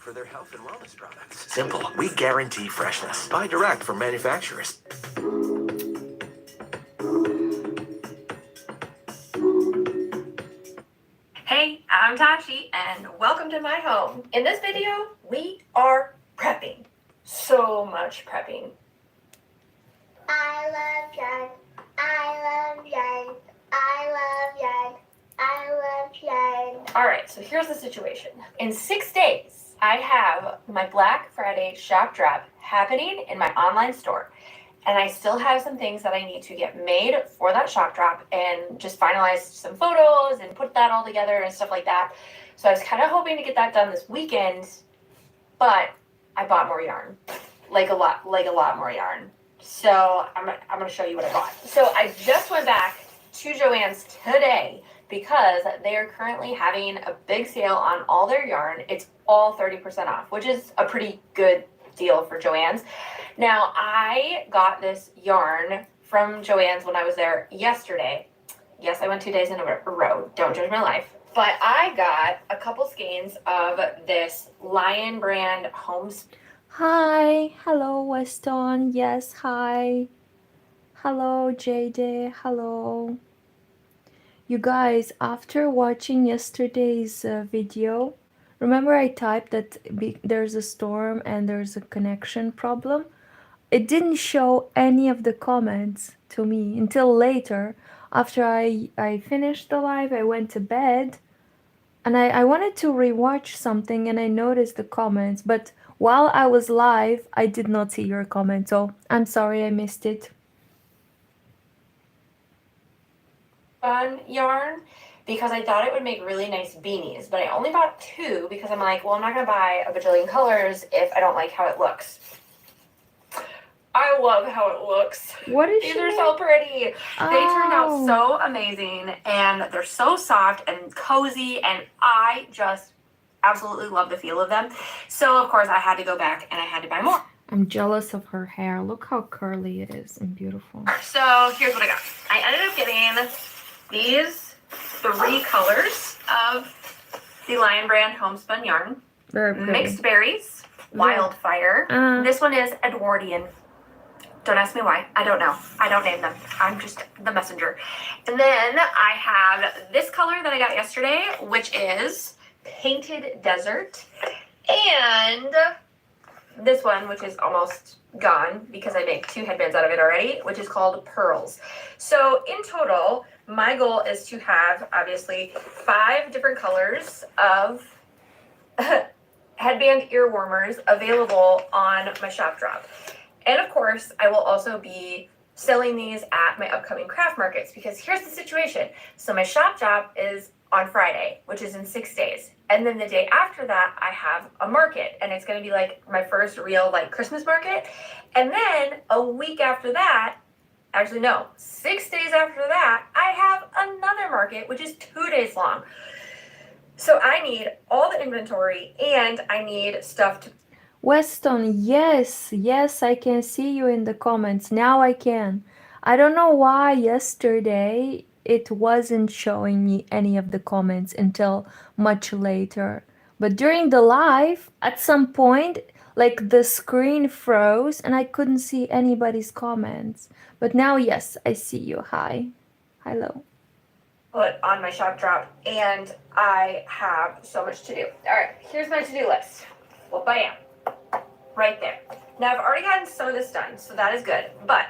for their health and wellness products. Simple. We guarantee freshness. Buy direct from manufacturers. Hey, I'm Tashi, and welcome to my home. In this video, we are prepping. So much prepping. I love Jen. I love Jen. I love Jen. I love Jen. All right, so here's the situation. In 6 days, I have my Black Friday shop drop happening in my online store. And I still have some things that I need to get made for that shop drop and just finalize some photos and put that all together and stuff like that. So I was kind of hoping to get that done this weekend, but I bought more yarn, like a lot more yarn. So I'm gonna show you what I bought. So I just went back to Joann's today because they are currently having a big sale on all their yarn. It's all 30% off, which is a pretty good deal for Joann's. Now, I got this yarn from Joann's when I was there yesterday. Yes, I went 2 days in a row. Don't judge my life. But I got a couple skeins of this Lion brand Homes. Hi, hello Weston. Yes, hi. Hello JD. Hello. You guys, after watching yesterday's video, remember I typed that there's a storm and there's a connection problem? It didn't show any of the comments to me until later. After I finished the live, I went to bed and I wanted to rewatch something and I noticed the comments, but while I was live, I did not see your comment, so I'm sorry I missed it. Fun yarn because I thought it would make really nice beanies, but I only bought 2 because I'm like, well, I'm not gonna buy a bajillion colors if I don't like how it looks. I love how it looks. What is These are so pretty. Oh. They turned out so amazing and they're so soft and cozy and I just absolutely love the feel of them. So of course I had to go back and I had to buy more. I'm jealous of her hair. Look how curly it is and beautiful. So here's what I got. I ended up getting these 3 colors of the Lion brand homespun yarn. Very pretty. Mixed berries, wildfire. This one is Edwardian. Don't ask me why. I don't know. I don't name them. I'm just the messenger. And then I have this color that I got yesterday, which is Painted Desert. And this one, which is almost gone because I make 2 headbands out of it already, which is called Pearls. So in total, my goal is to have, obviously, 5 different colors of headband ear warmers available on my shop drop. And of course, I will also be selling these at my upcoming craft markets because here's the situation. So my shop drop is on Friday, which is in 6 days. And then the day after that, I have a market and it's going to be like my first real like Christmas market. And then a week after that, actually no, 6 days after that, I have another market, which is 2 days long. So I need all the inventory and I need stuff to... Weston, yes, I can see you in the comments. Now I can. I don't know why yesterday it wasn't showing me any of the comments until much later. But during the live, at some point, like the screen froze and I couldn't see anybody's comments. But now, yes, I see you. Hi. Hello. Put on my shop drop and I have so much to do. All right, here's my to-do list. Well, bam. Right there. Now I've already gotten some of this done, so that is good, but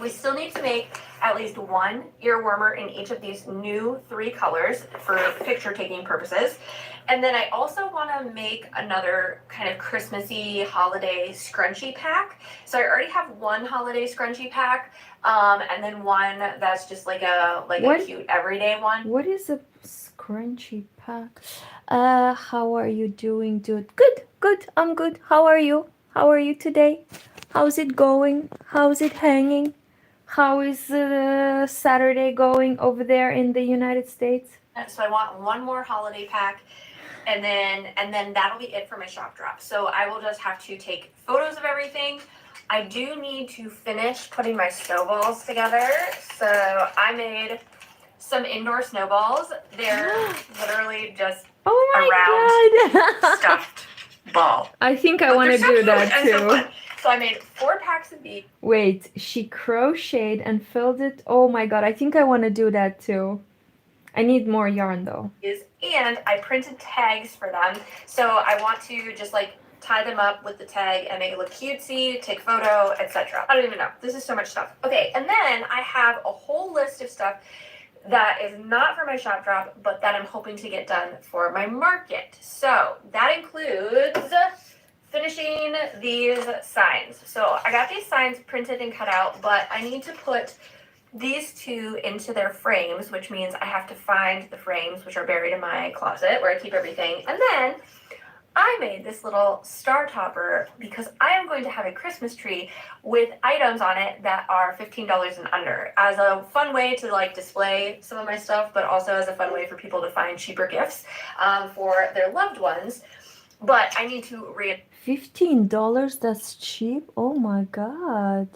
we still need to make at least 1 ear warmer in each of these new 3 colors for picture taking purposes. And then I also want to make another kind of Christmassy holiday scrunchie pack. So I already have 1 holiday scrunchie pack, and then 1 that's just like a cute everyday one. What is a scrunchie pack? How are you doing, dude? Good. I'm good. How are you? How are you today? How's it going? How's it hanging? How is Saturday going over there in the United States? So I want 1 more holiday pack, and then that'll be it for my shop drop. So I will just have to take photos of everything. I do need to finish putting my snowballs together. So I made some indoor snowballs. They're literally just Oh my a round God. stuffed ball. I think I But want to they're so do cute that and so too. fun. So I made 4 packs of beads. Wait, she crocheted and filled it. Oh my god, I think I want to do that too. I need more yarn though. And I printed tags for them. So I want to just like tie them up with the tag and make it look cutesy, take photo, etc. I don't even know. This is so much stuff. Okay, and then I have a whole list of stuff that is not for my shop drop, but that I'm hoping to get done for my market. So that includes finishing these signs. So I got these signs printed and cut out, but I need to put these 2 into their frames, which means I have to find the frames, which are buried in my closet where I keep everything. And then I made this little star topper because I am going to have a Christmas tree with items on it that are $15 and under, as a fun way to like display some of my stuff, but also as a fun way for people to find cheaper gifts for their loved ones. But I need to $15? That's cheap? Oh my god.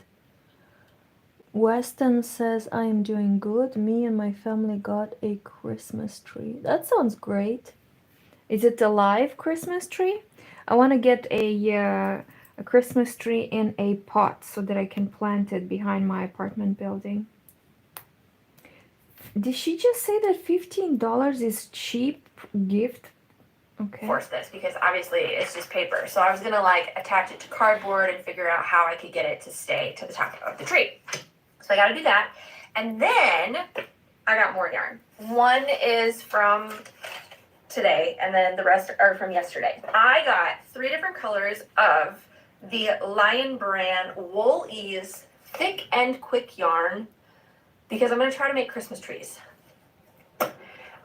Weston says I'm doing good. Me and my family got a Christmas tree. That sounds great. Is it a live Christmas tree? I want to get a Christmas tree in a pot so that I can plant it behind my apartment building. Did she just say that $15 is cheap gift? Okay. force this because obviously it's just paper. So I was gonna like attach it to cardboard and figure out how I could get it to stay to the top of the tree. So I gotta do that. And then I got more yarn. One is from today and then the rest are from yesterday. I got 3 different colors of the Lion brand Wool Ease thick and quick yarn because I'm gonna try to make Christmas trees.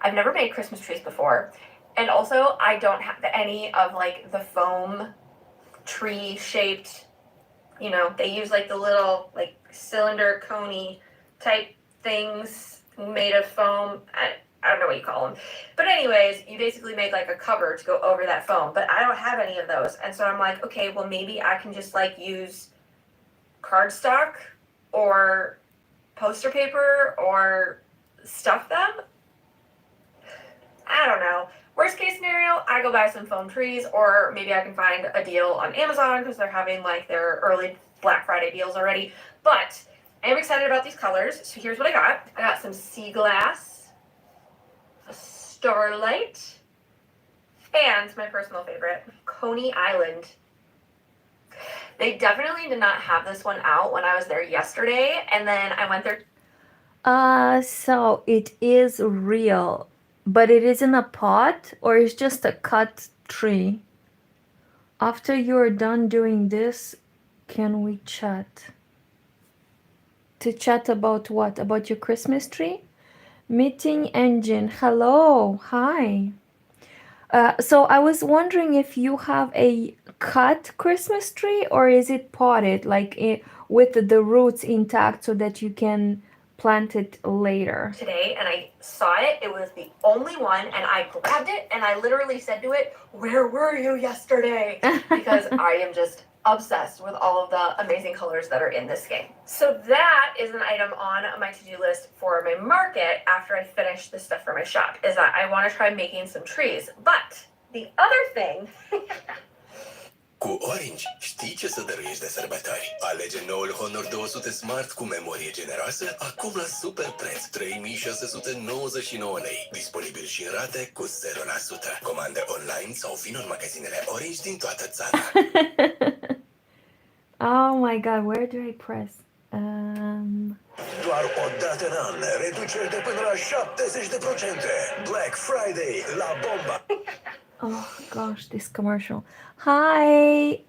I've never made Christmas trees before. And also I don't have any of like the foam tree shaped, you know, they use like the little like cylinder coney type things made of foam. I don't know what you call them. But anyways, you basically make like a cover to go over that foam. But I don't have any of those. And so I'm like, okay, well maybe I can just like use cardstock or poster paper or stuff them. I don't know. Worst case scenario, I go buy some foam trees, or maybe I can find a deal on Amazon because they're having like their early Black Friday deals already. But I am excited about these colors. So here's what I got. I got some sea glass, a starlight, and my personal favorite, Coney Island. They definitely did not have this one out when I was there yesterday, and then I went there. So it is real, but it is in a pot or it's just a cut tree? After you're done doing this, can we chat? To chat about what? About your Christmas tree? Meeting engine. Hello. Hi. So I was wondering if you have a cut Christmas tree or is it potted, like with the roots intact so that you can plant it later? Today and I saw it. It was the only one and I grabbed it and I literally said to it, "Where were you yesterday?" Because I am just obsessed with all of the amazing colors that are in this game. So that is an item on my to-do list for my market after I finish the stuff for my shop, is that I want to try making some trees. But the other thing Cu Orange, știi ce să dăruiești de sărbători? Alege noul Honor 200 Smart cu memorie generoasă, acum la super preț, 3699 lei. Disponibil și în rate cu 0%. Comandă online sau vino în magazinele Orange din toată țara. Oh my god, where do I press? Doar o dată în an, reduceri de până la 70%. Black Friday la Bomba. Oh gosh, this commercial. Hi.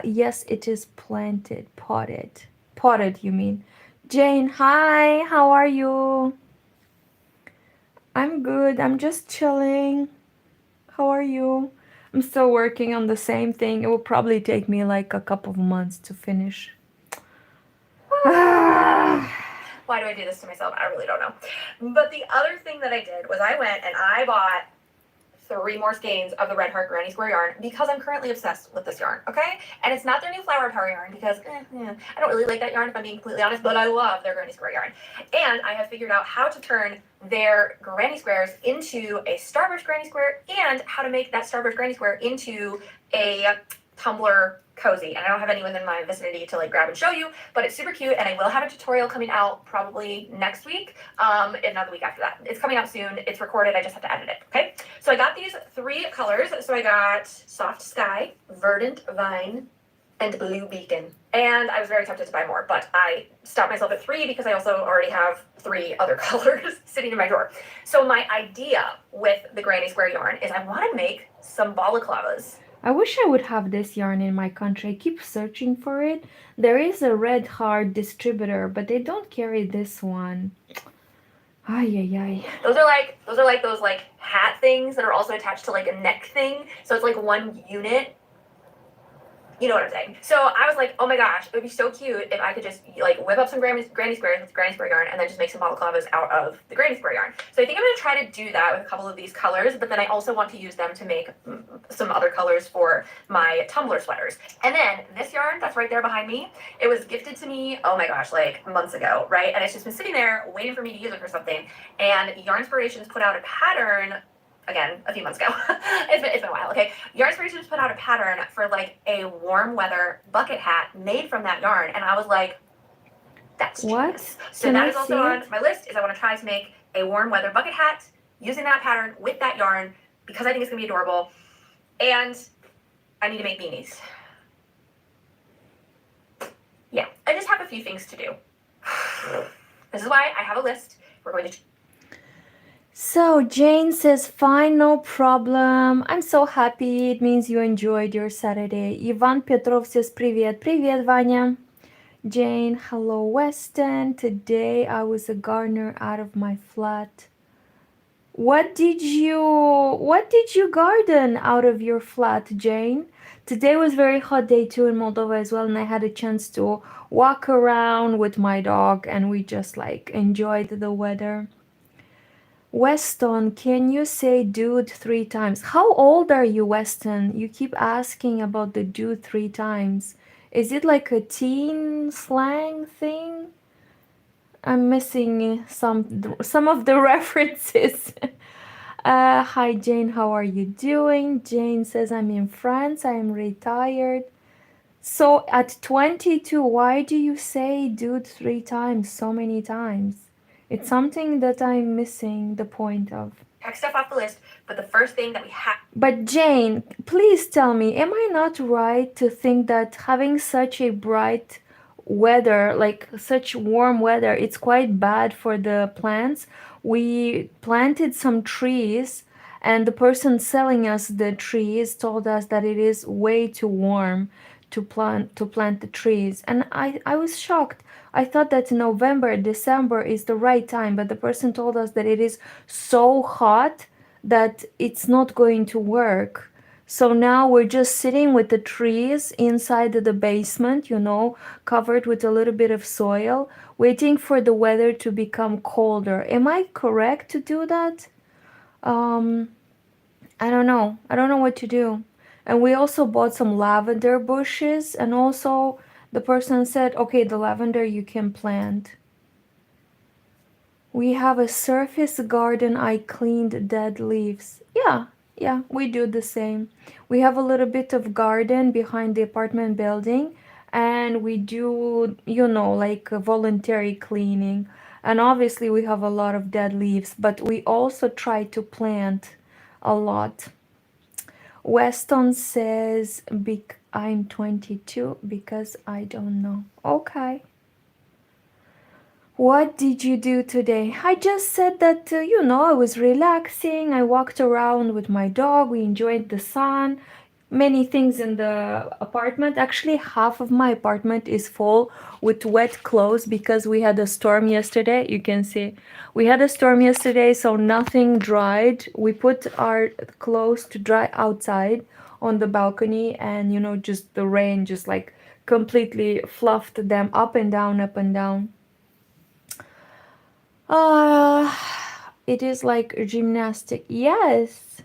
Yes, it is planted, potted. Potted, you mean? Jane, hi. How are you? I'm good. I'm just chilling. How are you? I'm still working on the same thing. It will probably take me like a couple of months to finish. why do I do this to myself? I really don't know. But the other thing that I did was I went and I bought 3 more skeins of the Red Heart Granny Square yarn because I'm currently obsessed with this yarn, okay? And it's not their new Flower Power yarn because I don't really like that yarn if I'm being completely honest, but I love their Granny Square yarn. And I have figured out how to turn their Granny Squares into a Starburst Granny Square and how to make that Starburst Granny Square into a tumbler cozy. And I don't have anyone in my vicinity to like grab and show you, but it's super cute, and I will have a tutorial coming out probably next week, if not the week after that. It's coming out soon. It's recorded. I just have to edit it. Okay. So I got these 3 colors. So I got Soft Sky, Verdant Vine, and Blue Beacon. And I was very tempted to buy more, but I stopped myself at 3 because I also already have 3 other colors sitting in my drawer. So my idea with the Granny Square yarn is I want to make some balaclavas. I wish I would have this yarn in my country. I keep searching for it. There is a Red Heart distributor, but they don't carry this one. Ay, ay, ay. Those are like those like hat things that are also attached to like a neck thing. So it's like one unit. You know what I'm saying. So I was like, oh my gosh, it would be so cute if I could just like whip up some Granny Squares with Granny Square yarn and then just make some balaclavas out of the Granny Square yarn. So I think I'm going to try to do that with a couple of these colors, but then I also want to use them to make some other colors for my tumbler sweaters. And then this yarn that's right there behind me, it was gifted to me, oh my gosh, like months ago, right? And it's just been sitting there waiting for me to use it for something. And Yarnspirations put out a pattern again, a few months ago. It's been a while, okay? Yarnspirations put out a pattern for like a warm weather bucket hat made from that yarn, and I was like, that's genius. So that is also on my list, is I want to try to make a warm weather bucket hat using that pattern with that yarn because I think it's going to be adorable. And I need to make beanies. Yeah, I just have a few things to do. This is why I have a list. We're going to... So Jane says, fine, no problem. I'm so happy. It means you enjoyed your Saturday. Ivan Petrov says, привет. Привет, Vanya. Jane, hello, Weston. Today I was a gardener out of my flat. What did you garden out of your flat, Jane? Today was very hot day too in Moldova as well, and I had a chance to walk around with my dog, and we just like enjoyed the weather. Weston, can you say dude 3 times? How old are you, Weston? You keep asking about the dude 3 times. Is it like a teen slang thing? I'm missing some of the references. Hi Jane, how are you doing? Jane says, I'm in France, I'm retired. So at 22, why do you say dude 3 times, so many times? It's something that I'm missing the point of. Check stuff off the list, but the first thing that we have... But Jane, please tell me, am I not right to think that having such a bright weather, like such warm weather, it's quite bad for the plants? We planted some trees, and the person selling us the trees told us that it is way too warm to plant the trees, and I was shocked. I thought that November, December is the right time, but the person told us that it is so hot that it's not going to work. So now we're just sitting with the trees inside the basement, you know, covered with a little bit of soil, waiting for the weather to become colder. Am I correct to do that? I don't know. I don't know what to do. And we also bought some lavender bushes, and also the person said, okay, the lavender you can plant. We have a surface garden. I cleaned dead leaves. Yeah, we do the same. We have a little bit of garden behind the apartment building, and we do, you know, like a voluntary cleaning. And obviously we have a lot of dead leaves, but we also try to plant a lot. Weston says, I'm 22 because I don't know. Okay. What did you do today? I just said that, you know, I was relaxing. I walked around with my dog. We enjoyed the sun. Many things in the apartment. Actually, half of my apartment is full with wet clothes because we had a storm yesterday. You can see we had a storm yesterday, so nothing dried. We put our clothes to dry outside on the balcony, and you know, just the rain just like completely fluffed them up and down, up and down. It is like gymnastic. Yes.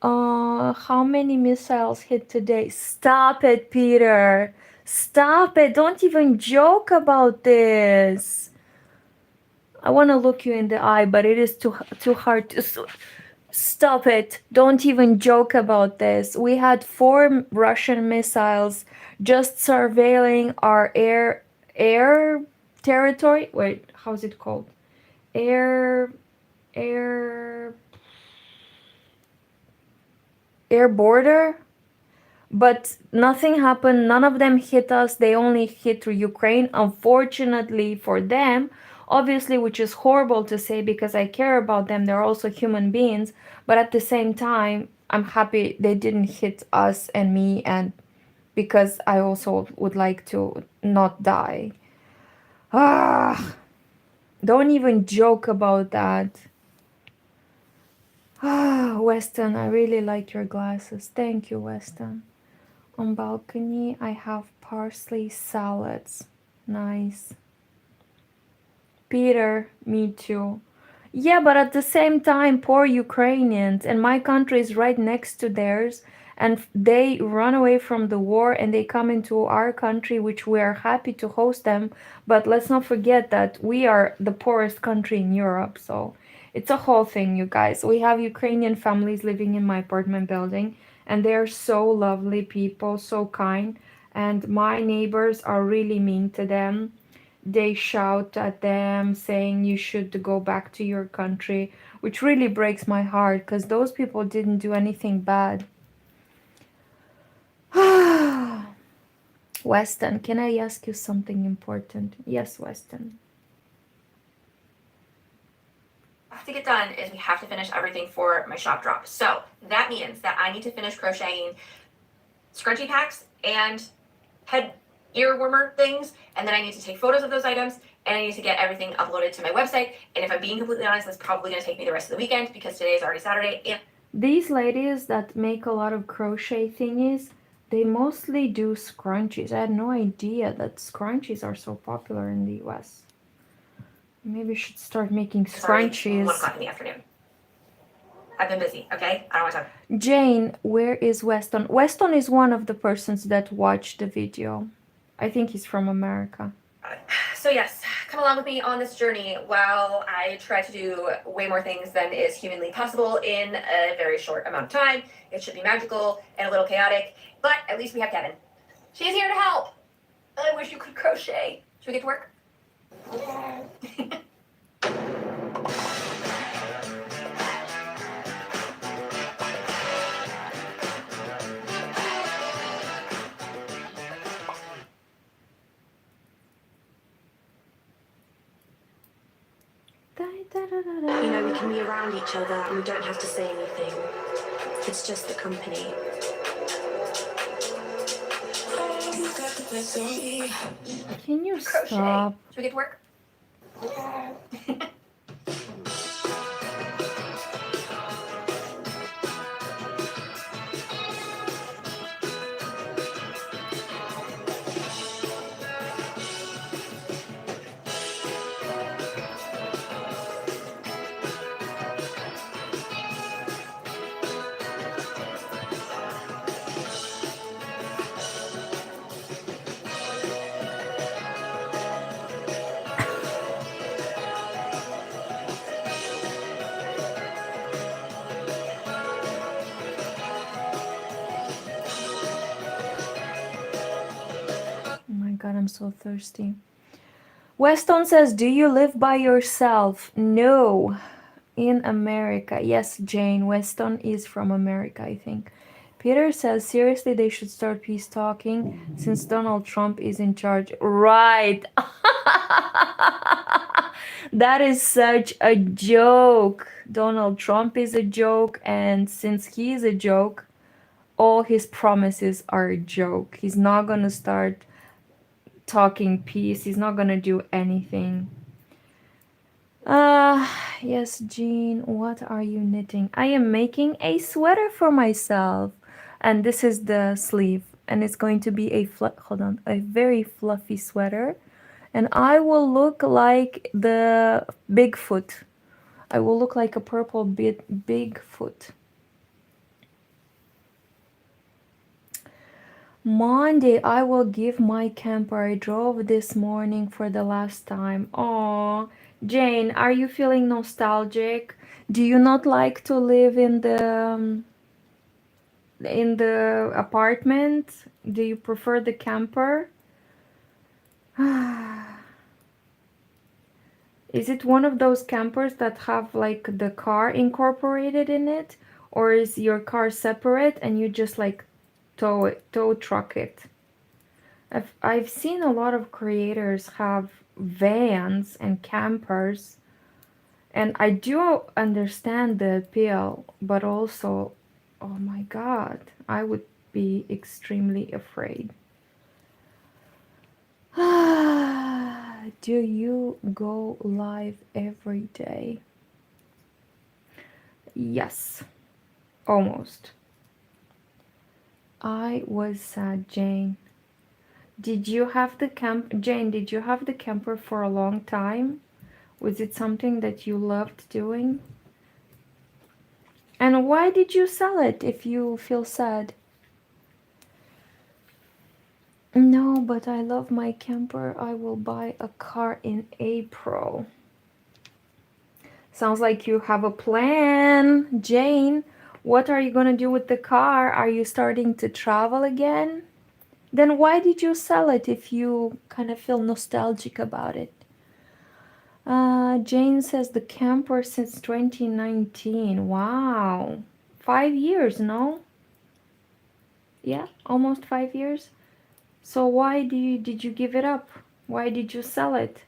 How many missiles hit today? Stop it, Peter. Stop it. Don't even joke about this. I want to look you in the eye, but it is too hard to. Stop it. Don't even joke about this. We had 4 Russian missiles just surveilling our air territory. Wait, how's it called? Air air air border, but nothing happened. None of them hit us. They only hit Ukraine, unfortunately for them, obviously, which is horrible to say because I care about them. They're also human beings, but at the same time I'm happy they didn't hit us and me, and because I also would like to not die. Ah, don't even joke about that. Ah, Weston, I really like your glasses. Thank you, Weston. On balcony, I have parsley salads. Nice. Peter, me too. Yeah, but at the same time, poor Ukrainians, and my country is right next to theirs, and they run away from the war and they come into our country, which we are happy to host them. But let's not forget that we are the poorest country in Europe, so it's a whole thing, you guys. We have Ukrainian families living in my apartment building, and they're so lovely people, so kind, and my neighbors are really mean to them. They shout at them saying you should go back to your country, which really breaks my heart because those people didn't do anything bad. Weston, can I ask you something important? Yes, Weston. Have to get done is we have to finish everything for my shop drop. So that means that I need to finish crocheting scrunchie packs and head ear warmer things, and then I need to take photos of those items, and I need to get everything uploaded to my website. And if I'm being completely honest, that's probably going to take me the rest of the weekend because today is already Saturday. And these ladies that make a lot of crochet thingies, they mostly do scrunchies. I had no idea that scrunchies are so popular in the US. Maybe we should start making scrunchies. 1 o'clock in the afternoon. I've been busy, okay? I don't want to talk. Jane, where is Weston? Weston is one of the persons that watched the video. I think he's from America. So yes, come along with me on this journey while I try to do way more things than is humanly possible in a very short amount of time. It should be magical and a little chaotic, but at least we have Kevin. She's here to help. I wish you could crochet. Should we get to work? You know, we can be around each other and we don't have to say anything. It's just the company. Can you Crochet. stop? Should we get to work? Oh my god, I'm so thirsty. Weston says, do you live by yourself? No, in America. Yes, Jane, Weston is from America, I think. Peter says, seriously, they should start peace talking since Donald Trump is in charge. Right. That is such a joke. Donald Trump is a joke, and since he is a joke, all his promises are a joke. He's not gonna start talking peace. He's not gonna do anything. Yes, Jean, what are you knitting? I am making a sweater for myself, and this is the sleeve, and it's going to be a a very fluffy sweater, and I will look like the Bigfoot. I will look like a purple Bigfoot. Monday, I will give my camper. I drove this morning for the last time. Oh, Jane, are you feeling nostalgic? Do you not like to live in the apartment? Do you prefer the camper? Is it one of those campers that have like the car incorporated in it, or is your car separate and you just like tow truck it? I've seen a lot of creators have vans and campers, and I do understand the appeal, but also, oh my God, I would be extremely afraid. Do you go live every day? Yes, almost. I was sad, Jane. Did you have the Jane, did you have the camper for a long time? Was it something that you loved doing? And why did you sell it if you feel sad? No, but I love my camper. I will buy a car in April. Sounds like you have a plan, Jane. What are you going to do with the car? Are you starting to travel again? Then why did you sell it if you kind of feel nostalgic about it? Jane says the camper since 2019. Wow. 5 years, no? Yeah, almost 5 years. So why did you give it up? Why did you sell it?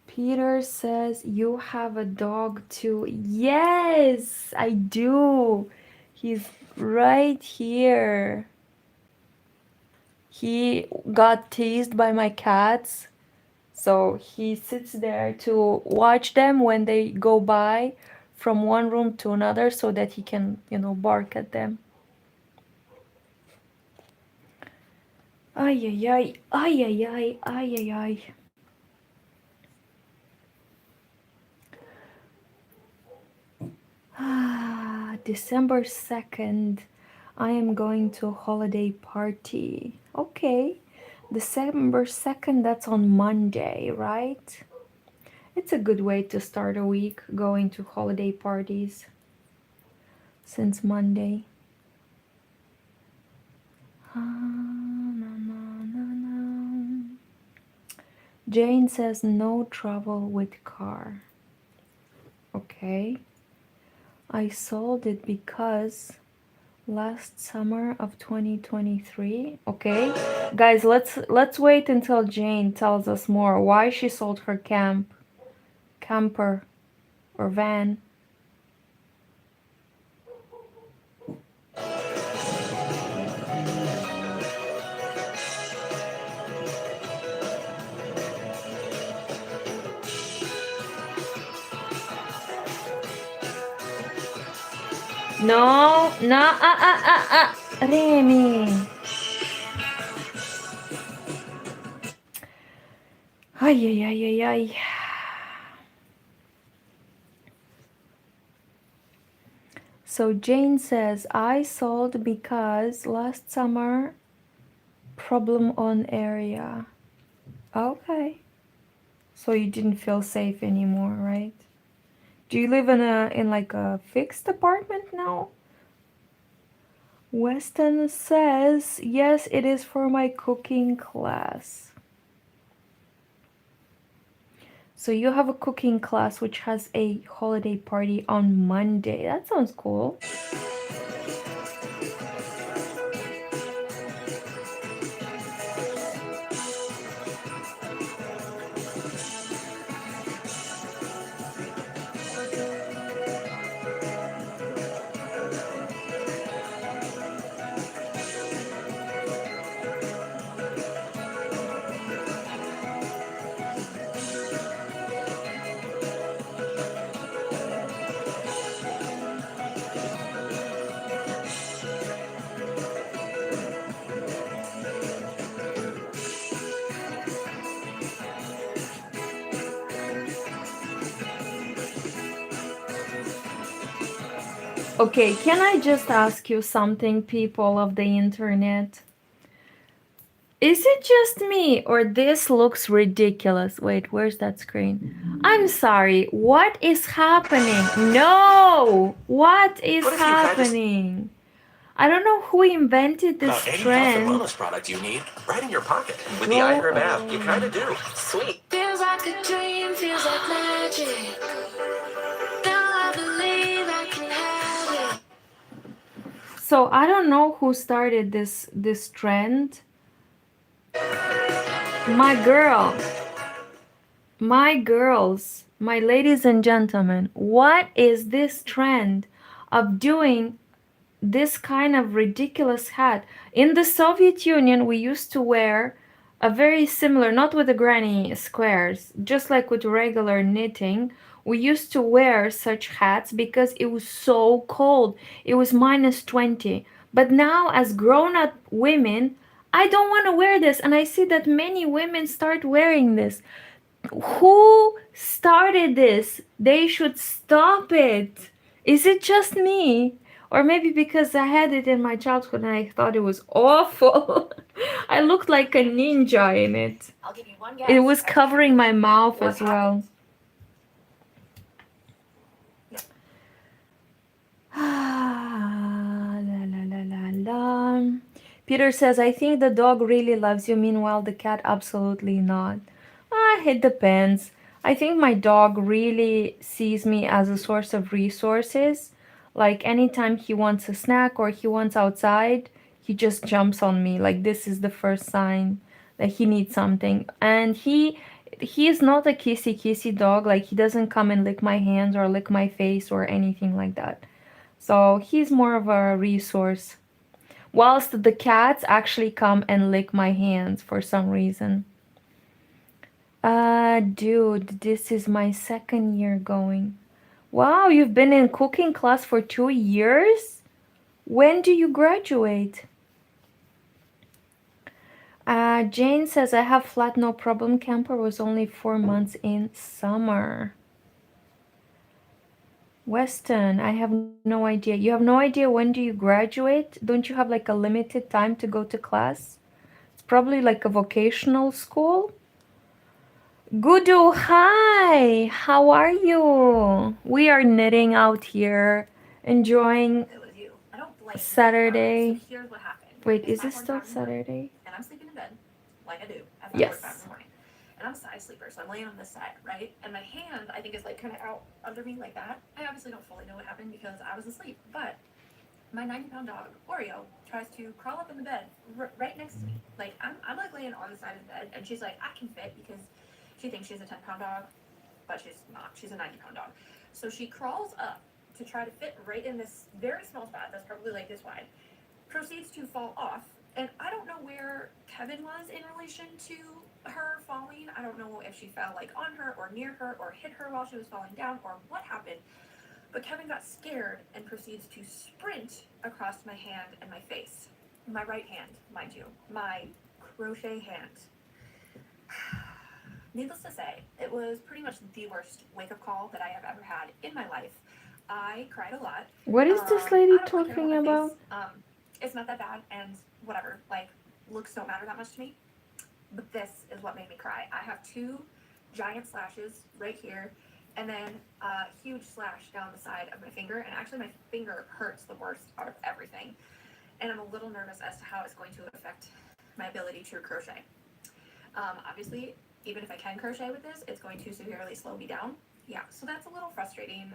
Peter says you have a dog too. Yes, I do. He's right here. He got teased by my cats, so he sits there to watch them when they go by from one room to another so that he can, bark at them. Ay, ay, ay, ay, ay, ay, ay, ay, ay. December 2nd, I am going to a holiday party. Okay, December 2nd, that's on Monday, right? It's a good way to start a week, going to holiday parties since Monday. Jane says no travel with car. Okay. I sold it because last summer of 2023. Okay, guys, let's wait until Jane tells us more why she sold her camper or van. No, Remy. Ay, ay, ay, ay, ay. So Jane says, I sold because last summer, problem on area. Okay. So you didn't feel safe anymore, right? Do you live in like a fixed apartment now? Weston says, yes, it is for my cooking class. So you have a cooking class which has a holiday party on Monday. That sounds cool. Okay, can I just ask you something, people of the internet? Is it just me or this looks ridiculous? Wait, where's that screen? I'm sorry, what is happening? No! What is But if you had to happening? I don't know who invented this about any health and trend. wellness product you need, right in your pocket. With the iHerb app, you kind of do. Sweet. Feels like a dream, feels like magic. Now I believe I can have it. So I don't know who started this trend. My girls, my ladies and gentlemen, what is this trend of doing this kind of ridiculous hat? In the Soviet Union, we used to wear a very similar, not with the granny squares, just like with regular knitting. We used to wear such hats because it was so cold. It was -20. But now, as grown up women, I don't want to wear this. And I see that many women start wearing this. Who started this? They should stop it. Is it just me? Or maybe because I had it in my childhood and I thought it was awful. I looked like a ninja in it. I'll give you one guess. It was covering my mouth What as well. La la la la la. Peter says, I think the dog really loves you, meanwhile the cat absolutely not. It depends. I think my dog really sees me as a source of resources. Like anytime he wants a snack or he wants outside, he just jumps on me. Like this is the first sign that he needs something. And he is not a kissy dog. Like he doesn't come and lick my hands or lick my face or anything like that. So he's more of a resource. Whilst the cats actually come and lick my hands for some reason. Dude, this is my second year going. Wow, you've been in cooking class for 2 years? When do you graduate? Jane says, I have flat, no problem. Camper was only 4 months in summer. Weston, I have no idea. You have no idea when do you graduate? Don't you have like a limited time to go to class? It's probably like a vocational school. Gudu, hi! How are you? We are knitting out here, enjoying It was you. I don't blame you. Saturday. So here's what happened. Wait, It's is it 5:45 still in the morning, Saturday? and I'm sleeping in bed like I do at 5:45 in Yes. the morning. And I'm a side sleeper, so I'm laying on this side, right? And my hand, I think, is like kind of out under me like that. I obviously don't fully know what happened because I was asleep, but my 90-pound dog, Oreo, tries to crawl up in the bed right next to me. Like, I'm like laying on the side of the bed, and she's like, I can fit because she thinks she's a 10-pound dog, but she's not. She's a 90-pound dog. So she crawls up to try to fit right in this very small spot that's probably like this wide, proceeds to fall off. And I don't know where Kevin was in relation to her falling. I don't know if she fell like on her or near her or hit her while she was falling down or what happened. But Kevin got scared and proceeds to sprint across my hand and my face. My right hand, mind you. My crochet hand. Needless to say, it was pretty much the worst wake-up call that I have ever had in my life. I cried a lot. What is this lady I don't really care talking my about? face. It's not that bad, and whatever. Like, looks don't matter that much to me. But this is what made me cry. I have 2 giant slashes right here, and then a huge slash down the side of my finger. And actually, my finger hurts the worst out of everything. And I'm a little nervous as to how it's going to affect my ability to crochet. Obviously, even if I can crochet with this, it's going to severely slow me down. Yeah, so that's a little frustrating.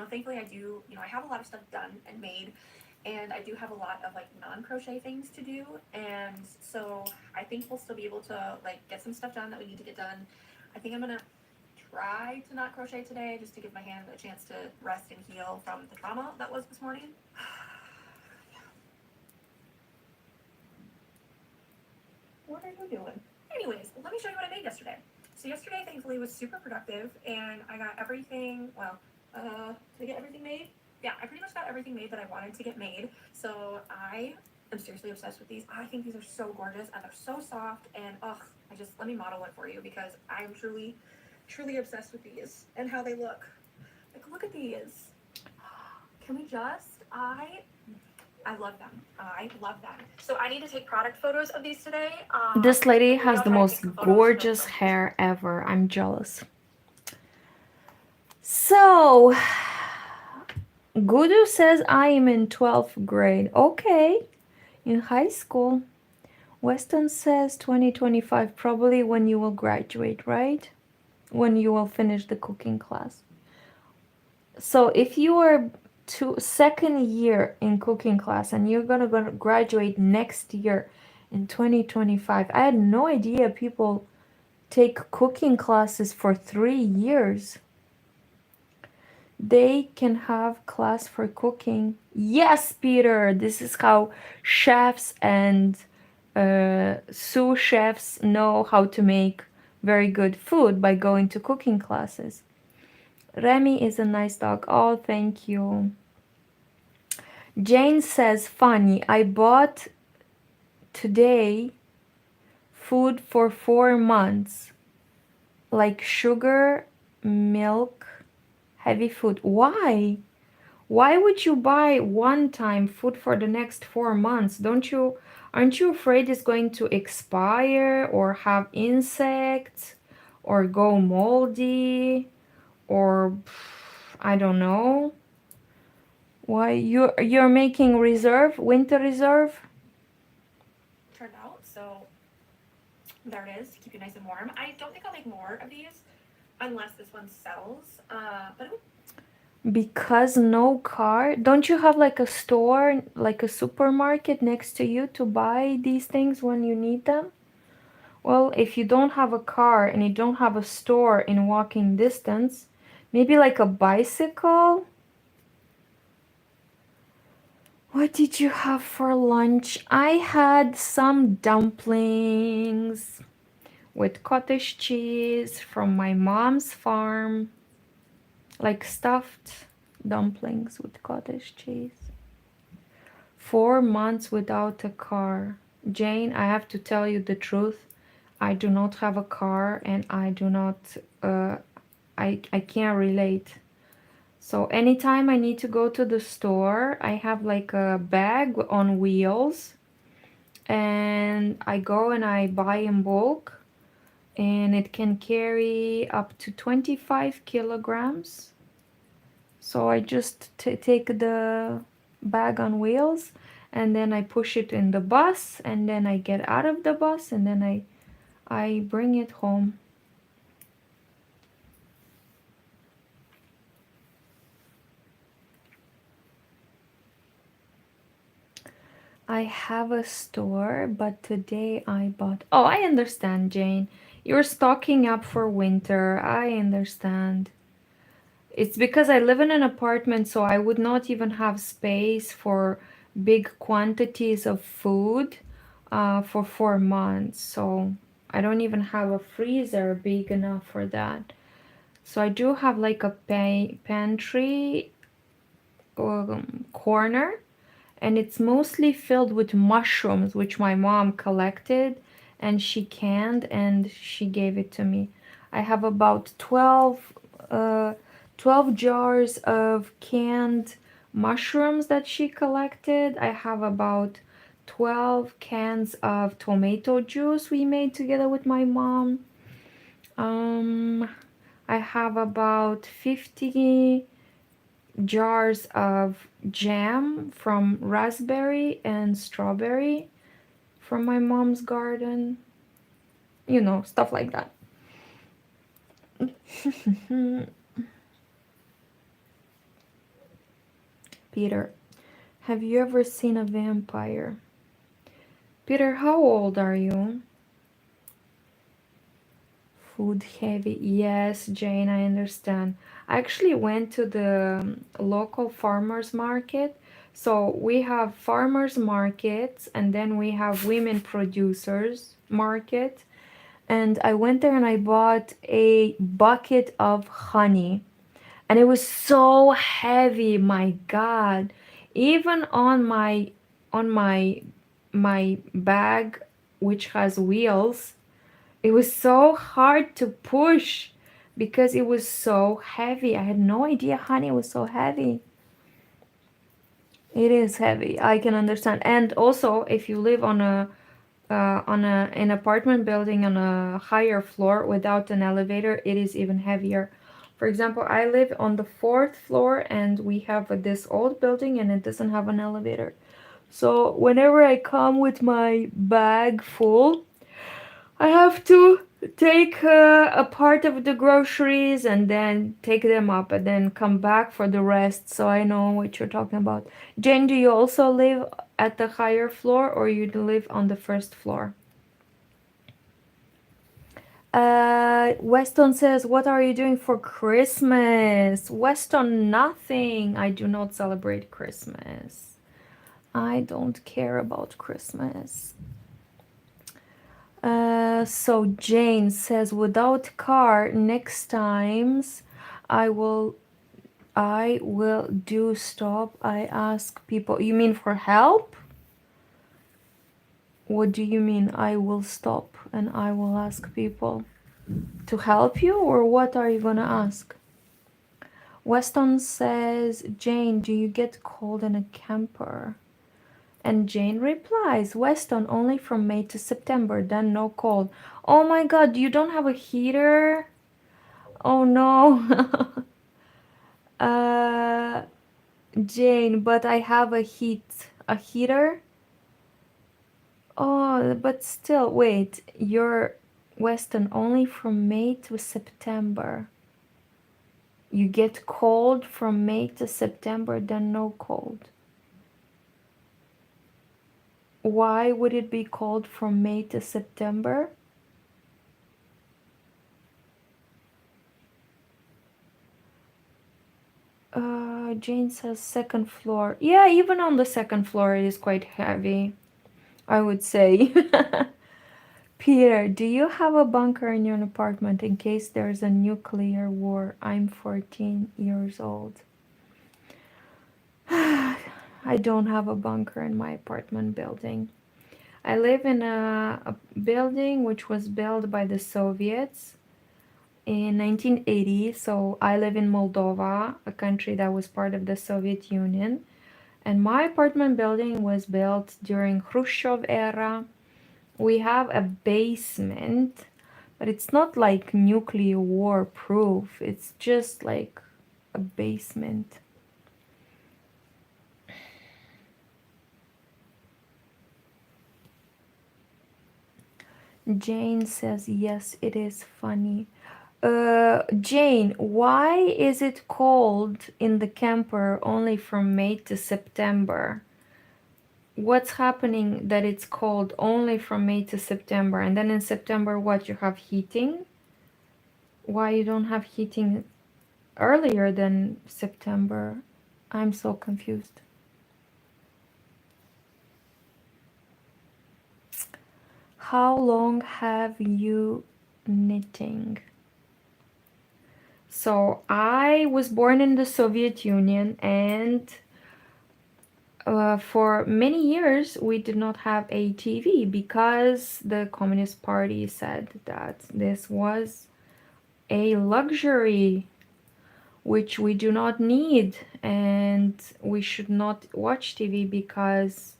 Thankfully I do, I have a lot of stuff done and made, and I do have a lot of like non-crochet things to do, and so I think we'll still be able to like get some stuff done that we need to get done. I think I'm gonna try to not crochet today just to give my hand a chance to rest and heal from the trauma that was this morning. What are you doing? Anyways, let me show you what I made yesterday. So yesterday, thankfully, was super productive, and I got everything, did I get everything made? Yeah, I pretty much got everything made that I wanted to get made. So I am seriously obsessed with these. I think these are so gorgeous, and they're so soft, and let me model it for you because I am truly, truly obsessed with these and how they look. Like, look at these. Can we just I love them. I love them. So I need to take product photos of these today. This lady Maybe has I'll the try to most take some photos gorgeous from hair ever. I'm jealous. So, Gudu says I am in 12th grade. Okay, in high school. Weston says 2025, probably when you will graduate, right? When you will finish the cooking class. So if you are second year in cooking class and you're gonna graduate next year in 2025, I had no idea people take cooking classes for 3 years. They can have class for cooking. Yes, Peter, this is how chefs and sous chefs know how to make very good food, by going to cooking classes. Remy is a nice dog. Oh, thank you. Jane says, funny, I bought today food for 4 months, like sugar, milk, heavy food. Why? Why would you buy one time food for the next 4 months? Aren't you afraid it's going to expire or have insects or go moldy or I don't know? Why you're making winter reserve? turned out. So there it is to keep you nice and warm. I don't think I'll make more of these unless this one sells. But Because no car? Don't you have like a store, like a supermarket next to you to buy these things when you need them? Well, if you don't have a car and you don't have a store in walking distance, maybe like a bicycle? What did you have for lunch? I had some dumplings with cottage cheese from my mom's farm, like stuffed dumplings with cottage cheese. 4 months without a car. Jane, I have to tell you the truth. I do not have a car and I do not, I can't relate. So anytime I need to go to the store, I have like a bag on wheels and I go and I buy in bulk, and it can carry up to 25 kilograms. So I just take the bag on wheels and then I push it in the bus and then I get out of the bus and then I bring it home. I have a store, but today I bought. Oh, I understand, Jane. You're stocking up for winter. I understand. It's because I live in an apartment, so I would not even have space for big quantities of food for 4 months. So I don't even have a freezer big enough for that. So I do have like a pantry corner, and it's mostly filled with mushrooms, which my mom collected and she canned and she gave it to me. I have about 12 jars of canned mushrooms that she collected. I have about 12 cans of tomato juice we made together with my mom. I have about 50 jars of jam from raspberry and strawberry from my mom's garden. You know, stuff like that. Peter, have you ever seen a vampire? Peter, how old are you? Food heavy. Yes, Jane, I understand. I actually went to the local farmers market. So we have farmers markets and then we have women producers market. And I went there and I bought a bucket of honey. And it was so heavy, my God. Even on my bag, which has wheels, it was so hard to push because it was so heavy. I had no idea honey was so heavy. It is heavy. I can understand. And also, if you live on an apartment building on a higher floor without an elevator, it is even heavier. For example, I live on the 4th floor and we have this old building and it doesn't have an elevator. So whenever I come with my bag full, I have to take a part of the groceries and then take them up and then come back for the rest. So I know what you're talking about. Jane, do you also live at the higher floor or you live on the 1st floor? Weston says, what are you doing for Christmas? Weston, nothing. I do not celebrate Christmas. I don't care about Christmas. So Jane says, without car, next times I will do stop. I ask people. You mean for help? What do you mean? I will stop and I will ask people to help you, or what are you gonna ask? Weston says, Jane, do you get cold in a camper? And Jane replies, Weston, only from May to September, then no cold. Oh my god, you don't have a heater? Oh no. Jane, but I have a heater. Oh, but still, wait, you're Weston only from May to September. You get cold from May to September, then no cold. Why would it be cold from May to September? Jane says 2nd floor. Yeah, even on the 2nd floor it is quite heavy, I would say. Peter, do you have a bunker in your apartment in case there's a nuclear war? I'm 14 years old. I don't have a bunker in my apartment building. I live in a building which was built by the Soviets in 1980. So I live in Moldova, a country that was part of the Soviet Union. And my apartment building was built during Khrushchev era. We have a basement, but it's not like nuclear war proof. It's just like a basement. Jane says, yes, it is funny. Jane, why is it cold in the camper only from May to September? What's happening that it's cold only from May to September? And then in September, what, you have heating? Why you don't have heating earlier than September? I'm so confused. How long have you knitting? So I was born in the Soviet Union, and for many years we did not have a TV because the Communist Party said that this was a luxury which we do not need, and we should not watch TV because,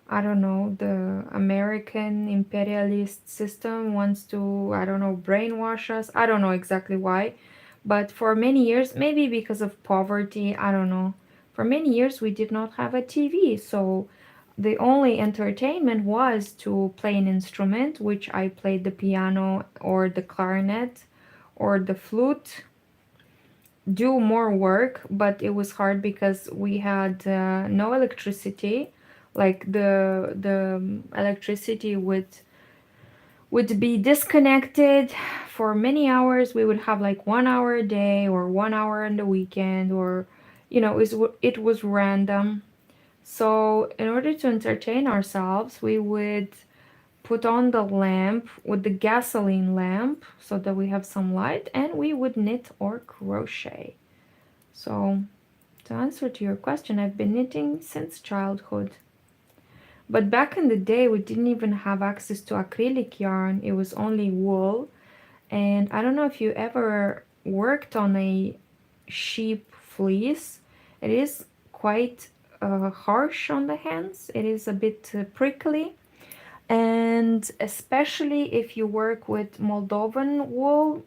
I don't know, the American imperialist system wants to, I don't know, brainwash us. I don't know exactly why. But for many years, maybe because of poverty, I don't know. For many years, we did not have a TV. So the only entertainment was to play an instrument, which I played the piano or the clarinet or the flute, do more work, but it was hard because we had no electricity. Like the electricity would be disconnected for many hours. We would have like 1 hour a day or 1 hour on the weekend, or it was random. So in order to entertain ourselves, we would put on the lamp with the gasoline lamp so that we have some light, and we would knit or crochet. So to answer to your question, I've been knitting since childhood. But back in the day, we didn't even have access to acrylic yarn. It was only wool. And I don't know if you ever worked on a sheep fleece. It is quite harsh on the hands. It is a bit prickly, and especially if you work with Moldovan wool,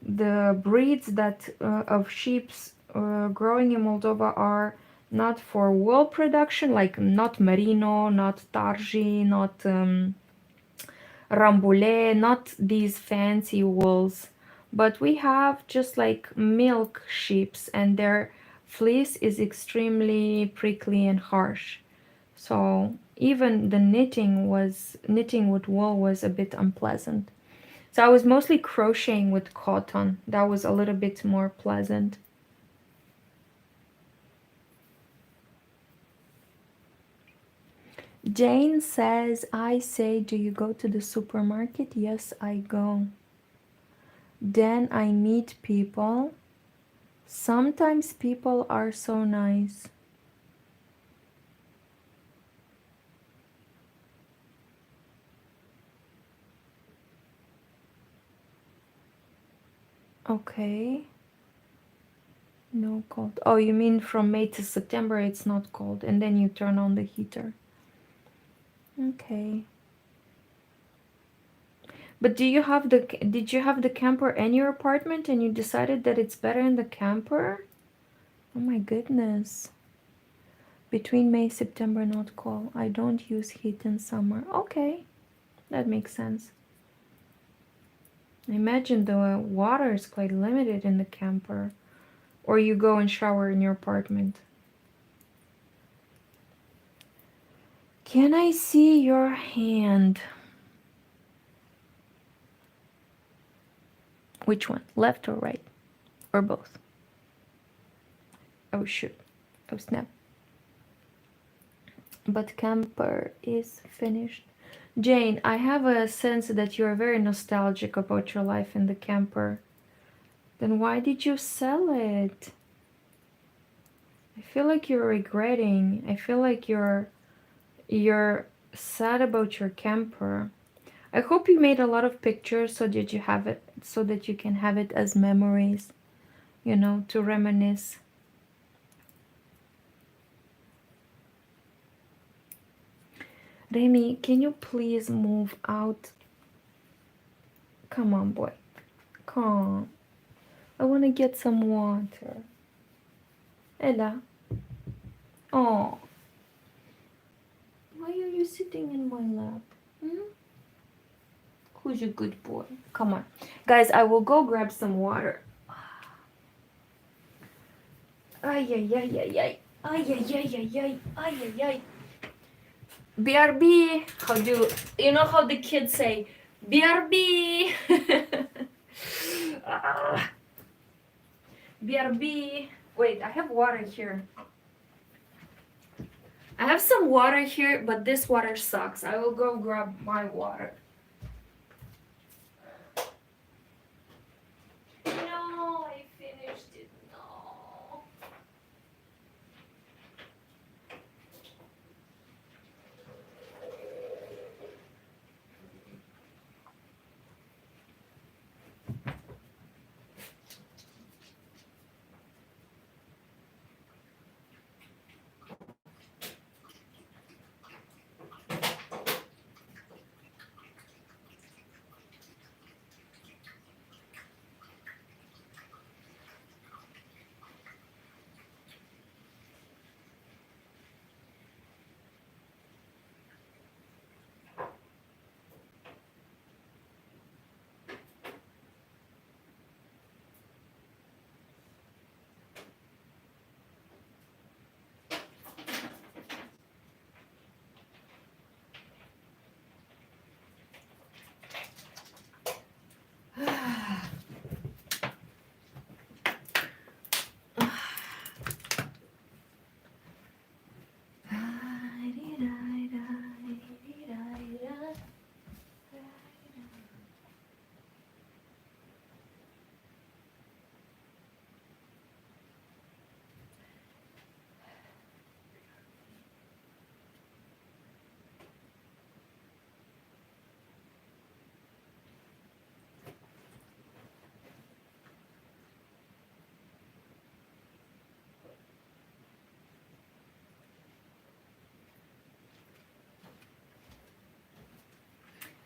the breeds that of sheep's growing in Moldova are not for wool production, like not merino, not tarji, not rambouillet, not these fancy wools, but we have just like milk sheeps, and their fleece is extremely prickly and harsh. So even the knitting with wool was a bit unpleasant. So I was mostly crocheting with cotton. That was a little bit more pleasant. Jane says, I say, do you go to the supermarket? Yes, I go. Then I meet people. Sometimes people are so nice. Okay. No cold. Oh, you mean from May to September it's not cold, and then you turn on the heater. Okay. But did you have the camper in your apartment and you decided that it's better in the camper? Oh my goodness. Between May, September, not cold. I don't use heat in summer. Okay. That makes sense. I imagine the water is quite limited in the camper. Or you go and shower in your apartment. Can I see your hand? Which one? Left or right? Or both? Oh shoot. Oh snap. But camper is finished. Jane, I have a sense that you are very nostalgic about your life in the camper. Then why did you sell it? I feel like you're regretting. I feel like you're sad about your camper. I hope you made a lot of pictures so that you have it, so that you can have it as memories, you know, to reminisce. Remy, can you please move out? Come on, boy. Come. I want to get some water. Ella. Oh. Why are you sitting in my lap? Hmm? Who's a good boy? Come on. Guys, I will go grab some water. Ay, ay, ay, ay, ay. Ay, ay, ay, ay, ay. Ay, ay, ay. BRB. How do you know how the kids say BRB? BRB. Wait, I have water here. I have some water here, but this water sucks. I will go grab my water. No, I finished it. No.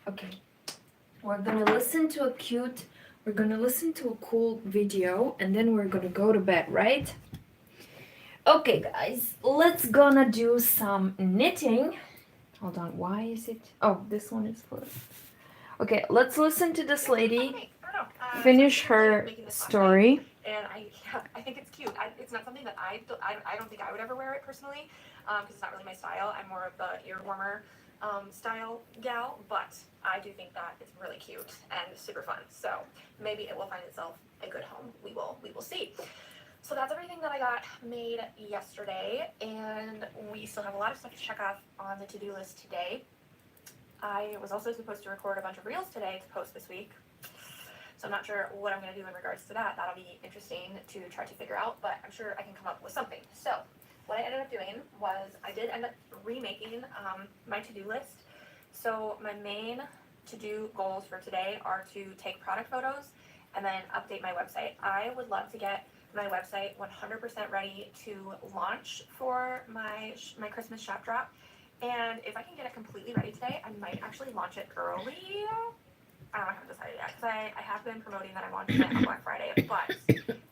Okay. We're gonna listen to a cool video and then we're gonna go to bed, right? Okay, guys, let's gonna do some knitting. Hold on, why is it? Oh, this one is closed. Okay, let's listen to this lady I don't know. finish So I'm her making this last story. night, and I think it's cute. It's not something that I don't think I would ever wear it personally, because it's not really my style. I'm more of the ear warmer style gal, but I do think that it's really cute and super fun. So maybe it will find itself a good home. We will see. So that's everything that I got made yesterday, and we still have a lot of stuff to check off on the to-do list today. I was also supposed to record a bunch of reels today to post this week, so I'm not sure what I'm going to do in regards to that. That'll be interesting to try to figure out, but I'm sure I can come up with something. So what I ended up doing was I did end up remaking my to-do list. So my main to-do goals for today are to take product photos and then update my website. I would love to get my website 100% ready to launch for my Christmas shop drop. And if I can get it completely ready today, I might actually launch it early. I haven't decided yet because I have been promoting that I'm launching it on Black Friday, but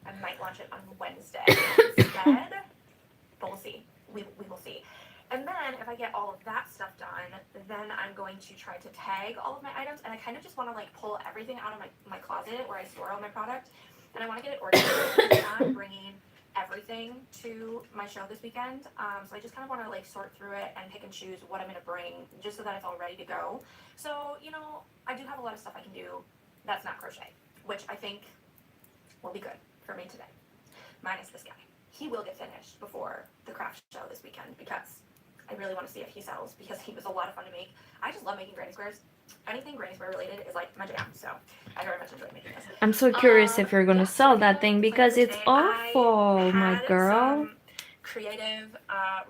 I might launch it on Wednesday instead. But we'll see. We will see. And then if I get all of that stuff done, then I'm going to try to tag all of my items. And I kind of just want to like pull everything out of my closet where I store all my product. And I want to get it organized. I'm bringing everything to my show this weekend. So I just kind of want to like sort through it and pick and choose what I'm going to bring just so that it's all ready to go. So, you know, I do have a lot of stuff I can do that's not crochet, which I think will be good for me today. Minus this guy. He will get finished before the craft show this weekend because I really want to see if he sells because he was a lot of fun to make. I just love making granny squares. Anything granny square related is like my jam, so I very much enjoy making this. I'm so curious if you're gonna sell that thing because it's Today, awful, my I had girl. some creative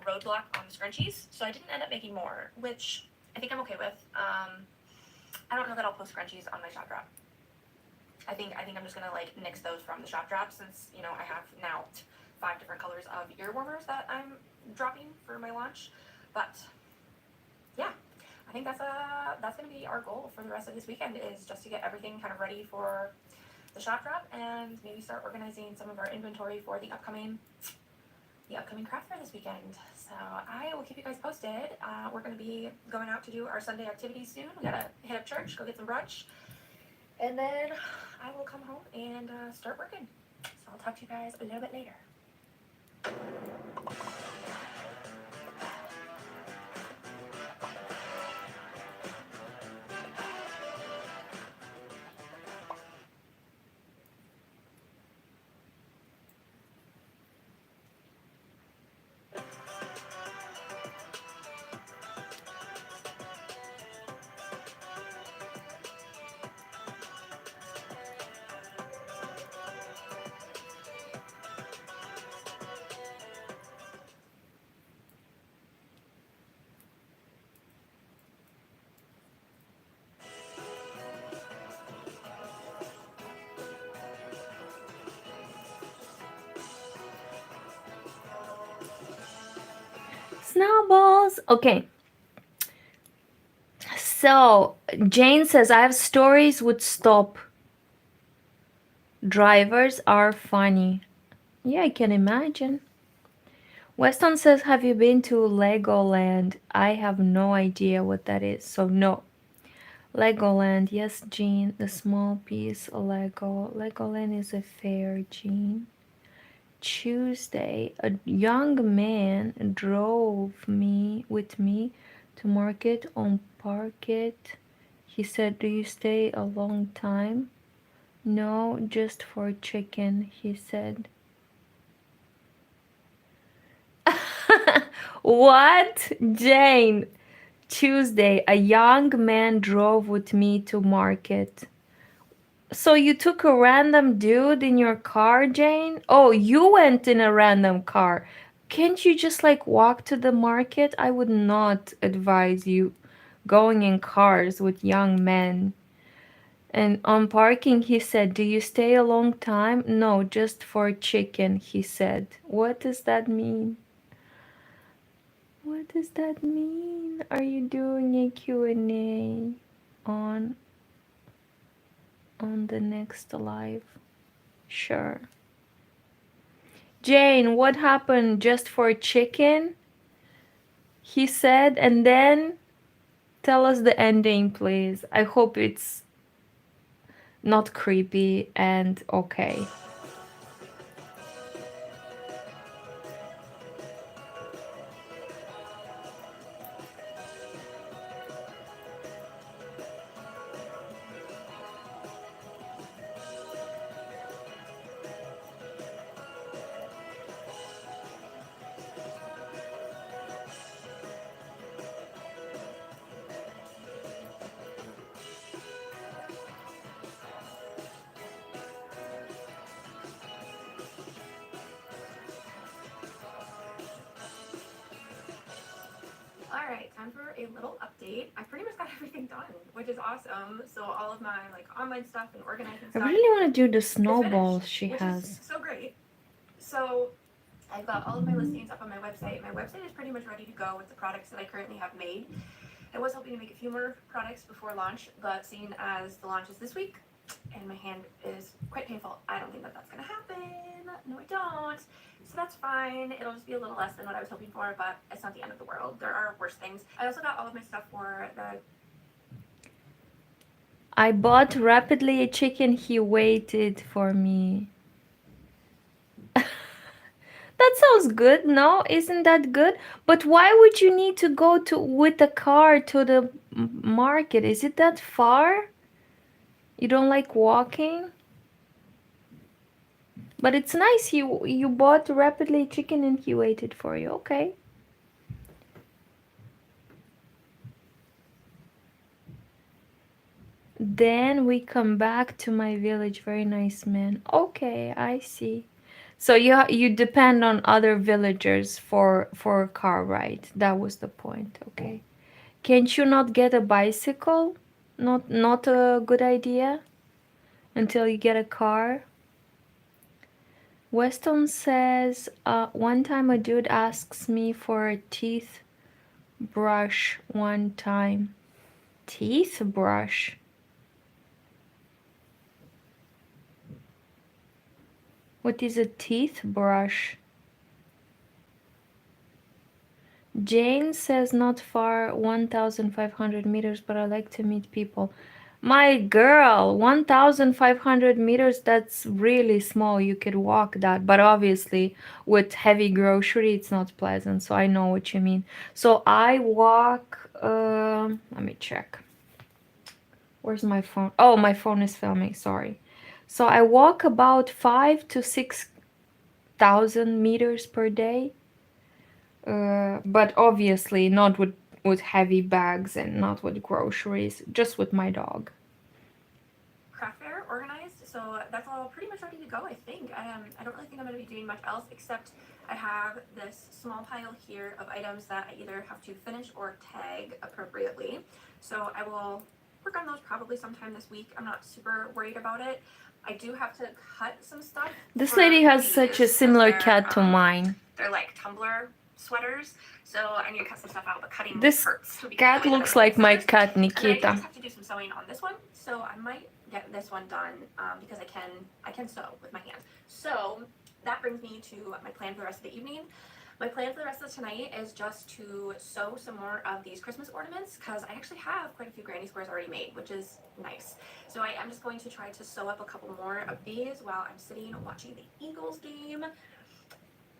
roadblock on the scrunchies, so I didn't end up making more, which I think I'm okay with. I don't know that I'll post scrunchies on my shop drop. I think I'm just gonna like nix those from the shop drop since you know I have now 5 different colors of ear warmers that I'm dropping for my launch. But yeah, I think that's gonna be our goal for the rest of this weekend is just to get everything kind of ready for the shop drop and maybe start organizing some of our inventory for the upcoming craft fair this weekend. So I will keep you guys posted. We're gonna be going out to do our Sunday activities soon. We gotta hit up church, go get some brunch, and then I will come home and start working. So I'll talk to you guys a little bit later. Snowballs. Okay. So Jane says I have stories with stop. Drivers are funny. Yeah, I can imagine. Weston says, have you been to Legoland? I have no idea what that is, so no. Legoland, yes, Jean, the small piece Lego. Legoland is a fair, Jean. Tuesday, a young man drove with me to market on Parket. He said, do you stay a long time? No, just for chicken, he said. What? Jane, Tuesday, a young man drove with me to market. So you took a random dude in your car, Jane? Oh, you went in a random car. Can't you just like walk to the market? I would not advise you going in cars with young men. And on parking, he said, do you stay a long time? No, just for chicken, he said. What does that mean? What does that mean? Are you doing a Q&A? on the next live. Sure. Jane, what happened? Just for chicken? He said, and then tell us the ending, please. I hope it's not creepy and okay. Alright, time for a little update. I pretty much got everything done, which is awesome. So all of my like online stuff and organizing I stuff really want to do the is snowballs finished, she which has. is so great. So I've got all of my listings up on my website. My website is pretty much ready to go with the products that I currently have made. I was hoping to make a few more products before launch, but seeing as the launch is this week and my hand is quite painful, I don't think that that's going to happen. No, I don't. So that's fine. It'll just be a little less than what I was hoping for, but it's not the end of the world. There are worse things. I also got all of my stuff for the... I bought rapidly a chicken. He waited for me. That sounds good, no? Isn't that good? But why would you need to go to with a car to the market? Is it that far? You don't like walking? But it's nice you bought rapidly chicken and he waited for you. Okay. Then we come back to my village. Very nice man. Okay, I see. So you depend on other villagers for a car ride. That was the point. Okay. Can't you not get a bicycle? Not a good idea until you get a car. Weston says, one time a dude asks me for a teeth brush one time. Teeth brush? What is a teeth brush? Jane says not far, 1,500 meters, but I like to meet people. My girl, 1,500 meters, that's really small. You could walk that, but obviously with heavy grocery, it's not pleasant. So I know what you mean. So I walk, let me check. Where's my phone? Oh, my phone is filming, sorry. So I walk about 5,000 to 6,000 meters per day. But obviously not with heavy bags and not with groceries, just with my dog. craft fair organized, so that's all pretty much ready to go, I think. I don't really think I'm going to be doing much else, except I have this small pile here of items that I either have to finish or tag appropriately. So I will work on those probably sometime this week. I'm not super worried about it. I do have to cut some stuff. This lady has such a similar cat to mine. They're like tumbler sweaters, so I need to cut some stuff out, but cutting This hurts. cat looks like my cat Nikita. And I just have to do some sewing on this one, so I might get this one done because I can sew with my hand. So that brings me to my plan for the rest of the evening. My plan for the rest of tonight is just to sew some more of these Christmas ornaments because I actually have quite a few granny squares already made, which is nice. So I am just going to try to sew up a couple more of these while I'm sitting watching the Eagles game.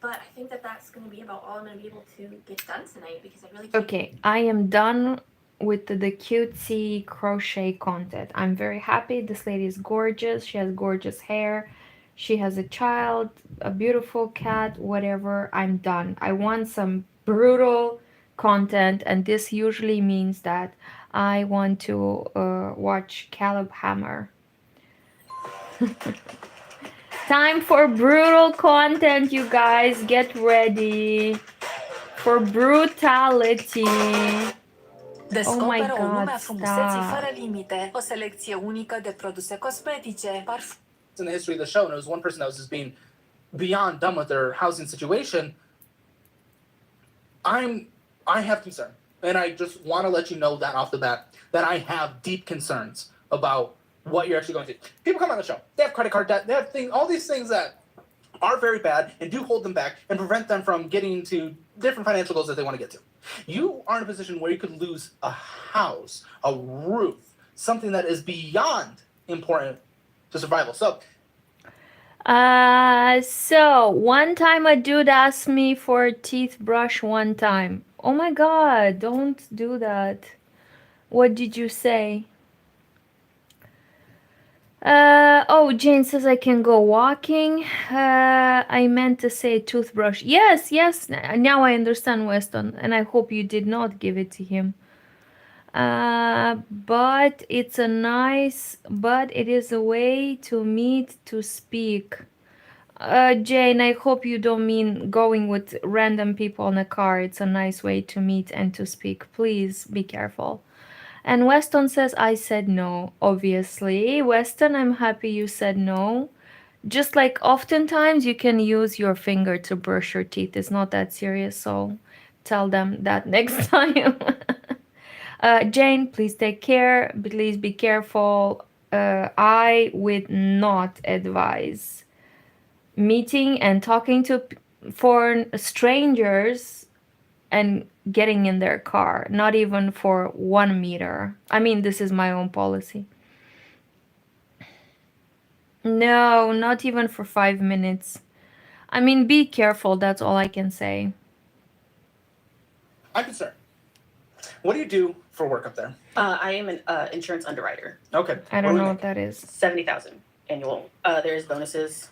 But I think that that's going to be about all I'm going to be able to get done tonight because I really can't. Okay, I am done with the cutesy crochet content. I'm very happy. This lady is gorgeous. She has gorgeous hair. She has a child, a beautiful cat, whatever. I'm done. I want some brutal content, and this usually means that I want to watch Caleb Hammer. Time for brutal content, you guys. Get ready for brutality. Descoperă o lume a frumuseții stop. fără limite, o selecție unică de produse cosmetice, parfum. In the history of the show, and it was one person that was just being beyond done with their housing situation. I have concern, And I just want to let you know that off the bat that I have deep concerns about what you're actually going to do. People come on the show. They have credit card debt. They have all these things that are very bad and do hold them back and prevent them from getting to different financial goals that they want to get to. You are in a position where you could lose a house, a roof, something that is beyond important to survival. So one time a dude asked me for a teeth brush one time. Oh my god, don't do that. What did you say? Oh, Jane says I can go walking. I meant to say toothbrush. Yes, now I understand, Weston, and I hope you did not give it to him. But it is a way to meet to speak. Jane, I hope you don't mean going with random people in a car. It's a nice way to meet and to speak. Please be careful. And Weston says, I said no, obviously. Weston, I'm happy you said no. Just like oftentimes you can use your finger to brush your teeth. It's not that serious, so tell them that next time. Jane, please take care. Please be careful. I would not advise meeting and talking to foreign strangers and getting in their car, not even for 1 meter. I mean, this is my own policy. No, not even for 5 minutes. I mean, be careful, that's all I can say. I'm concerned. What do you do for work up there? I am an insurance underwriter. Okay. I don't know what that is. 70,000 annual. There's bonuses.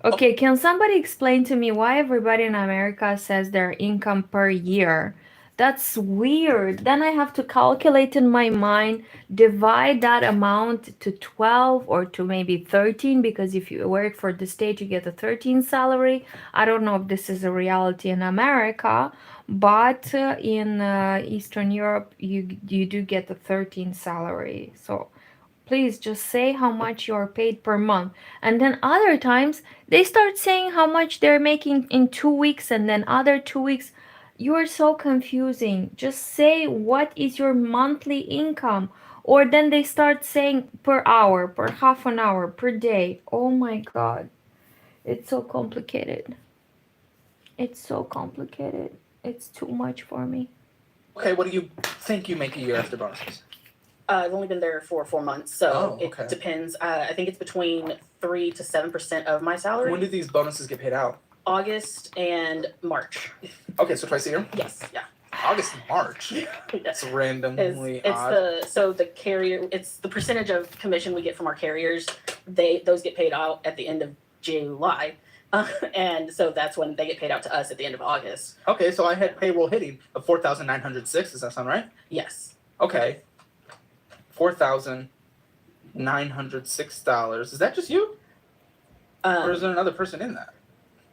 Okay, can somebody explain to me why everybody in America says their income per year? That's weird. Then I have to calculate in my mind, divide that amount to 12 or to maybe 13, because if you work for the state, you get a 13 salary. I don't know if this is a reality in America, but in Eastern Europe, you do get a 13 salary. So please just say how much you're paid per month. And then other times they start saying how much they're making in 2 weeks and then other 2 weeks. You are so confusing. Just say what is your monthly income. Or then they start saying per hour, per half an hour, per day. Oh my God. It's so complicated. It's so complicated. It's too much for me. Okay, what do you think you make a year after bonuses? I've only been there for 4 months, so okay. It depends. I think it's between 3 to 7% of my salary. When do these bonuses get paid out? August and March. Okay, so twice a year? Yes, yeah. August and March. It's randomly odd. The carrier. It's the percentage of commission we get from our carriers. Those get paid out at the end of July, and so that's when they get paid out to us at the end of August. Okay, so I had payroll hitting of $4,906. Does that sound right? Yes. Okay. $4,906. Is that just you? Or is there another person in that?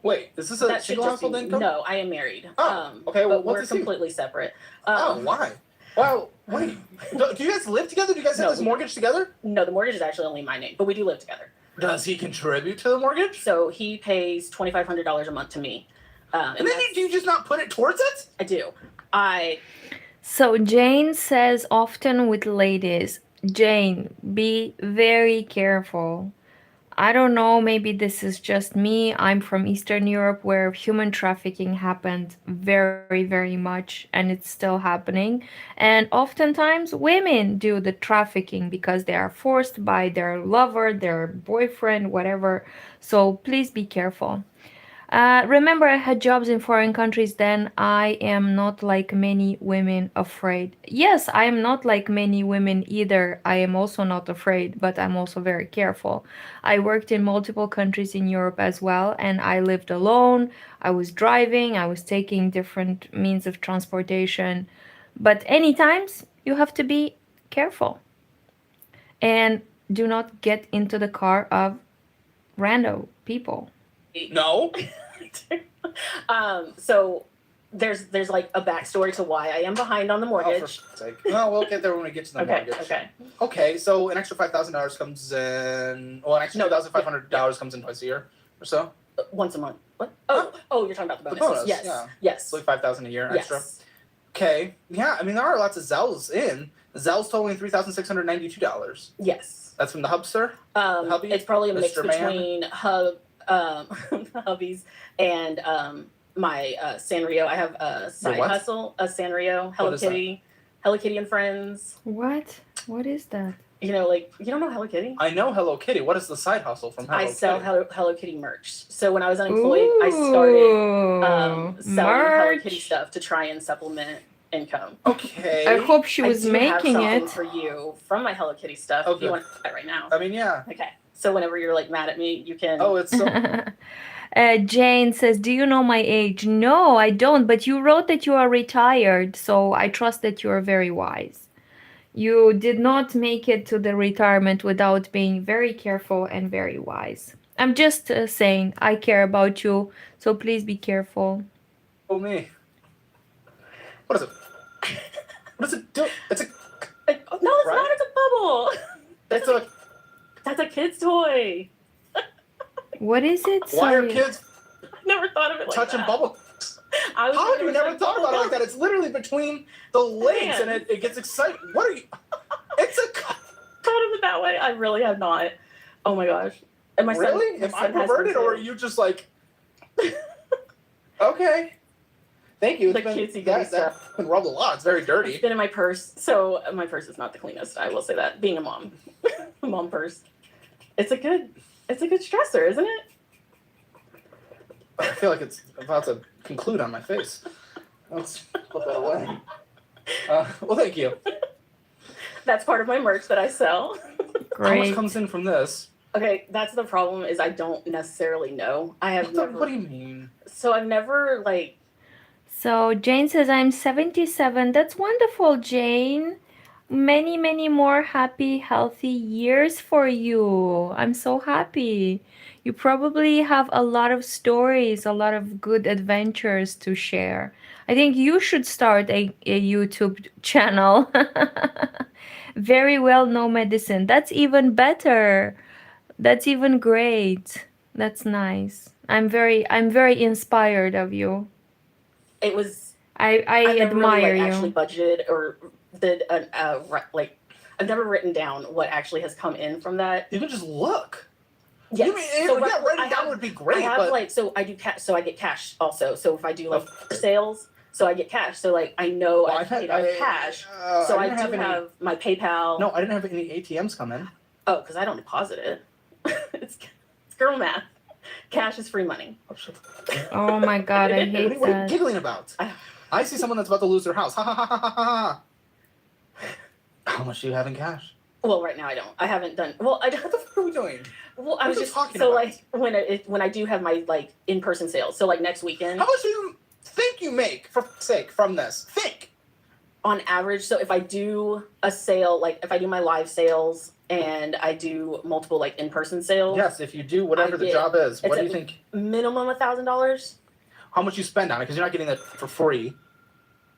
Wait, is this a single household income? No, I am married. Okay, well, but what's we're completely separate. Why? Well, wait. Do you guys live together? Do you guys have this mortgage together? No, the mortgage is actually only my name, but we do live together. Does he contribute to the mortgage? So he pays $2,500 a month to me. And then do you just not put it towards it? I do. So Jane says often with ladies, Jane, be very careful. I don't know, maybe this is just me. I'm from Eastern Europe where human trafficking happened very, very much and it's still happening. And oftentimes women do the trafficking because they are forced by their lover, their boyfriend, whatever. So please be careful. Remember, I had jobs in foreign countries then. I am not like many women afraid. Yes, I am not like many women either. I am also not afraid, but I'm also very careful. I worked in multiple countries in Europe as well, and I lived alone. I was driving, I was taking different means of transportation. But any times, you have to be careful. And do not get into the car of random people. No. So there's like a backstory to why I am behind on the mortgage. Oh, for sake. No, we'll get there when we get to the mortgage. Okay, so an extra $5,000 comes in. Well, an extra $2,500 comes in twice a year or so. Once a month. What? Oh, you're talking about the bonuses. The bonus, yes. Yeah. Yes. So like $5,000 a year extra. Yes. Okay. Yeah, I mean, there are lots of Zells in. Zell's totaling $3,692. Yes. That's from the Hubster? Hubby? It's probably a mix Mr. Man? between hubbies and my Sanrio. I have a side what? hustle, a Sanrio, Hello What is that? Kitty, Hello Kitty and Friends. What? What is that? You know, like you don't know Hello Kitty? I know Hello Kitty. What is the side hustle from Hello I sell Kitty? Hello Kitty merch. So when I was unemployed, I started selling Hello Kitty merch. stuff to try and supplement income. Okay. I hope she was I do have making something it. for you from my Hello Kitty stuff. Oh, if you good. want to try it right now. I mean, yeah. Okay. So whenever you're like mad at me, you can. Oh, it's so... Jane says, "Do you know my age?" No, I don't. But you wrote that you are retired, so I trust that you are very wise. You did not make it to the retirement without being very careful and very wise. I'm just saying, I care about you, so please be careful. Oh, me. What is it? What does it do? It's a... No, it's Right? not. It's a bubble. It's a... That's a kid's toy. What is it? Why are Sorry. kids I never thought of it like touching that. bubble? I was How have thinking you it was never like thought about it like that? It's literally between the legs and Man. it gets excited. What are you... It's a... thought of it that way. I really have not. Oh my gosh. And my Really? son, Am I perverted or are you just like... Okay. Thank you. It's The been, cutesy that's been rubbed a lot. It's very It's dirty. been in my purse. So my purse is not the cleanest. I will say that. Being a mom, mom purse. It's a good stressor, isn't it? I feel like it's about to conclude on my face. Let's put that away. Well, thank you. That's part of my merch that I sell. How much Great. comes in from this? Okay, that's the problem. Is I don't necessarily know. I have never. What do you mean? So I've never like. So Jane says, I'm 77. That's wonderful, Jane. Many, many more happy, healthy years for you. I'm so happy. You probably have a lot of stories, a lot of good adventures to share. I think you should start a YouTube channel. Very well, no medicine. That's even better. That's even great. That's nice. I'm very inspired of you. It was. I I've never really, admire like, you. actually budgeted or did like. I've never written down what actually has come in from that. You can just look. Yes. You mean, yeah, writing down would be great, I have but... like, so I do cash, so I get cash also. So if I do like sales, so I get cash. So like I know Well, I paid out cash. So I do have my PayPal. No, I didn't have any ATMs come in. Oh, because I don't deposit it. it's girl math. Cash is free money. Oh my god, I hate What are you that. giggling about? I see someone that's about to lose their house. Ha ha ha ha ha ha. How much do you have in cash? Well, right now I don't. I haven't done. Well, I don't. What the fuck are we doing? Well, I What was are you just talking so about? like when I do have my like in-person sales. So like next weekend. How much do you think you make, for fuck's sake, from this? Think! On average, so if I do a sale, like if I do my live sales and I do multiple like in-person sales, Yes, if you do whatever I the get- job is, what it's do you at think? minimum $1,000. How much you spend on it? Because you're not getting that for free.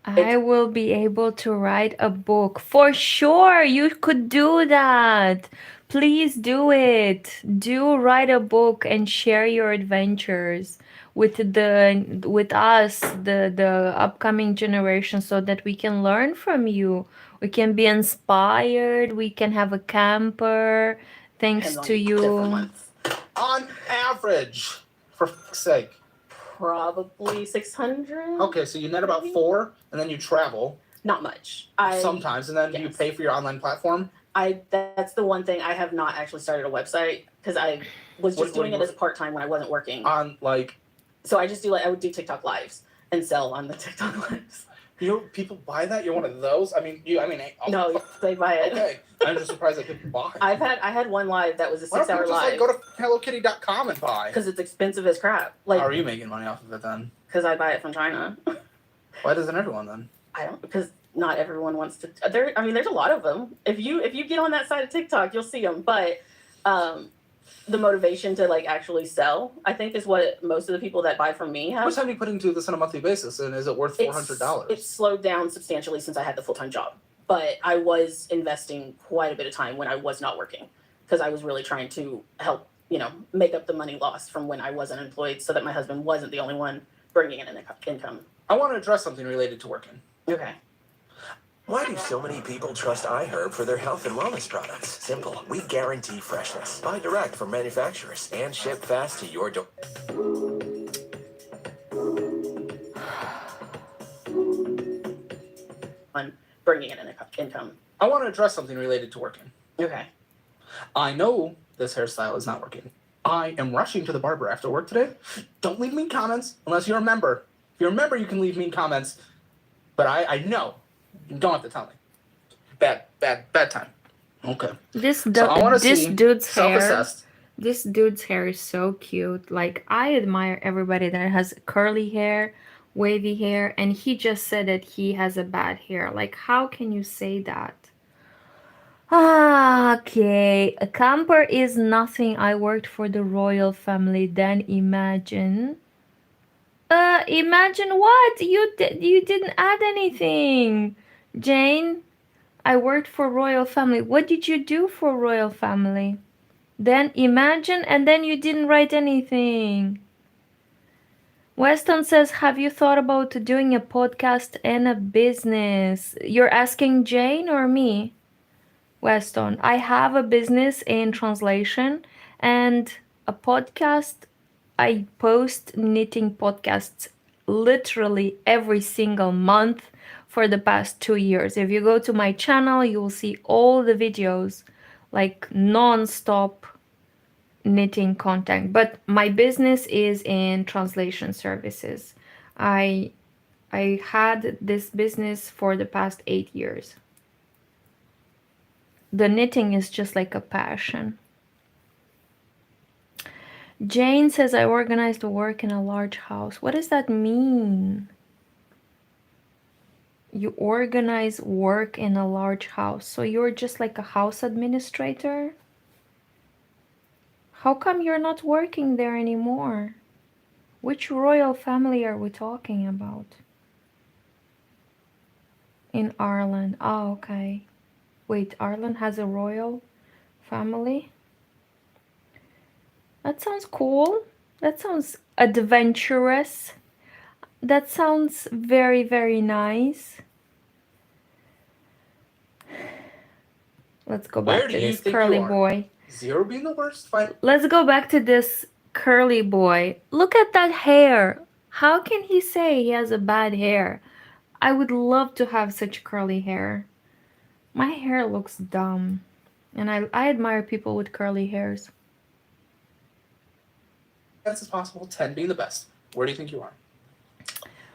I will be able to write a book. For sure, you could do that. Please do it. Do write a book and share your adventures with us, the upcoming generation, so that we can learn from you. We can be inspired. We can have a camper thanks Depends on to different you. months. On average, for fuck's sake. Probably 600. Okay, so you net about 4, and then you travel Not much. sometimes, and then you yes. pay for your online platform. That's the one thing I have not actually started a website because I was What- just doing what- it as part time when I wasn't working. On, like, So I just do I would do TikTok lives and sell on the TikTok lives. you know, people buy that? You're one of those? I mean, No, they buy it. Okay, I'm just surprised that people buy. I had one live that was a Why don't 6-hour people just, live like, go to HelloKitty.com and buy? because it's expensive as crap. How are Like you making money off of it then? because I buy it from China. Why doesn't everyone then? I don't because not everyone wants to. There's a lot of them. If you get on that side of TikTok, you'll see them. But the motivation to like actually sell, I think, is what most of the people that buy from me How much have. time do you put into this on a monthly basis, and is it worth $400? It's slowed down substantially since I had the full-time job. But I was investing quite a bit of time when I was not working because I was really trying to help, make up the money lost from when I wasn't employed so that my husband wasn't the only one bringing in an income. I want to address something related to working. Okay. Why do so many people trust iHerb for their health and wellness products? Simple. We guarantee freshness. Buy direct from manufacturers and ship fast to your door. On bringing in an income. I want to address something related to working. Okay. I know this hairstyle is not working. I am rushing to the barber after work today. Don't leave mean comments unless you're a member. If you're a member, you can leave mean comments. But I know. You don't have to tell me. Bad time. Okay. This So I want to this see dude's hair. self-assessed. This dude's hair is so cute. Like, I admire everybody that has curly hair, wavy hair, and he just said that he has a bad hair. Like, how can you say that? Okay. A camper is nothing. I worked for the royal family. Then imagine. Imagine what? You didn't add anything. Jane, I worked for royal family. What did you do for royal family? Then imagine, and then you didn't write anything. Weston says, have you thought about doing a podcast and a business? You're asking Jane or me? Weston, I have a business in translation and a podcast. I post knitting podcasts literally every single month for the past 2 years. If you go to my channel, you will see all the videos, like non-stop knitting content. But my business is in translation services. I had this business for the past 8 years. The knitting is just like a passion. Jane says, I organize the work in a large house. What does that mean? You organize work in a large house. So you're just like a house administrator? How come you're not working there anymore? Which royal family are we talking about? In Ireland. Oh, okay. Wait, Ireland has a royal family? That sounds cool. That sounds adventurous. That sounds very, very nice. Let's go back Where to do you this think curly you are? boy. 0 being the worst? Fine. Let's go back to this curly boy. Look at that hair. How can he say he has a bad hair? I would love to have such curly hair. My hair looks dumb. And I admire people with curly hairs. As possible, 10 being the best. Where do you think you are?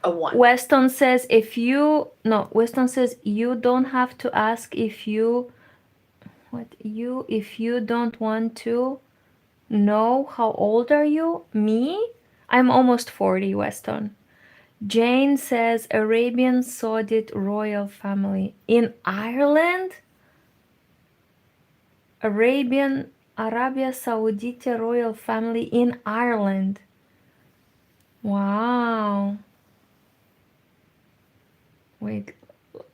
A 1. Weston says Weston says you don't have to ask if you don't want to know how old are you? Me? I'm almost 40, Weston. Jane says Arabian Saudite royal family in Ireland? Arabia Saudite royal family in Ireland. Wow. Wait,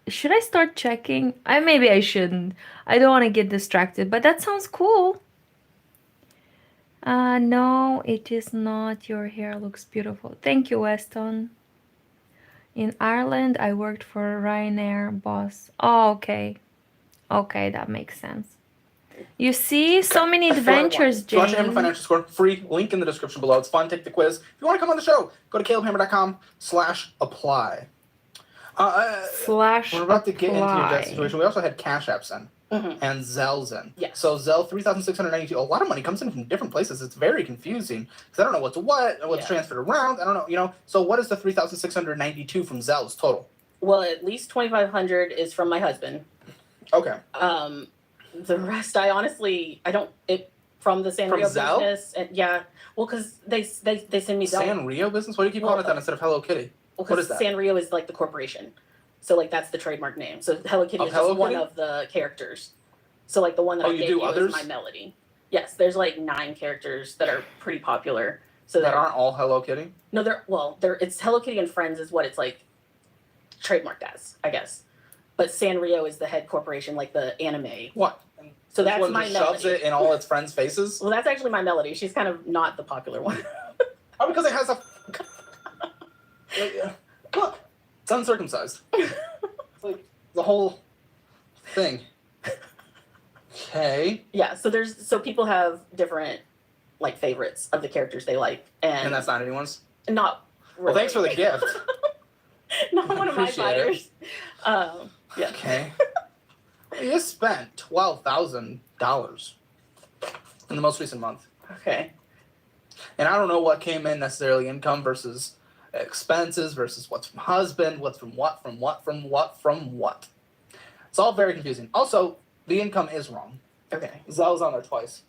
should I start checking? Maybe I shouldn't. I don't want to get distracted, but that sounds cool. No, it is not. Your hair looks beautiful. Thank you, Weston. In Ireland, I worked for a Ryanair boss. Oh, okay. Okay, that makes sense. You see, so many adventures, If you want your Hammer Jane. Financial Score, free, link in the description below. It's fun, take the quiz. If you want to come on the show, go to calebhammer.com/apply. We're about to get into your debt situation. We also had Cash Apps in. And Zelle's in. Yes. So Zelle 3,692. A lot of money comes in from different places. It's very confusing because I don't know what's what's transferred around. I don't know. So what is the 3,692 from Zelle's total? Well, at least 2,500 is from my husband. Okay. The rest, I don't. It from the Sanrio Zelle? business, and well, because they send me Zelle. Sanrio business. Why do you keep calling it that instead of Hello Kitty? Well, What is because that? Sanrio is like the corporation, so like that's the trademark name. So Hello Kitty is Hello just one Kitty? of the characters. So like the one that I you gave do you others? is my melody. Yes, there's like 9 characters that are pretty popular. So That aren't all Hello Kitty. no, they're it's Hello Kitty and Friends is what it's like trademarked as, I guess. But Sanrio is the head corporation, like the anime. What? So This that's one my just melody. shoves it in all its friends' faces. Well, that's actually my melody. She's kind of not the popular one. Oh, because it has a. Look, it's uncircumcised. like the whole thing. Okay. Yeah, so people have different like favorites of the characters they like, And that's not anyone's? not really. Well, thanks for the gift. Not one of my Appreciate it. buyers. Yeah. Okay. You spent $12,000 in the most recent month. Okay. And I don't know what came in necessarily income versus expenses versus what's from husband, what's from what, from what, from what, from what. It's all very confusing. Also, the income is wrong. Okay. That was on there twice.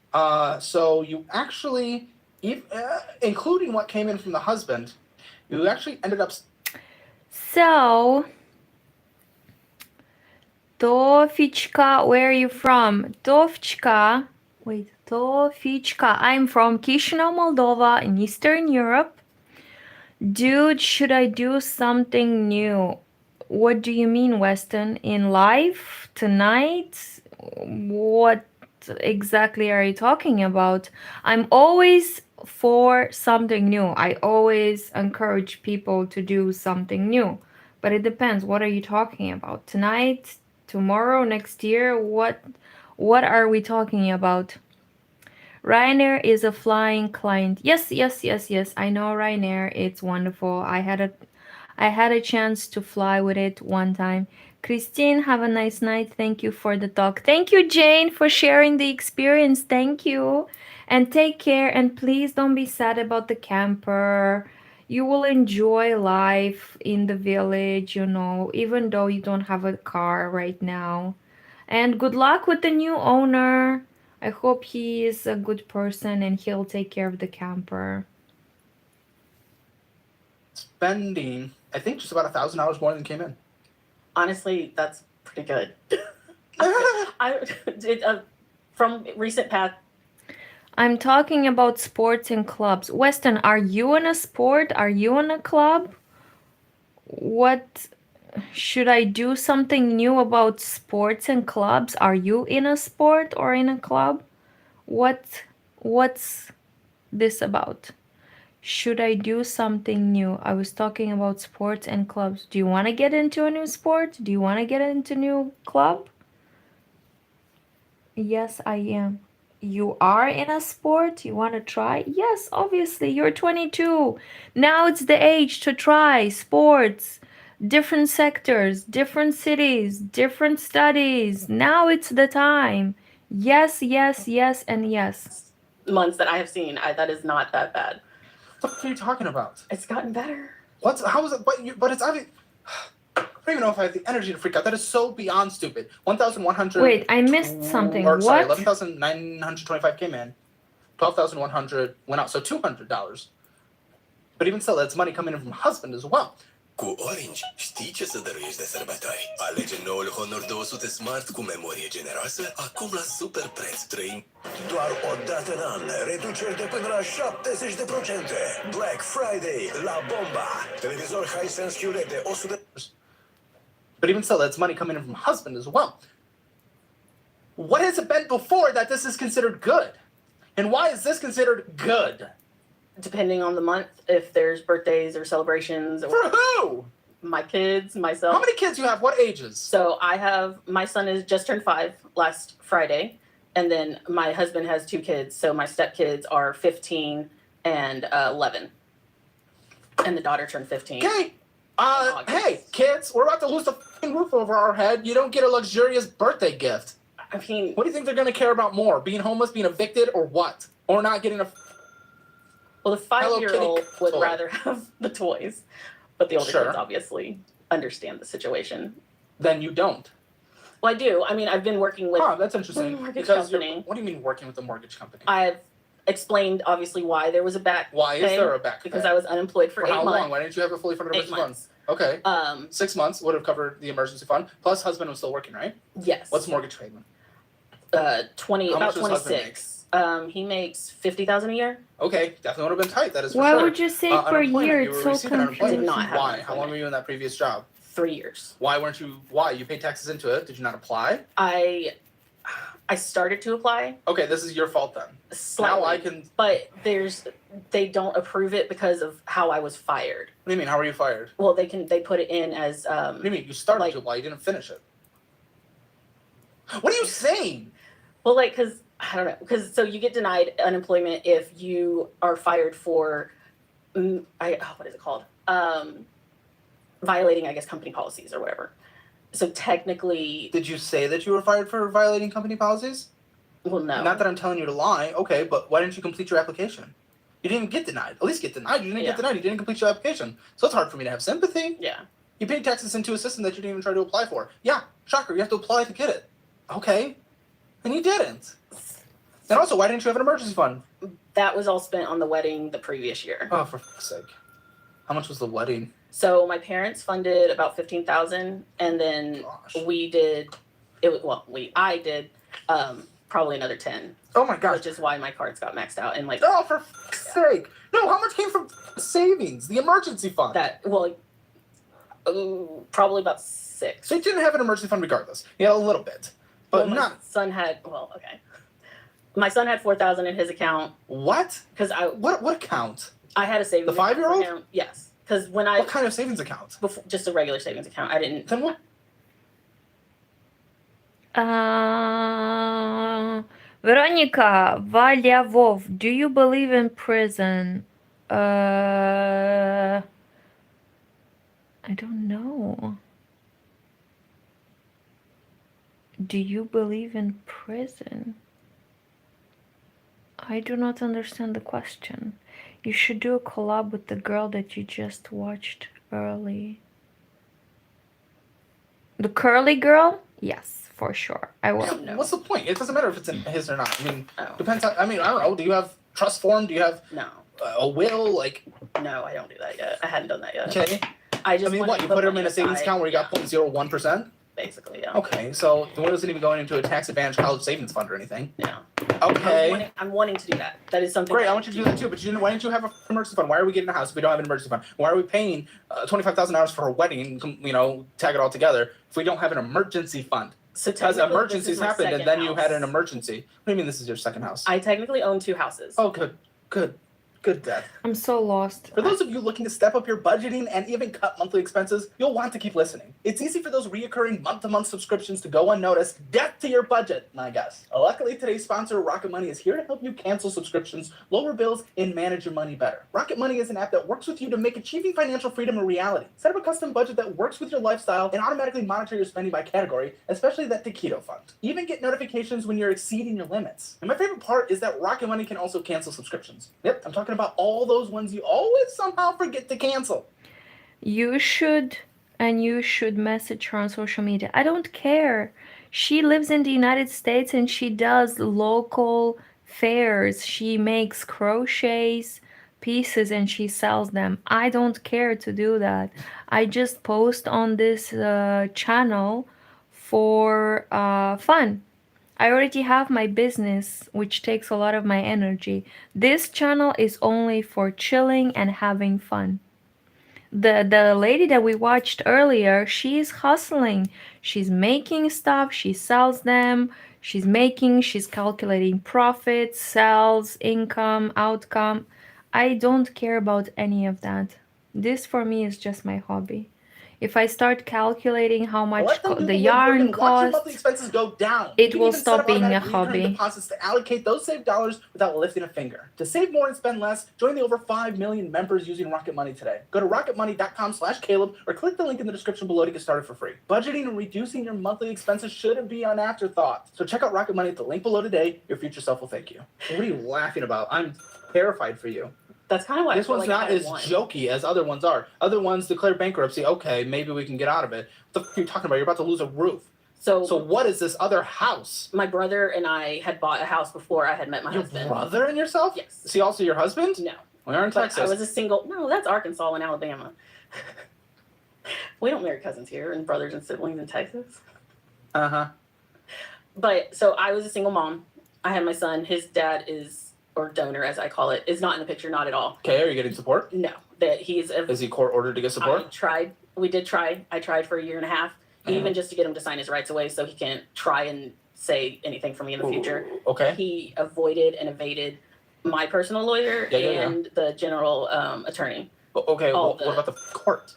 So you actually, including what came in from the husband, you actually ended up. So, Tofichka, where are you from? Tofichka, I'm from Chisinau, Moldova, in Eastern Europe. Dude, should I do something new? What do you mean, Weston? In life? Tonight? What exactly are you talking about? I'm always for something new. I always encourage people to do something new. But it depends. What are you talking about? Tonight? Tomorrow? Next year? What are we talking about? Ryanair is a flying client. Yes. I know Ryanair. It's wonderful. I had a chance to fly with it one time. Christine, have a nice night. Thank you for the talk. Thank you, Jane, for sharing the experience. Thank you. And take care. And please don't be sad about the camper. You will enjoy life in the village, even though you don't have a car right now. And good luck with the new owner. I hope he is a good person and he'll take care of the camper. Spending, I think, just about $1,000 more than came in. Honestly, that's pretty good. I did from recent past. I'm talking about sports and clubs. Weston, are you in a sport? Are you in a club? What should I do something new about sports and clubs? Are you in a sport or in a club? What's this about? Should I do something new? I was talking about sports and clubs. Do you want to get into a new sport? Do you want to get into a new club? Yes, I am. You are in a sport? You want to try? Yes, obviously. You're 22. Now it's the age to try sports, different sectors, different cities, different studies. Now it's the time. Yes, and yes. Months that I have seen, that is not that bad. What are you talking about? It's gotten better. How is it? But it's obvious. I don't even know if I have the energy to freak out. That is so beyond stupid. 1,100. Wait, I missed something. Or, sorry, what? 11,925 came in. 12,100 went out. So $200. But even still, that's money coming in from husband as well. Cu Orange, știi ce să dăruiești de sărbători? Alege noul Honor 200 Smart cu memorie generoasă, acum la super preț. Doar o dată în an, reduceri de până la 70%. Black Friday la Bomba. Televizor Hisense QLED de 100. But even still, that's money coming in from husband as well. What has it been before that this is considered good? And why is this considered good? Depending on the month, if there's birthdays or celebrations. For who? My kids, myself. How many kids do you have? What ages? So my son is just turned 5 last Friday. And then my husband has 2 kids. So my stepkids are 15 and 11. And the daughter turned 15. Okay. Hey, kids, we're about to lose the fucking roof over our head. You don't get a luxurious birthday gift. I mean, what do you think they're going to care about more? Being homeless, being evicted, or what? Or not getting a... Well, the 5-year-old would rather have the toys. But the older kids obviously understand the situation. Then you don't. Well, I do. I mean, I've been working with that's interesting. Mortgage company. What do you mean working with a mortgage company? I've explained, obviously, why there was a back Why is there a back Because I was unemployed for 8 months. How long? Why didn't you have a fully funded emergency fund? Okay. 6 months would have covered the emergency fund. Plus, husband was still working, right? Yes. What's mortgage payment? About 26. He makes $50,000 a year. Okay, definitely would have been tight. That is for Why sure. would you say per year? It's so confusing. Why? How long were you in that previous job? 3 years. Why weren't you? Why you paid taxes into it? Did you not apply? I I started to apply Okay, this is your fault then. slightly, Now I can. but they don't approve it because of how I was fired. What do you mean? How were you fired? Well, they put it in as What do you mean? You started like- to apply, you didn't finish it. What are you saying? well, like, because I don't know, because so you get denied unemployment if you are fired for what is it called? Violating, I guess, company policies or whatever. So technically, Did you say that you were fired for violating company policies? well, no. Not that I'm telling you to lie, okay, but why didn't you complete your application? You didn't even get denied. At least get denied. You didn't Yeah. get denied. You didn't complete your application. So it's hard for me to have sympathy. Yeah. You paid taxes into a system that you didn't even try to apply for. Yeah, shocker. You have to apply to get it. Okay. And you didn't. And also, why didn't you have an emergency fund? That was all spent on the wedding the previous year. Oh, for fuck's sake. How much was the wedding? So my parents funded about $15,000, and then Gosh. I did probably another 10, Oh my gosh. which is why my cards got maxed out and like Oh, for fuck's sake. No, how much came from savings? The emergency fund. that. Well, probably about 6. So you didn't have an emergency fund regardless. You had a little bit. But my not. son had okay. My son had $4,000 in his account What? because What account? I had a savings. The 5-year-old? account for him. Yes, because when What kind of savings account? before, just a regular savings account. I didn't. Then what? Veronica, Valyavov, do you believe in prison? I don't know. Do you believe in prison? I do not understand the question. You should do a collab with the girl that you just watched early. The curly girl? Yes, for sure. I will. No. What's the point? It doesn't matter if it's in his or not. I mean, Oh, depends on. I mean, I don't know. Do you have trust form? Do you have no, a will? Like, no, I don't do that yet. I hadn't done that yet. okay. I just I mean, wanted what? to You put him money in a savings aside. account where you got Yeah, 0.01%? basically, yeah. Okay, so the one isn't even going into a tax advantage college savings fund or anything. Yeah. Okay. I'm wanting to do that. That is something. Great, I want you to do that too, but why didn't you have an emergency fund? Why are we getting a house if we don't have an emergency fund? Why are we paying $25,000 for a wedding, tag it all together, if we don't have an emergency fund? So Because technically, emergencies this is my happened and second then you had house. an emergency. What do you mean this is your second house? I technically own 2 houses. Oh, good death. I'm so lost. For those of you looking to step up your budgeting and even cut monthly expenses, you'll want to keep listening. It's easy for those reoccurring month-to-month subscriptions to go unnoticed. Death to your budget, my guess. Luckily, today's sponsor, Rocket Money, is here to help you cancel subscriptions, lower bills, and manage your money better. Rocket Money is an app that works with you to make achieving financial freedom a reality. Set up a custom budget that works with your lifestyle and automatically monitor your spending by category, especially that taquito fund. Even get notifications when you're exceeding your limits. And my favorite part is that Rocket Money can also cancel subscriptions. Yep, I'm talking about all those ones you always somehow forget to cancel. You should message her on social media. I don't care. She lives in the United States and she does local fairs. She makes crochets pieces and she sells them. I don't care to do that. I just post on this channel for fun. I already have my business, which takes a lot of my energy. This channel is only for chilling and having fun. The lady that we watched earlier, she's hustling. She's making stuff, she sells them, she's calculating profits, sales, income, outcome. I don't care about any of that. This for me is just my hobby. If I start calculating how much Let them do the legwork yarn and watch your monthly costs, expenses go down. it You can will even set stop up being a automatic recurring hobby. deposits to allocate those saved dollars without lifting a finger. To save more and spend less, join the over 5 million members using Rocket Money today. Go to rocketmoney.com/Caleb or click the link in the description below to get started for free. Budgeting and reducing your monthly expenses shouldn't be an afterthought. So check out Rocket Money at the link below today. Your future self will thank you. What are you laughing about? I'm terrified for you. That's kind of why This I feel one's like not I as won. jokey as other ones are. Other ones declare bankruptcy. Okay, maybe we can get out of it. What the f are you talking about? You're about to lose a roof. So what is this other house? my brother and I had bought a house before I had met my Your husband. brother and yourself? Yes. Is he also your husband? No. We are in But Texas. I was a single. No, that's Arkansas and Alabama. We don't marry cousins here and brothers and siblings in Texas. Uh-huh. But so I was a single mom. I had my son. His dad is, or donor as I call it, is not in the picture, not at all. Okay, are you getting support? No, that he's a. Is he court ordered to get I support? tried. We did try. I tried for a year and a half, Uh-huh. even just to get him to sign his rights away so he can try and say anything for me in the future. Okay. He avoided and evaded my personal lawyer and the general attorney. Okay. What about the court?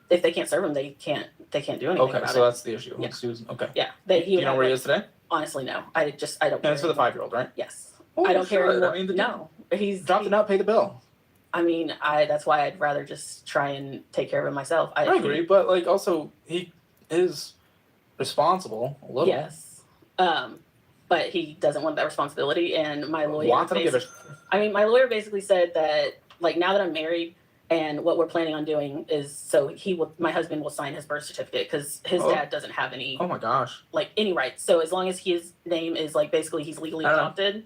If they can't serve him, they can't do anything about it. Okay, so that's the issue. Yeah. Okay. Yeah. Do you know where he is today? Honestly, no. I don't And care. it's for the 5-year-old, right? Yes. Oh, I don't care sure. anymore. I mean, No. He's Drop the nut, pay the bill. I mean, that's why I'd rather just try and take care of it myself. I agree, but like also he is responsible a little. Yes. But he doesn't want that responsibility, and my lawyer. My lawyer basically said that like now that I'm married, and what we're planning on doing is so my husband will sign his birth certificate because his dad doesn't have any. Oh my gosh. Like any rights. So as long as his name is like basically he's legally adopted,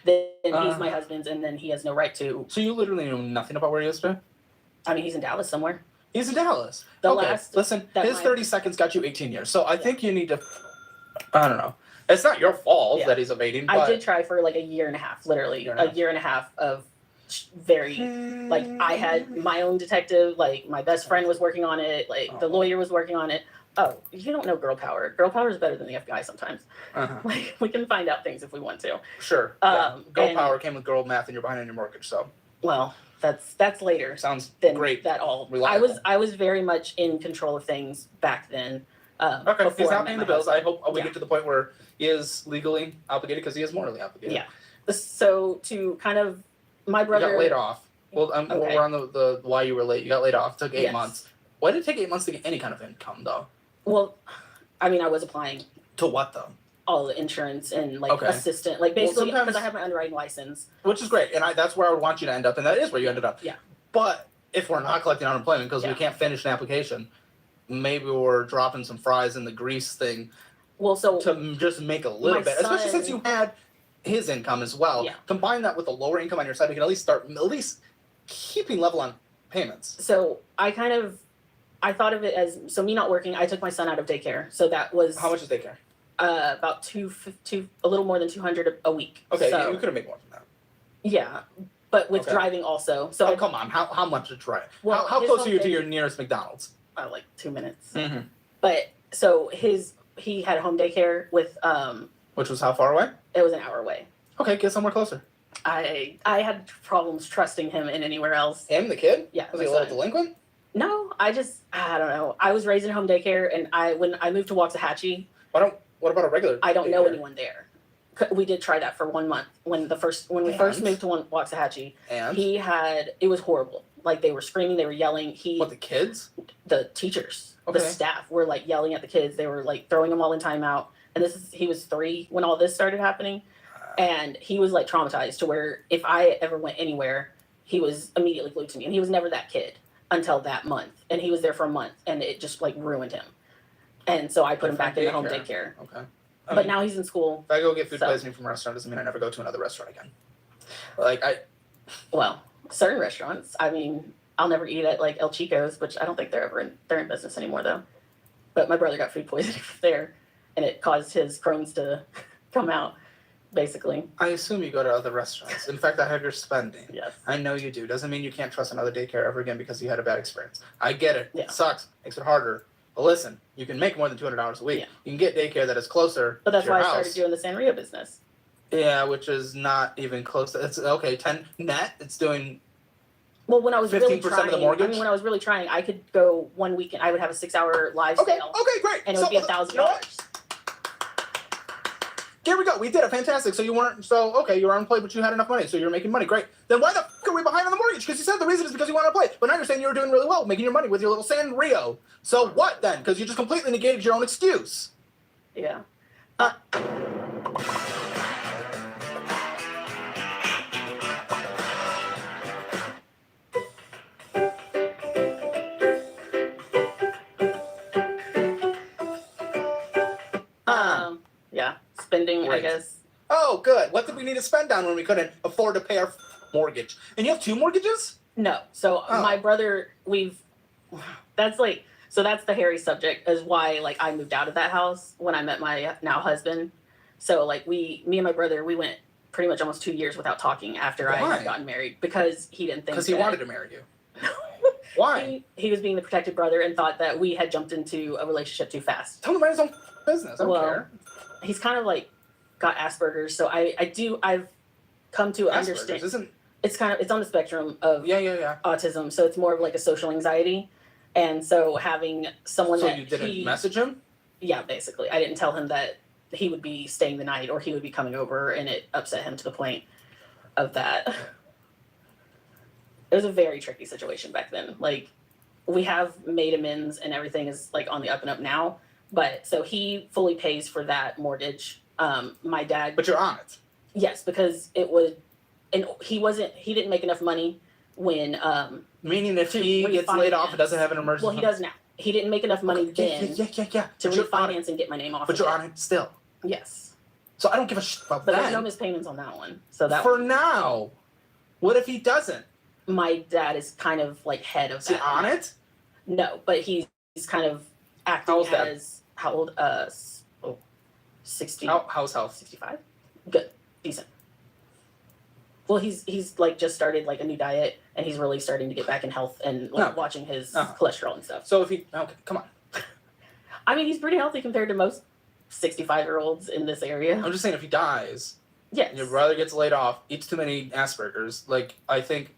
then he's my husband's, and then he has no right to. So you literally know nothing about where he is today? I mean, he's in Dallas somewhere. He's in Dallas. Listen, his 30 seconds got you 18 years. So I think you need to. I don't know. It's not your fault that he's evading. But I did try for like a year and a half, literally a year and a half of very like I had my own detective, like my best friend was working on it, like the lawyer was working on it. Oh, you don't know girl power. Girl power is better than the FBI sometimes. Like we can find out things if we want to. Sure. Girl power came with girl math and you're behind on your mortgage, so. Well, that's later. Sounds great. That all. Reliable. I was very much in control of things back then. Okay, he's not paying the bills. I hope we get to the point where he is legally obligated because he is morally obligated. Yeah. So to kind of my brother got laid off. Well, we're on the why you were late. You got laid off. It took 8 months. Why did it take 8 months to get any kind of income, though? Well, I mean, I was applying to what though? All the insurance and like assistant, like basically because I have my underwriting license, which is great, and that's where I would want you to end up, and that is where you ended up. Yeah. But if we're not collecting unemployment because we can't finish an application, maybe we're dropping some fries in the grease thing. Well, so to just make a little bit, especially since you had his income as well. Yeah. Combine that with a lower income on your side, we can at least keeping level on payments. So I thought of it as me not working. I took my son out of daycare, so that was how much is daycare? About a little more than $200 a week. Okay, so, you could have made more than that. Yeah, but with driving also. So come on, how much to drive? Well, how close are you to your nearest McDonald's? Like 2 minutes. Mm-hmm. But so he had a home daycare with which was how far away? It was an hour away. Okay, get somewhere closer. I had problems trusting him in anywhere else. Him, the kid? Yeah. Was he a little delinquent? No, I don't know. I was raised in home daycare, and when I moved to Waxahachie. What about a regular? I don't know anyone there. We did try that for 1 month when we first moved to Waxahachie. And it was horrible. Like they were screaming, they were yelling. The kids? The teachers, the staff were like yelling at the kids. They were like throwing them all in timeout. And he was 3 when all this started happening, and he was like traumatized to where if I ever went anywhere, he was immediately glued to me, and he was never that kid until that month, and he was there for a month, and it just like ruined him. And so I put him back in the home daycare. Okay. But now he's in school. If I go get food poisoning from a restaurant, doesn't mean I never go to another restaurant again. Well, certain restaurants. I mean, I'll never eat at like El Chico's, which I don't think they're in business anymore though. But my brother got food poisoning there, and it caused his Crohn's to come out, basically. I assume you go to other restaurants. In fact, I have your spending. Yes. I know you do. Doesn't mean you can't trust another daycare ever again because you had a bad experience. I get it. Yeah. It sucks. Makes it harder. But listen, you can make more than $200 a week. Yeah. You can get daycare that is closer. But that's to your why house. I started doing the Sanrio business. Yeah, which is not even close. It's okay. 10 net. It's doing. Well, when I was 15% really trying, of the mortgage. I mean, when I was really trying, I could go one weekend. I would have a 6-hour live sale. Okay, great. And it would be $1,000. Here we go. We did it. Fantastic. So you were unemployed, but you had enough money, so you're making money. Great. Then why the f are we behind on the mortgage? Because you said the reason is because you wanted to play. But now you're saying you were doing really well, making your money with your little Sanrio. So what then? Because you just completely negated your own excuse. Yeah. Yeah. Spending, Great. I guess. Oh, good. What did we need to spend on when we couldn't afford to pay our mortgage? And you have 2 mortgages? No. So my brother, that's the hairy subject is why like I moved out of that house when I met my now husband. So like me and my brother, we went pretty much almost 2 years without talking after I had gotten married because he didn't think because he wanted to marry you. Why? He was being the protected brother and thought that we had jumped into a relationship too fast. Tell him to mind his own business. I don't care. he's kind of like got Asperger's. So I've come to understand. Asperger's isn't. It's on the spectrum of Yeah. autism. So it's more of like a social anxiety. And so having someone So that you didn't message him? Yeah, basically. I didn't tell him that he would be staying the night or he would be coming over, and it upset him to the point of that. It was a very tricky situation back then. Like, we have made amends and everything is like on the up and up now. But so he fully pays for that mortgage. My dad. But you're on it. Yes, because it would, and he didn't make enough money when. Meaning if he gets laid off, it doesn't have an emergency. Well, he does now. He didn't make enough money then Yeah. to refinance and get my name off. But you're on it still. Yes. So I don't give a shit about But that. there's no mispayments on that one. So that for now. What if he doesn't? My dad is kind of like head of Is he that. on it? No, but he's kind of acting How old's that? as how old? 60. How's health? 65. Good, decent. Well, he's like just started like a new diet, and he's really starting to get back in health and like watching his cholesterol and stuff. So if he come on. I mean, he's pretty healthy compared to most 65-year-olds in this area. I'm just saying, if he dies, yes, and your brother gets laid off, eats too many Asperger's, like I think,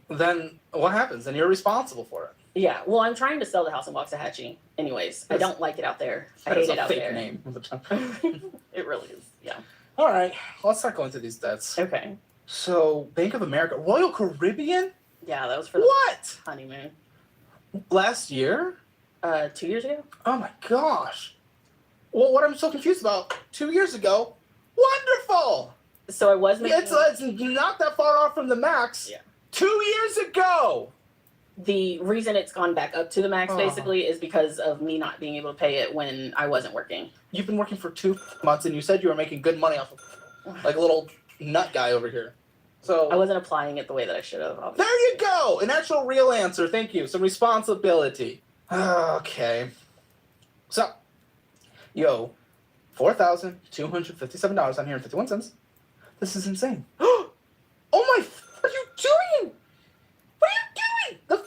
then what happens? Then you're responsible for it. Yeah. Well, I'm trying to sell the house in Waxahachie. Anyways, I don't like it out there. I hate it out there. That is a fake name. It really is. Yeah. All right, let's start going through these debts. Okay. So Bank of America, Royal Caribbean. Yeah, that was for the What? honeymoon. Last year? 2 years ago. Oh my gosh. Well, what I'm so confused about, 2 years ago, wonderful. So I was making. It's not that far off from the max. Yeah. 2 years ago. The reason it's gone back up to the max basically is because of me not being able to pay it when I wasn't working. You've been working for 2 months, and you said you were making good money off of like a little nut guy over here. So I wasn't applying it the way that I should have. Obviously. There you go. An actual real answer. Thank you. Some responsibility. Okay. So, yo, $4,257 on here and 51 cents. This is insane. Oh my! What are you doing? What are you doing?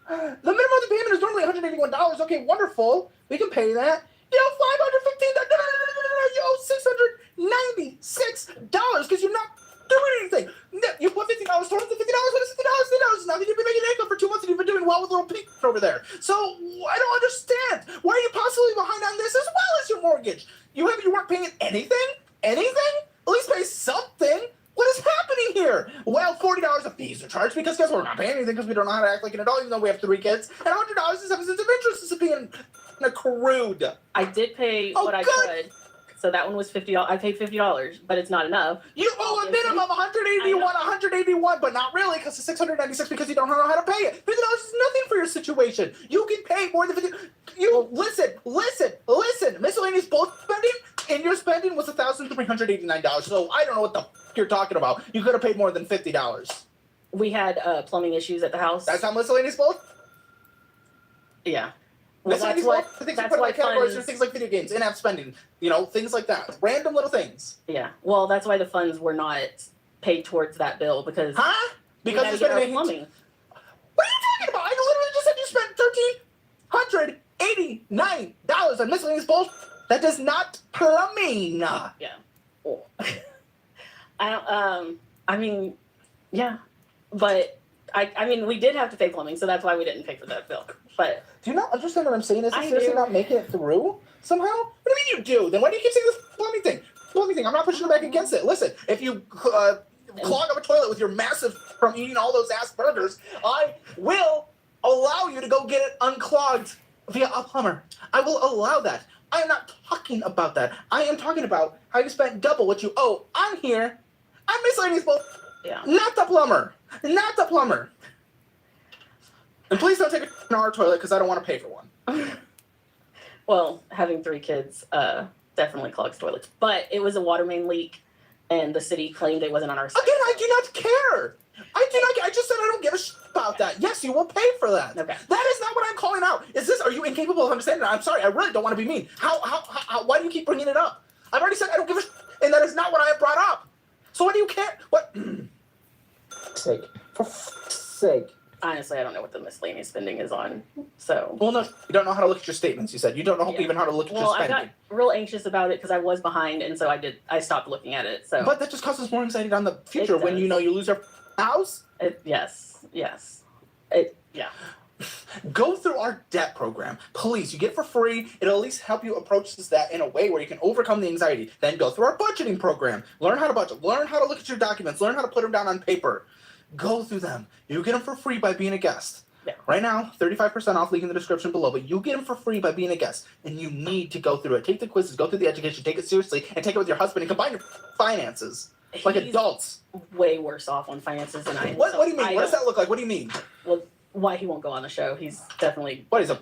The minimum payment is normally $181. Okay, wonderful. We can pay that. Yo, $515. No, you owe $696 because you're not doing anything. You put $50 towards the $50. What is $50? Now that you've been making income for 2 months and you've been doing well with little pink over there. So I don't understand. Why are you possibly behind on this as well as your mortgage? You weren't paying anything? Anything? At least pay something. What is happening here? Well, $40 of fees are charged because guess what? We're not paying anything because we don't know how to act like an adult even though we have 3 kids. And $100 is 7 cents of interest is being accrued. I did pay what I could. So that one was $50. I paid $50, but it's not enough. You owe a minimum of $181, but not really because it's $696 because you don't know how to pay it. $50 is nothing for your situation. You can pay more than $50. Listen. Miscellaneous both spending and your spending was $1,389. So I don't know what the you're talking about. You could have paid more than $50. We had plumbing issues at the house. That's how miscellaneous both? Yeah. Well, that's why categories are things like video games, in-app spending, things like that. Random little things. Yeah. Well, that's why the funds were not paid towards that bill because. Huh? Because you spent plumbing. What are you talking about? I literally just said you spent $1,389 on miscellaneous bullshit. That is not plumbing. Yeah. Oh. I mean, yeah, but I mean, we did have to pay plumbing, so that's why we didn't pay for that bill. But do you not understand what I'm saying? Is I this seriously do. not making it through somehow? What do you mean you do? Then why do you keep saying this plumbing thing? I'm not pushing it back against it. Listen, if you clog up a toilet with your massive from eating all those ass burgers, I will allow you to go get it unclogged via a plumber. I will allow that. I am not talking about that. I am talking about how you spent double what you owe. I'm here. I'm miscellaneous bull. Yeah. Not the plumber. Not the plumber. And please don't take a in our toilet because I don't want to pay for one. Well, having 3 kids definitely clogs toilets. But it was a water main leak, and the city claimed it wasn't on our side. Again, I do not care. I just said I don't give a about that. Yes, you will pay for that. Okay. That is not what I'm calling out. Are you incapable of understanding that? I'm sorry. I really don't want to be mean. How why do you keep bringing it up? I've already said I don't give a and that is not what I have brought up. So what do you care? What? For fuck's sake. Honestly, I don't know what the miscellaneous spending is on. So. Well, no, you don't know how to look at your statements. You said you don't know Yeah. even how to look at Well, your I spending. got real anxious about it because I was behind, and so I stopped looking at it. So. But that just causes more anxiety down the future It when does. you know you lose your house. Yes. Yeah. Go through our debt program. Please, you get it for free. It'll at least help you approach this debt in a way where you can overcome the anxiety. Then go through our budgeting program. Learn how to budget. Learn how to look at your documents. Learn how to put them down on paper. Go through them. You get them for free by being a guest. Yeah. Right now, 35% off, link in the description below, but you get them for free by being a guest. And you need to go through it. Take the quizzes, go through the education, take it seriously, and take it with your husband and combine your finances. Like He's adults. way worse off on finances than I am. What so do you mean? I What does don't- that look like? What do you mean? Well, why he won't go on the show? He's definitely What is a...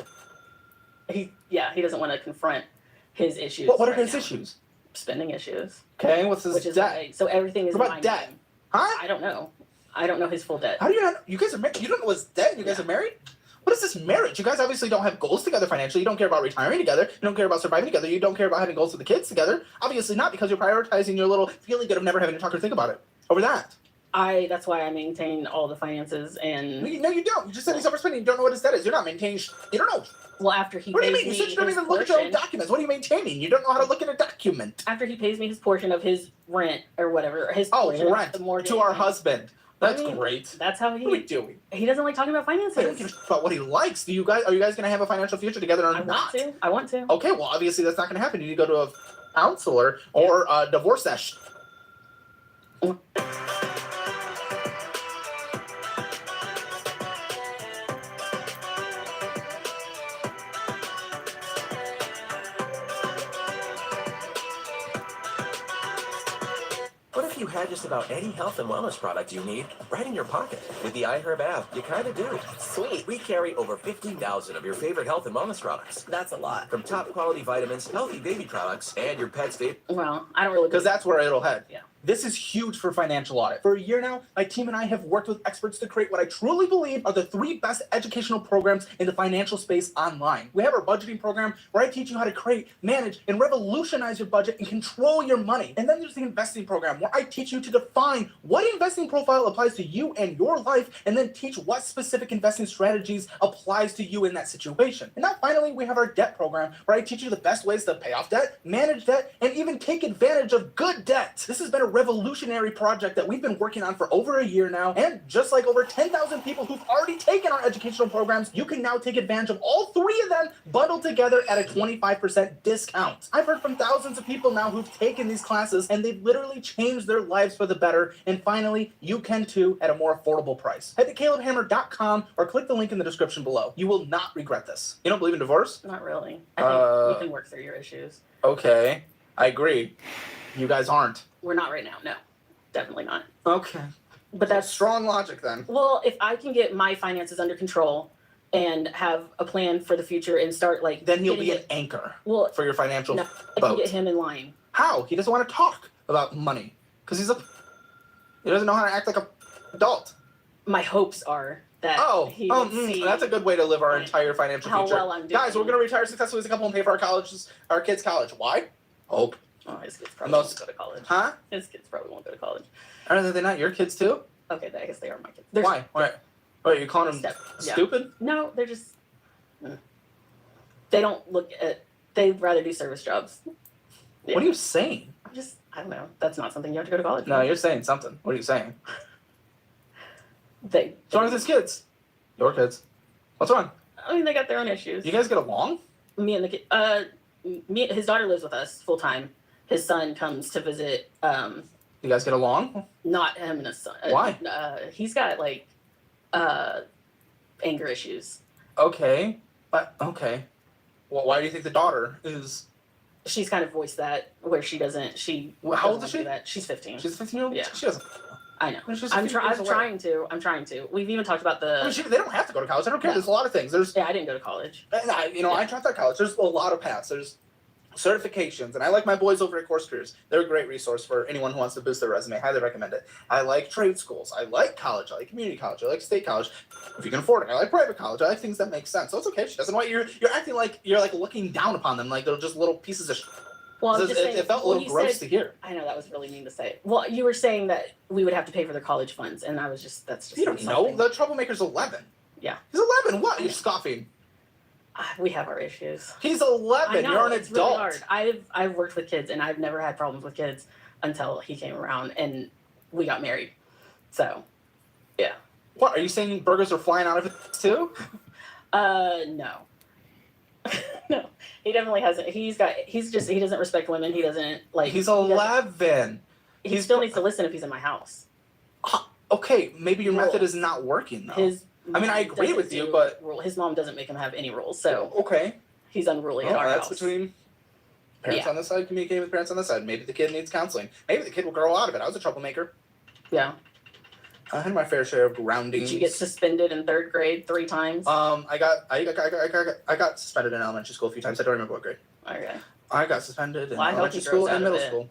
he doesn't want to confront his issues. What are right his now. issues? Spending issues. Okay, what's his Which is debt? why, so everything is What about in debt? line. Huh? I don't know. I don't know his full debt. How do you not? You guys are married. You don't know what's debt. You guys Yeah. are married. What is this marriage? You guys obviously don't have goals together financially. You don't care about retiring together. You don't care about surviving together. You don't care about having goals with the kids together. Obviously not, because you're prioritizing your little feeling good of never having to talk or think about it over that. That's why I maintain all the finances and No, you don't. You just said he's overspending. You don't know what his debt is. You're not maintaining. You don't know. well after he What do you pays mean? You me said you don't his even look at your own portion, documents. What are you maintaining? You don't know how to look at a document. after he pays me his portion of his rent or whatever, his Oh, portion of rent the mortgage. to our husband. That's I mean, great. That's how What are we he doing? doesn't like talking about I don't finances. give a shit about what he likes. Are you guys going to have a financial future together or I not? want to. Okay, well, obviously that's not going to happen. You need to go to a counselor or divorce that shit. What if you had just about any health and wellness product you need right in your pocket? With the iHerb app, you kind of do. Sweet. We carry over 15,000 of your favorite health and wellness products. That's a lot. From top quality vitamins, healthy baby products, and your pet's favorite. Well, I don't really Because that's where it'll head. Yeah. This is huge for financial audit. For a year now, my team and I have worked with experts to create what I truly believe are the 3 best educational programs in the financial space online. We have our budgeting program where I teach you how to create, manage, and revolutionize your budget and control your money. And then there's the investing program where I teach you to define what investing profile applies to you and your life, and then teach what specific investing strategies applies to you in that situation. And now finally, we have our debt program where I teach you the best ways to pay off debt, manage debt, and even take advantage of good debt. This has been a revolutionary project that we've been working on for over a year now, and just like over 10,000 people who've already taken our educational programs, you can now take advantage of all 3 of them bundled together at a 25% discount. I've heard from thousands of people now who've taken these classes, and they've literally changed their lives for the better, and finally, you can too at a more affordable price. Head to calebhammer.com or click the link in the description below. You will not regret this. You don't believe in divorce? Not really. I think you can work through your issues. Okay, I agree. You guys aren't. We're not right now. No, definitely not. Okay. But that's strong logic then. well, if I can get my finances under control and have a plan for the future and start like Then he'll getting be an it- anchor well, for your financial no, I can boat. get him in line. How? He doesn't want to talk about money because he doesn't know how to act like a adult. My hopes are that he would see that's a good way to live our entire financial how future. well I'm doing. Guys, we're gonna retire successfully as a couple and pay for our kids' college. Why? Hope. Oh, his kids probably Most- won't go to college. Huh? His kids probably won't go to college. Are they not your kids too? Okay, I guess they are my kids. Why? Wait, you calling them Yeah. stupid? No, they're just. They don't look at. They'd rather do service jobs. What are you saying? I don't know. That's not something you have to go to college No, for. you're saying something. What are you saying? They. What's wrong with his kids? Your kids. What's wrong? I mean, they got their own issues. You guys get along? Me and the kid. His daughter lives with us full time. His son comes to visit. You guys get along? Not him and his son. Why? He's got like, anger issues. Okay. Okay. Well, why do you think the daughter is... She's kind of voiced that where she doesn't. How old doesn't is she? do that. She's 15. She's a 15-year-old? Yeah. She doesn't... I know. She's I'm 15 years away. trying to. I'm trying to. We've even talked about the. I mean, they don't have to go to college. I don't care. No. There's a lot of things. Yeah, I didn't go to college. I dropped out of college. There's a lot of paths. There's certifications, and I like my boys over at Course Careers. They're a great resource for anyone who wants to boost their resume. Highly recommend it. I like trade schools. I like college. I like community college. I like state college. If you can afford it, I like private college. I like things that make sense. So it's okay. She doesn't want you're acting like you're like looking down upon them, like they're just little pieces of. Well, I'm just saying. It felt a well, little you gross said, to hear. I know that was really mean to say. Well, you were saying that we would have to pay for their college funds, and I was just that's just. You don't know. something. The troublemaker's 11. Yeah. He's 11. What? You're scoffing. We have our issues. He's 11. I know, You're an it's adult. really hard. I've worked with kids, and I've never had problems with kids until he came around, and we got married. So, yeah. What? Are you saying burgers are flying out of it too? No. No, he definitely hasn't. He doesn't respect women. He doesn't like. He's 11. He still needs to listen if he's in my house. Okay, maybe your Rules. method is not working though. I mean, I agree doesn't with you, do but his mom doesn't make him have any rules, so okay. he's unruly at Well, our that's house. between parents Yeah. on this side communicating with parents on this side. Maybe the kid needs counseling. Maybe the kid will grow out of it. I was a troublemaker. Yeah. I had my fair share of groundings. Did you get suspended in 3rd grade 3 times? I got suspended in elementary school a few times. I don't remember what grade. Okay. I got suspended in Well, I hope elementary he school grows out and of middle it. school.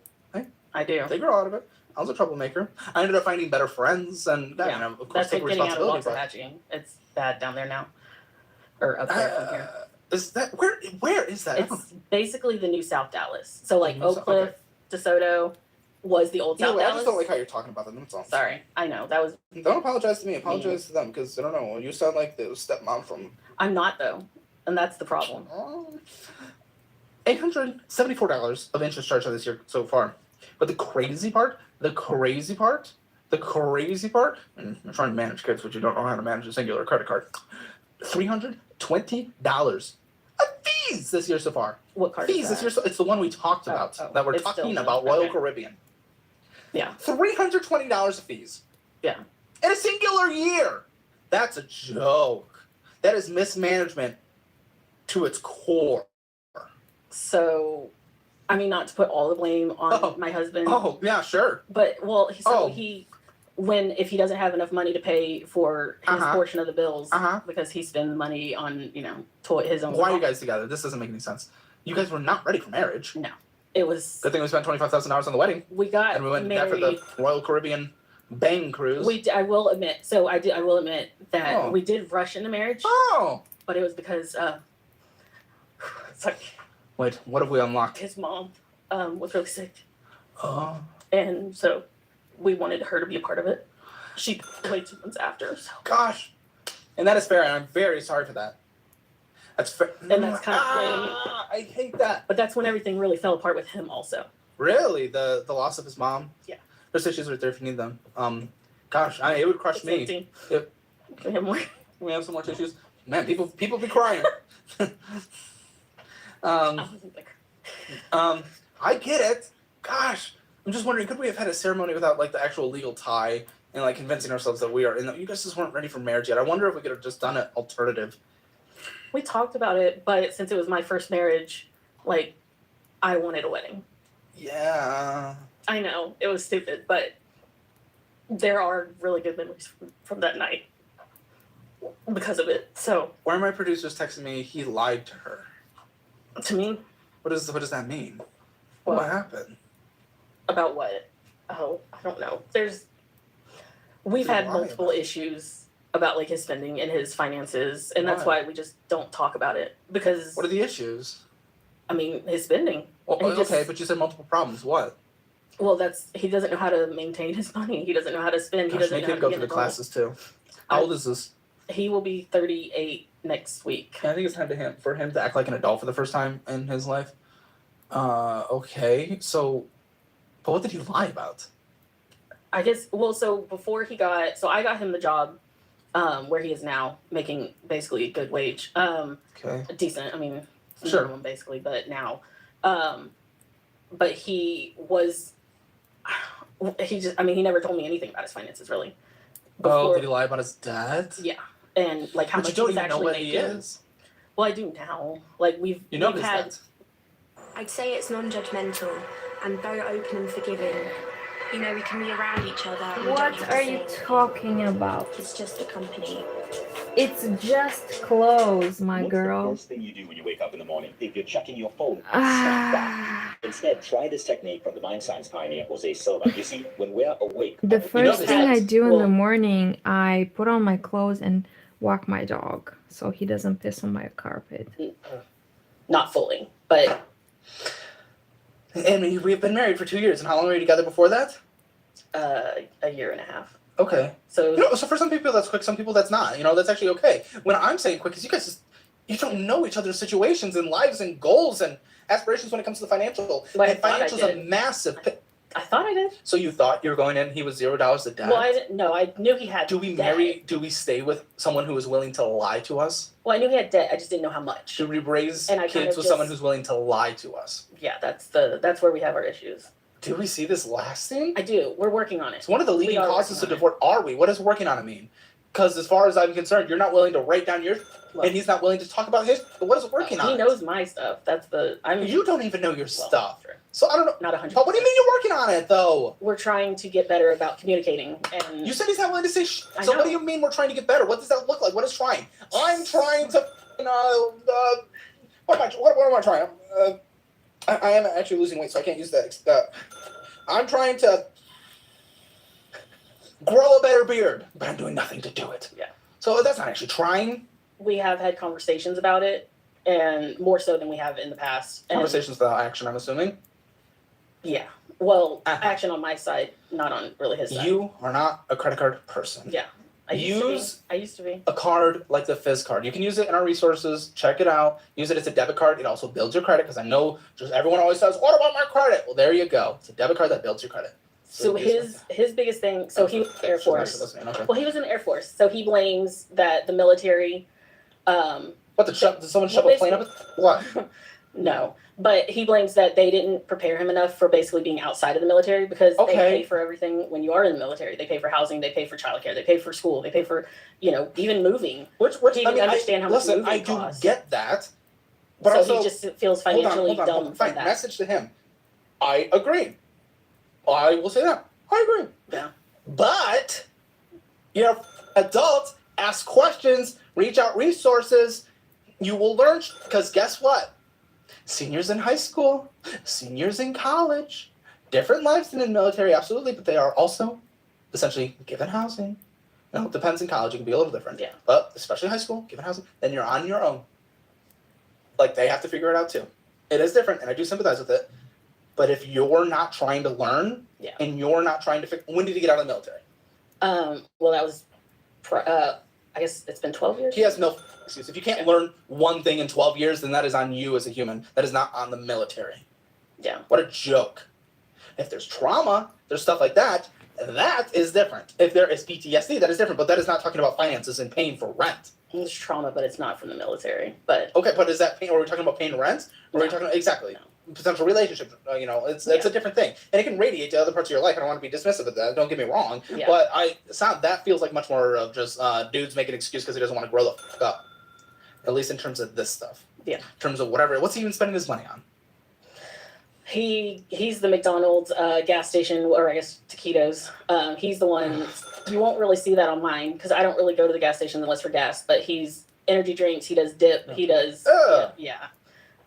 I do. They grow out of it. I was a troublemaker. I ended up finding better friends and Yeah. you know, of course, That's take like getting out of responsibility. Waxahachie. It's bad down there now. Or up there from here. Is that where is that? It's basically the new South Dallas. So like New Oak South- Cliff, okay. DeSoto was the old South Anyway, I Dallas. just don't like how you're talking about them. That's all. Sorry, I know that was. Don't apologize to me. Apologize to them because I don't know. You sound like the stepmom from. I'm not though, and that's the problem. $874 of interest charged on this year so far. But the crazy part, and you're trying to manage kids, but you don't know how to manage a singular credit card. $320 of fees this year so far. What card? Fees is this that? year. So it's the one we talked about that we're it's talking still- about. Royal okay. Caribbean. Yeah. $320 of fees. Yeah. In a singular year. That's a joke. That is mismanagement to its core. So, I mean, not to put all the blame on my husband. Oh, yeah, sure. But well, Oh. if he doesn't have enough money to pay for his Uh-huh. portion of the bills Uh-huh. because he spends money on his own. Why are you guys together? This doesn't make any sense. You guys were not ready for marriage. No, it was. Good thing we spent $25,000 on the wedding. We got And we went married. for the Royal Caribbean bang cruise. I will admit. So I will admit that Oh. we did rush into marriage, Oh. but it was because it's like Wait, what have we unlocked? his mom was really sick, Oh. and so we wanted her to be a part of it. She passed away 2 months after, so Gosh. And that is fair, and I'm very sorry for that. That's fair. And that's kind of I hate that. but that's when everything really fell apart with him also. Really? The loss of his mom? Yeah. There's tissues right there if you need them. Gosh, it would crush It's me. empty. Yep. Can we have more? Can we have some more tissues? Man, people be crying. I get it. Gosh, I'm just wondering, could we have had a ceremony without like the actual legal tie and like convincing ourselves that we are? And that you guys just weren't ready for marriage yet. I wonder if we could have just done an alternative. We talked about it, but since it was my first marriage, like I wanted a wedding. Yeah. I know it was stupid, but there are really good memories from that night because of it. So Why are my producers texting me? He lied to her. to me, What does that mean? What? What happened? about what? Oh, I don't know. We've Then had why multiple about it? issues about like his spending and his finances, and that's Why? why we just don't talk about it because What are the issues? I mean his spending. Well, And he just- okay, but you said multiple problems. What? Well, he doesn't know how to maintain his money. He doesn't know how to spend. He Gosh, doesn't make know him how go to through get the an adult. classes too. How old is this? He will be 38 next week. I think it's time for him to act like an adult for the first time in his life. Okay, so, but what did he lie about? I guess. Well, so I got him the job, where he is now, making basically a good wage, Okay. decent. I mean, Sure. minimum basically, but now, but he was. He never told me anything about his finances really. Oh, did he lie about his dad? Yeah, and like how But you much don't he was even know actually what he making. is. Well, I do now. Like we've his had. dad. I'd say it's non-judgmental and very open and forgiving. You know, we can be around each other. And we don't What have to are say you anything. talking about? It's just a company. It's just clothes, my What's girl. the first thing you do when you wake up in the morning? If you're checking your phone, snap back. Ah, Instead, try this technique from the mind science pioneer Jose Silva. You see, when we're awake, the first this thing I has- do in well- the morning, I put on my clothes and walk my dog so he doesn't piss on my carpet. Not fully, but And we've been married for 2 years. And how long were you together before that? A year and a half. Okay. So So for some people that's quick, some people that's not. That's actually okay. When I'm saying quick, is you guys you don't know each other's situations and lives and goals and aspirations when it comes to the financial. Well, and financial's a massive. I thought I did. So you thought you were going in, he was $0 of debt? Well, I didn't. No, I knew he had. Do we debt. do we stay with someone who is willing to lie to us? Well, I knew he had debt. I just didn't know how much. Do we raise And I kind kids of with just- someone who's willing to lie to us? Yeah, that's where we have our issues. Do we see this lasting? I do. We're working on it. It's one of the leading are causes of working on divorce. Are we? What does working on it mean? Because as far as I'm concerned, you're not willing to write down your, Look. and he's not willing to talk about his. What is working on? He knows my stuff. That's the. You don't even know your Well, stuff. sure. So I don't know. Not 100%. But what do you mean you're working on it though? We're trying to get better about communicating, and You said he's not willing to say. I So know. what do you mean we're trying to get better? What does that look like? What is trying? I'm trying to. What am I trying? I am actually losing weight, so I can't use that. I'm trying to grow a better beard, but I'm doing nothing to do it. Yeah. So that's not actually trying. we have had conversations about it, and more so than we have in the past. And Conversations without action, I'm assuming. yeah, well, Uh-huh. action on my side, not on really his side. You are not a credit card person. Yeah. I used to be. A card like the Fizz card. You can use it in our resources. Check it out. Use it as a debit card. It also builds your credit because I know just everyone always says, "What about my credit?" Well, there you go. It's a debit card that builds your credit. So his biggest thing. So he was in the Air Force. Okay. Well, he was in the Air Force, so he blames that the military. What did someone shove a plane up? What? No, but he blames that they didn't prepare him enough for basically being outside of the military because they pay for everything when you are in the military. They pay for housing, they pay for childcare, they pay for school, they pay for even moving. Which he didn't understand how much moving I do costs. get that, but So also he just feels financially hold on. dumb Fine. from that. Message to him. I agree. I will say that. I agree. Yeah. But adults ask questions, reach out resources. You will learn because guess what? Seniors in high school, seniors in college, different lives than in the military, absolutely, but they are also essentially given housing. It depends in college, it can be a little different. Yeah. But especially high school, given housing, then you're on your own. Like they have to figure it out too. It is different, and I do sympathize with it. But if you're not trying to learn, and you're not trying to figure, when did he get out of the military? Well, that was, I guess it's been 12 years. He has no excuse. If you can't learn one thing in 12 years, then that is on you as a human. That is not on the military. Yeah. What a joke. If there's trauma, there's stuff like that, that is different. If there is PTSD, that is different. But that is not talking about finances and paying for rent. It's trauma, but it's not from the military. But okay, but is that pain? Are we talking about paying rent? Or are we talking exactly? Potential relationship, it's a different thing, and it can radiate to other parts of your life. I don't want to be dismissive of that. Don't get me wrong, but that feels like much more of just dudes making an excuse because he doesn't want to grow the fuck up. At least in terms of this stuff. Yeah. In terms of whatever, what's he even spending his money on? He's the McDonald's gas station, or I guess taquitos. He's the one. You won't really see that on mine because I don't really go to the gas station unless for gas. But he's energy drinks. He does dip. He does. Yeah.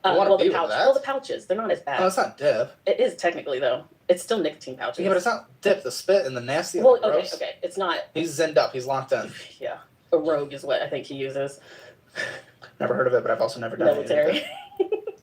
The pouches, they're not as bad. No, it's not dip. It is technically, though. It's still nicotine pouches. Yeah, but it's not dip, the spit and the nasty. Well, and the gross. okay. It's not. He's zinned up. He's locked in. Yeah. A Rogue is what I think he uses. Never heard of it, but I've also never done military.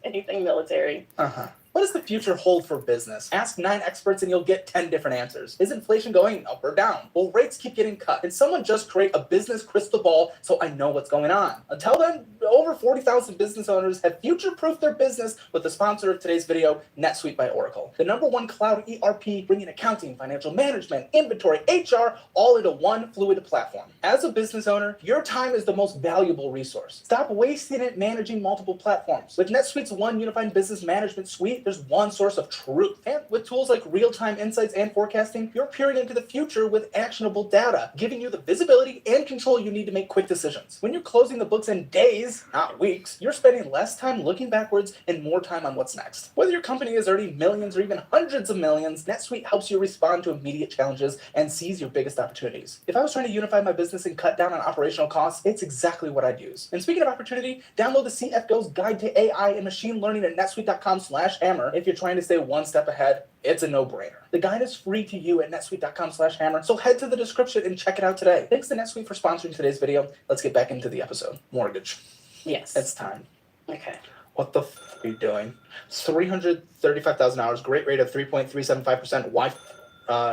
Anything military. Uh-huh. What does the future hold for business? Ask 9 experts and you'll get 10 different answers. Is inflation going up or down? Will rates keep getting cut? Can someone just create a business crystal ball so I know what's going on? Until then, over 40,000 business owners have future-proofed their business with the sponsor of today's video, NetSuite by Oracle. The #1 cloud ERP bringing accounting, financial management, inventory, HR, all into one fluid platform. As a business owner, your time is the most valuable resource. Stop wasting it managing multiple platforms. With NetSuite's one unified business management suite, there's one source of truth. And with tools like real-time insights and forecasting, you're peering into the future with actionable data, giving you the visibility and control you need to make quick decisions. When you're closing the books in days, not weeks, you're spending less time looking backwards and more time on what's next. Whether your company is earning millions or even hundreds of millions, NetSuite helps you respond to immediate challenges and seize your biggest opportunities. If I was trying to unify my business and cut down on operational costs, it's exactly what I'd use. And speaking of opportunity, download the CFGO's Guide to AI and Machine Learning at netsuite.com/hammer. If you're trying to stay one step ahead, it's a no-brainer. The guide is free to you at netsuite.com/hammer, so head to the description and check it out today. Thanks to NetSuite for sponsoring today's video. Let's get back into the episode. Mortgage. Yes. It's time. Okay. What the are you doing? 335,000 hours, great rate of 3.375%. Why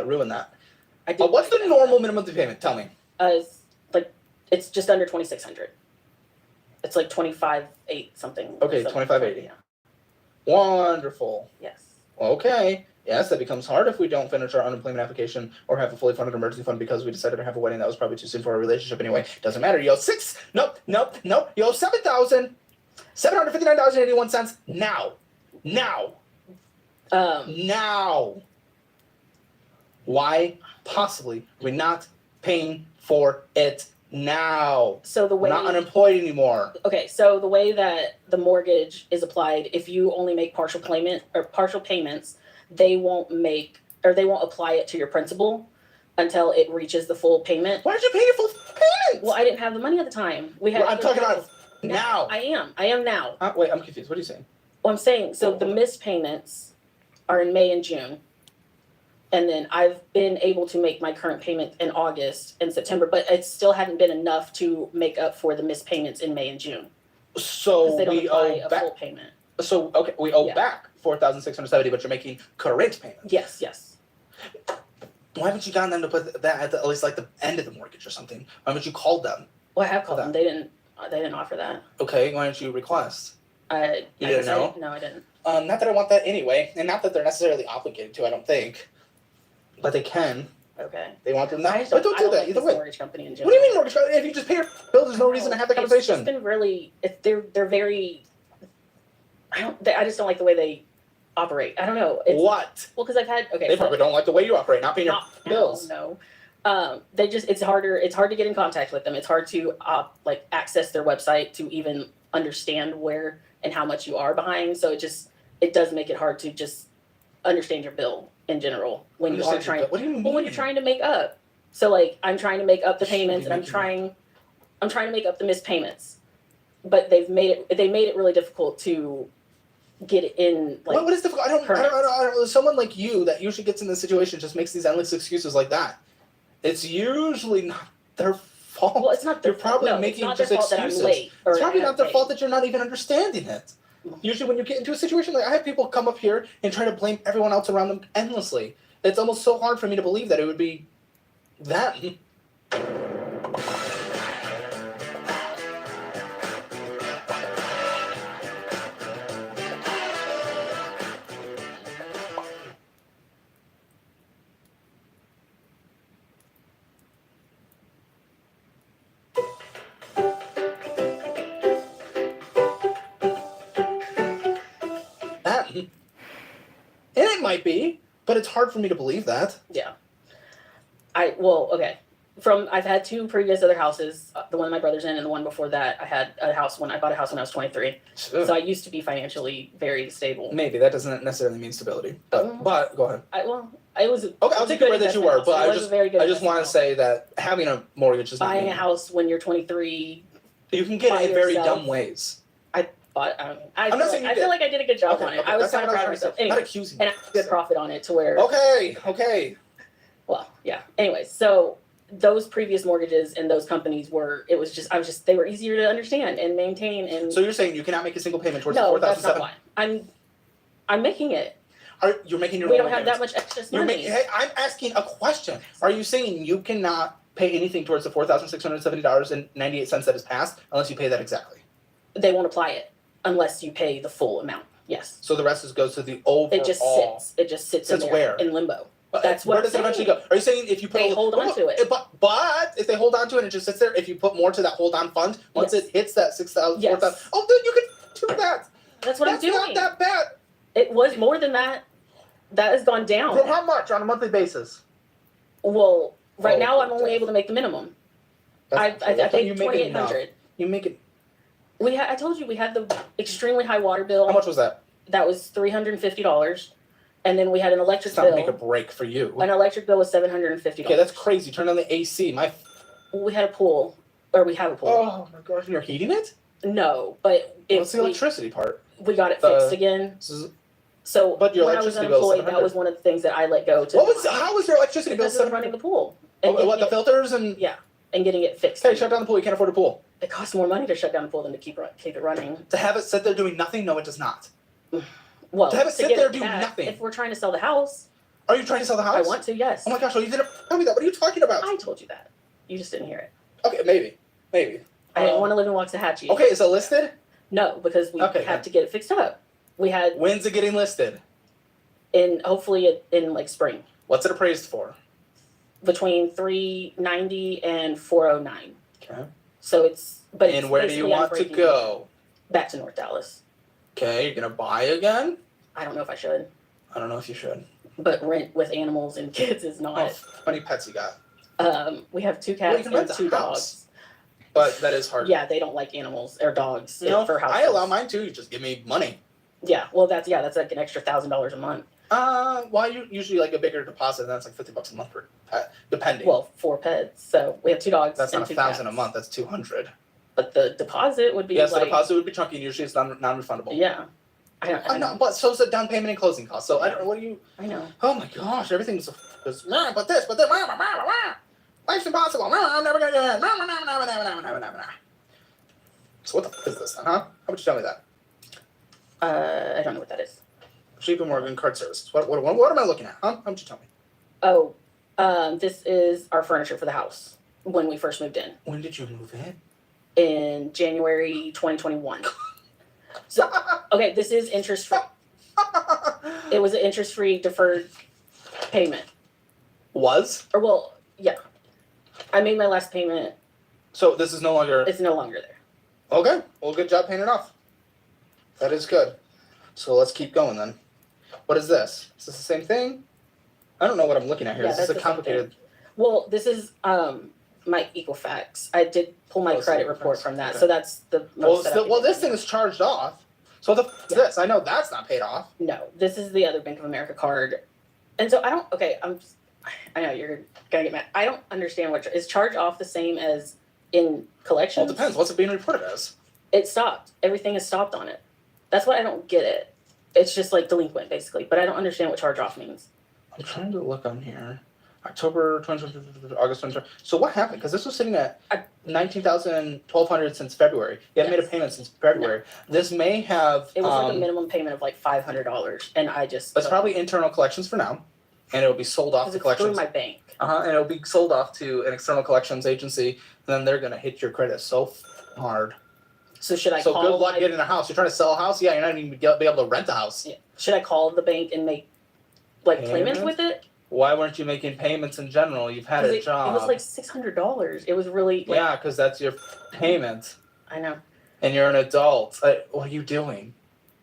ruin that? What's the normal minimum payment? Tell me. It's just under 2,600. It's like 25.8 something. Okay, 25.80. Yeah. Wonderful. Yes. Okay. Yes, that becomes hard if we don't finish our unemployment application or have a fully funded emergency fund because we decided to have a wedding that was probably too soon for our relationship anyway. Doesn't matter. You owe Nope. You owe $7,759.81 now. Now. Why possibly are we not paying for it now? So the way we're not unemployed anymore. Okay, so the way that the mortgage is applied, if you only make partial payments, they won't apply it to your principal until it reaches the full payment. Why did you pay your full payment? Well, I didn't have the money at the time. I'm talking about now. I am now. Wait, I'm confused. What are you saying? Well, I'm saying, so the missed payments are in May and June. And then I've been able to make my current payment in August and September, but it still hadn't been enough to make up for the missed payments in May and June. So they don't we apply owe a back. full payment. So okay, we owe back $4,670, but you're making current payments. Yes. Why haven't you gotten them to put that at least like the end of the mortgage or something? Why haven't you called them? Well, I have called them. They didn't offer that. Okay, why didn't you request? You didn't know? No, I didn't. Not that I want that anyway, and not that they're necessarily obligated to. I don't think, but they can. Okay. They want them now, But don't do that like either way. Mortgage company in general. What do you mean mortgage company? If you just pay your bill, there's no reason to have the conversation. It's been really. They're very. I just don't like the way they operate. I don't know. What? Well, because I've had They probably don't like the way you operate, not paying your bills. No. It's harder. It's hard to get in contact with them. It's hard to access their website to even understand where and how much you are behind. So it does make it hard to just understand your bill in general when you are trying. What do you mean? Well, when you're trying to make up. So I'm trying to make up the payments, and I'm trying to make up the missed payments, but they made it really difficult to get it in. What is difficult? I don't. Someone like you that usually gets in this situation just makes these endless excuses like that. It's usually not their fault. Well, it's not their fault. You're probably making just excuses. It's probably not their fault that you're not even understanding it. Usually when you get into a situation like I have people come up here and try to blame everyone else around them endlessly. It's almost so hard for me to believe that it would be them. And it might be, but it's hard for me to believe that. Yeah. Okay. I've had two previous other houses, the one my brother's in and the one before that. I bought a house when I was 23. So I used to be financially very stable. Maybe that doesn't necessarily mean stability, but go ahead. It was okay. I'll take the word that you were, but I just want to say that having a mortgage is not buying a house when you're 23. You can get it in very dumb ways. I feel like I did a good job on it. I was kind of proud of myself. Anyway, not accusing you. And I did profit on it to where. Okay. Well, yeah. Anyway, so those previous mortgages and those companies they were easier to understand and maintain. And so you're saying you cannot make a single payment towards the $4,700? No, that's not why. I'm making it. You're making your We own don't have that much excess money. I'm asking a question. Are you saying you cannot pay anything towards the $4,670.98 that is passed unless you pay that exactly? They won't apply it unless you pay the full amount. Yes. So the rest goes to the overall. It just sits in there where? in limbo. That's where does it eventually go? Are you saying if you put hold on to it? But if they hold on to it and it just sits there, if you put more to that hold on fund, once it hits that 6,000, 4,000, then you can do that. That's what I'm doing. That's not that bad. It was more than that. That has gone down. From how much on a monthly basis? Well, right now I'm only able to make the minimum. I think 2,800. You make it. I told you we had the extremely high water bill. How much was that? That was $350. And then we had an electric bill. It's not make a break for you. An electric bill was $750. Okay, that's crazy. Turn on the AC. We had a pool, or we have a pool. Oh my gosh, and you're heating it? No, but what's the electricity part? We got it fixed again. So but your when I was electricity bill unemployed, that was one of the things that I let go to. How was your electricity bill? Because of running the pool. What the filters and? Yeah. and getting it fixed. Okay, shut down the pool. You can't afford a pool. It costs more money to shut down the pool than to keep it running. To have it sit there doing nothing? No, it does not. Well, To have it sit get there it doing back, nothing. If we're trying to sell the house, Are you trying to sell the house? I want to. Yes. Oh my gosh! Well, you didn't tell me that. What are you talking about? I told you that. You just didn't hear it. Okay, maybe. I didn't want to live in Waxahachie. Okay, is it listed? No, because we Okay, have then. to get it fixed up. We had When's it getting listed? hopefully in like spring, What's it appraised for? between $390 and $409. Okay. So it's And where do you basically want to unbreaking go? back to North Dallas. Okay, you're gonna buy again? I don't know if I should, I don't know if you should. but rent with animals and kids is not. Oh, how many pets you got? We have 2 Well, you cats can rent and the 2 house. dogs. But that is hard. Yeah, they don't like animals or dogs No, for houses. I allow mine too. You just give me money. Yeah, well, that's like an extra $1,000 a month. Well, you usually like a bigger deposit, and that's like $50 a month per pet, depending. Well, 4 pets, so we have 2 dogs. that's and not 2 $1,000 a cats. month. That's $200. But the deposit would be Yes, like, the deposit would be chunky, and usually it's non-refundable. Yeah, I know. But so is the down payment and closing costs. So I don't. What do you? I know. Oh my gosh, everything's. But this. Life's impossible. I'm never gonna do it. So what the f is this then, huh? How would you tell me that? I don't know what that is. JP Morgan card services. What am I looking at? Huh? How would you tell me? Oh, this is our furniture for the house when we first moved in When did you move in? in January 2021. So, okay, this is interest free. It was an interest free deferred payment. Was? Or well, yeah. I made my last payment. So this is no longer. It's no longer there. Okay. Well, good job paying it off. That is good. So let's keep going then. What is this? Is this the same thing? I don't know what I'm looking at here. Yeah, This is a that's the same complicated. Well, this is my Equifax. I did pull my Oh, it's credit Equifax. report from that, Okay. so that's the most. that I can This do. thing is charged off. So the f is this? I know that's not paid off. No, this is the other Bank of America card, and so I don't. Okay, I know you're gonna get mad. I don't understand what is charge off the same as in Well, collections. it depends. What's it being reported as? It stopped. Everything is stopped on it. That's why I don't get it. It's just like delinquent basically, but I don't understand what charge off means. I'm trying to look on here. October 2020, August 2020. So what happened? Because this was sitting at 19,000, 1,200 since February. You haven't made a payment since February. This may have. It was like a minimum payment of like $500, and I just. It's probably internal collections for now, and it'll be sold off to it's through collections. my bank. And it'll be sold off to an external collections agency, and then they're gonna hit your credit so hard. So should I So call? good luck my- getting a house. You're trying to sell a house? Yeah, you're not even gonna be able to rent a house. Yeah. Should I call the bank and make like payments Payments? with it? Why weren't you making payments in general? You've had 'Cause a job. It was like $600. It was really. Like, Yeah, because that's your payment, I know. and you're an adult. What are you doing?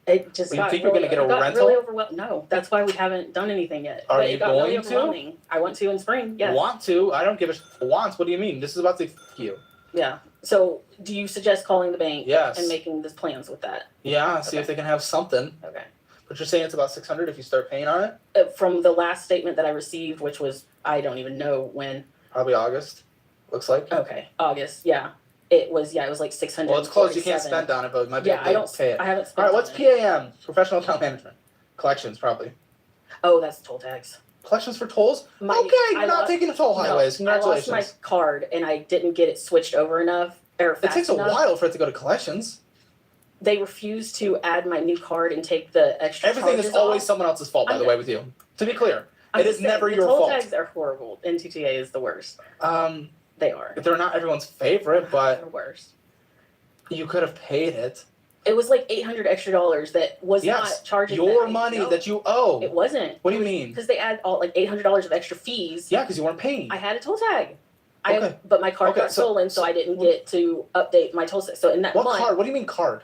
It just You got think you're really, gonna get a it got rental? really overwhelmed. No, that's why we haven't done anything yet. Are But you it got really going to? overwhelming. I want to in spring. Yes. Want to? I don't give a wants. What do you mean? This is about to f you. Yeah. So, do you suggest calling the bank Yes. and making these plans with that? Yeah. See if they can have something. Okay. But you're saying it's about 600 if you start paying on it. From the last statement that I received, which was I don't even know when. Probably August. Looks like. Okay, August. Yeah, it was. Yeah, it was like 600. Well, it's close. You can't spend on it, but it might be Yeah, able I to don't. pay it. I haven't All spent. right. What's on it. PAM? Professional Account Management. Collections, probably. Oh, that's toll tags. Collections for tolls. My- Okay, I you're not lost- taking the toll highways. No, I lost Congratulations. my card and I didn't get it switched over enough or It fast takes a enough. while for it to go to collections. They refused to add my new card and take the extra. Everything is charges always off. someone else's fault, by I'm the just- way, with you. To be clear, I'm it is just saying, never the your toll fault. tags are horrible. NTTA is the worst. They are. They're not everyone's favorite, They're but worse. you could have paid it. It was like $800 extra that was Yes, not charging your that. money No, that you owe. it wasn't. What do you mean? Because they add all like $800 of extra fees. Yeah, because you weren't paying. I had a toll tag. Okay. But my card Okay, got so- stolen, so I didn't get to update my toll tag. So in that What month, card? What do you mean card?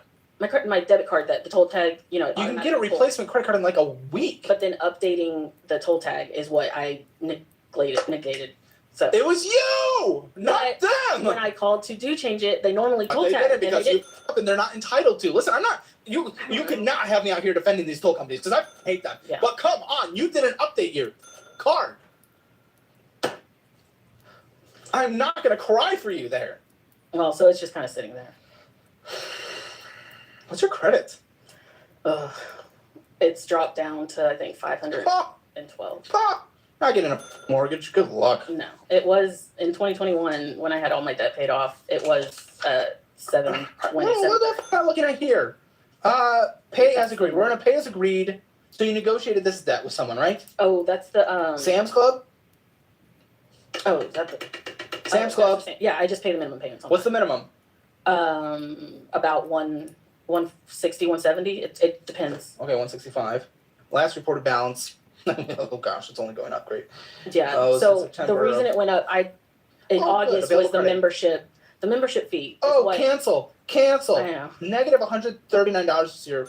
my debit card that the toll tag, You can get a automatically pulls. replacement credit card in like a week. But then updating the toll tag is what I negated. So It was you, not them. when I called to change it, they normally toll They tag did it and they because you didn't. f- and they're not entitled to. Listen, I'm not. You could not have me out here defending these toll companies because I hate them. Yeah. But come on, you didn't update your card. I'm not gonna cry for you there. Well, so it's just kind of sitting there. What's your credit? Ugh. It's dropped down to I think 512. Ah, Not getting a mortgage. Good luck. No, it was in 2021 when I had all my debt paid off. It was 720. What the fuck am I looking at here? Pay as agreed. We're in a pay as agreed. So you negotiated this debt with someone, right? Oh, that's the Sam's Club? Oh, is that the Sam's Club. Yeah, I just pay the minimum payments on What's the minimum? about 160, 170. It depends. Okay, 165. Last reported balance. Oh gosh, it's only going up. Great. Yeah. Oh, so since September. the reason it went up, in August Available was the credit. membership. The membership fee. Oh, cancel. I know. Negative $139 this year.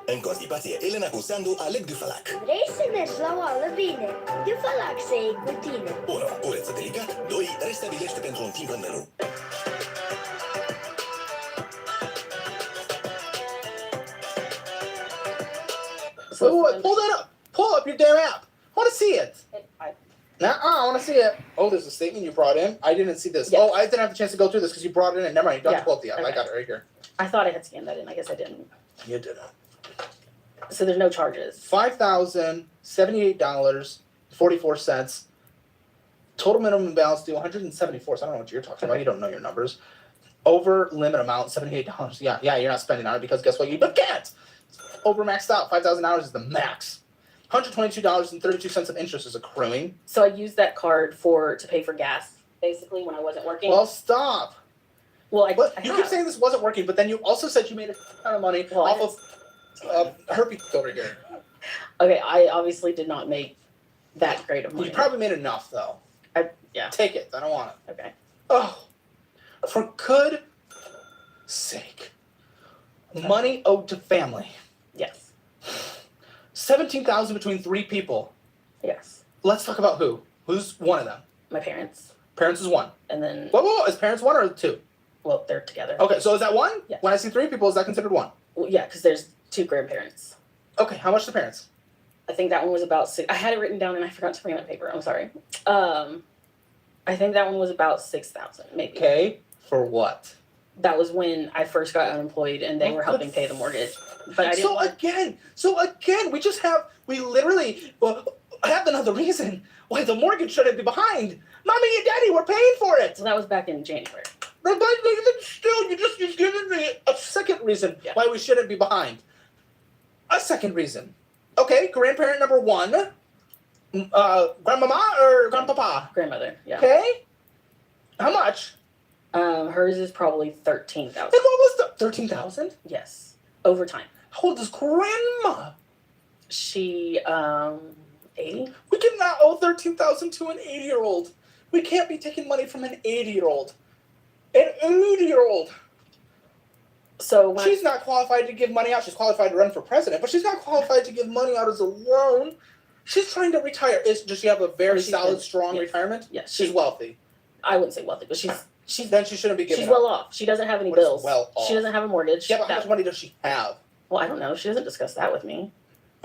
În constipație, Elena cu Sandu aleg Dufalac. Vrei să mergi la oală bine? Dufalac să iei cu tine. 1. Cureță delicat. 2. Restabilește pentru un timp în meniu. Pull that up. Pull up your damn app. I want to see it. I want to see it. Oh, there's a statement you brought in. I didn't see this. Yes. Oh, I didn't have the chance to go through this because you brought it in. Never mind. You don't have to Yeah. pull up the app. I Okay. got it right here. I thought I had scanned that in. I guess I didn't. You didn't. So there's no charges. $5,078.44. Total minimum balance due 174. So I don't know what you're talking about. You don't know your numbers. Over limit amount $78. Yeah, you're not spending on it because guess what? You can't. Over maxed out. $5,000 is the max. $122.32 of interest is accruing. So I used that card to pay for gas, basically, when I wasn't working. Well, stop. Well, You keep saying this wasn't working, but then you also said you made a ton of money off of herpes over here. Okay, I obviously did not make that great of money. You probably made enough, though. Yeah. Take it. I don't want it. Okay. Oh, for good sake. Money owed to family. Yes. 17,000 between 3 people. Yes. Let's talk about who. Who's one of them? My parents. Parents is 1. And then, Whoa. Is parents 1 or 2? well, they're together. Okay, so is that 1? Yeah. When I see 3 people, is that considered 1? Well, yeah, because there's 2 grandparents. Okay, how much the parents? I think that one was about 6. I had it written down and I forgot to bring that paper. I'm sorry. I think that one was about 6,000, maybe. Okay, for what? That was when I first got unemployed and they were helping pay the mortgage. But I didn't. So again, we literally have another reason why the mortgage shouldn't be behind. Mommy and Daddy were paying for it. So that was back in January. But still, you've given me a second reason why we shouldn't be behind. A second reason. Okay, grandparent number 1. Grandmama or grandpapa? Grandmother, yeah. Okay. How much? Hers is probably 13,000. And what was the 13,000? Yes. Over time. How old is grandma? She 80. We cannot owe 13,000 to an 80-year-old. We can't be taking money from an 80-year-old. An 80-year-old. So she's not qualified to give money out. She's qualified to run for president, but she's not qualified to give money out as a loan. She's trying to retire. Does she have a very solid, strong retirement? Yes. She's wealthy. I wouldn't say wealthy, but she's then she shouldn't be giving. She's well off. She doesn't have any bills. Well off? She doesn't have a mortgage. Yeah, but how much money does she have? Well, I don't know. She doesn't discuss that with me.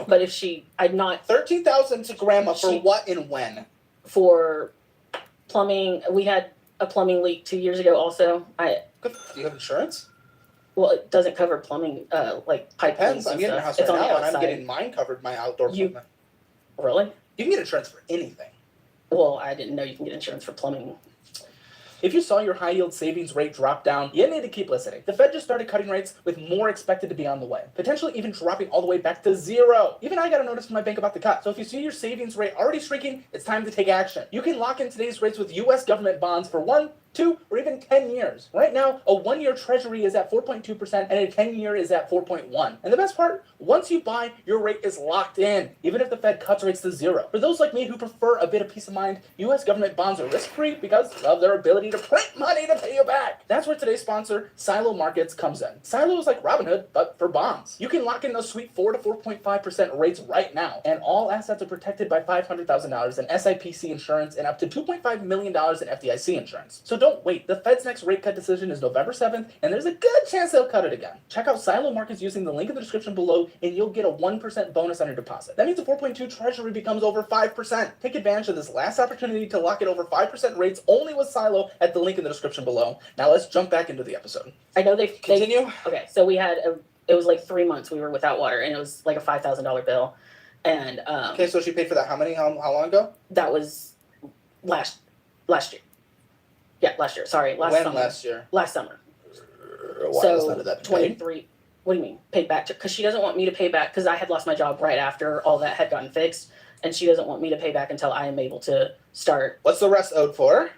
But if I'm not 13,000 to grandma for what and when? For plumbing. We had a plumbing leak 2 years ago. Also, Do you have insurance? Well, it doesn't cover plumbing, like pipe Depends. cleans I'm and getting a stuff. house It's right on the now, and I'm outside. getting mine covered. My outdoor plumbing. Really? You can get insurance for anything. Well, I didn't know you can get insurance for plumbing. If you saw your high yield savings rate drop down, you need to keep listening. The Fed just started cutting rates with more expected to be on the way, potentially even dropping all the way back to 0. Even I got a notice from my bank about the cut. So if you see your savings rate already shrinking, it's time to take action. You can lock in today's rates with US government bonds for 1, 2, or even 10 years. Right now, a 1-year treasury is at 4.2% and a 10-year is at 4.1. And the best part, once you buy, your rate is locked in, even if the Fed cuts rates to 0. For those like me who prefer a bit of peace of mind, US government bonds are risk-free because of their ability to print money to pay you back. That's where today's sponsor, Silo Markets, comes in. Silo is like Robinhood, but for bonds. You can lock in those sweet 4 to 4.5% rates right now, and all assets are protected by $500,000 in SIPC insurance and up to $2.5 million in FDIC insurance. So don't wait. The Fed's next rate cut decision is November 7th, and there's a good chance they'll cut it again. Check out Silo Markets using the link in the description below, and you'll get a 1% bonus on your deposit. That means the 4.2 treasury becomes over 5%. Take advantage of this last opportunity to lock in over 5% rates only with Silo at the link in the description below. Now let's jump back into the episode. I know they continue. Okay, so we had it was like 3 months we were without water, and it was like a $5,000 bill. And Okay, so she paid for that how long ago? that was last year. Yeah, last year. Sorry, last when summer. last year? Last summer. Why So is none of that paid? 23. What do you mean paid back? Because she doesn't want me to pay back because I had lost my job right after all that had gotten fixed, and she doesn't want me to pay back until I am able to start. What's the rest owed for?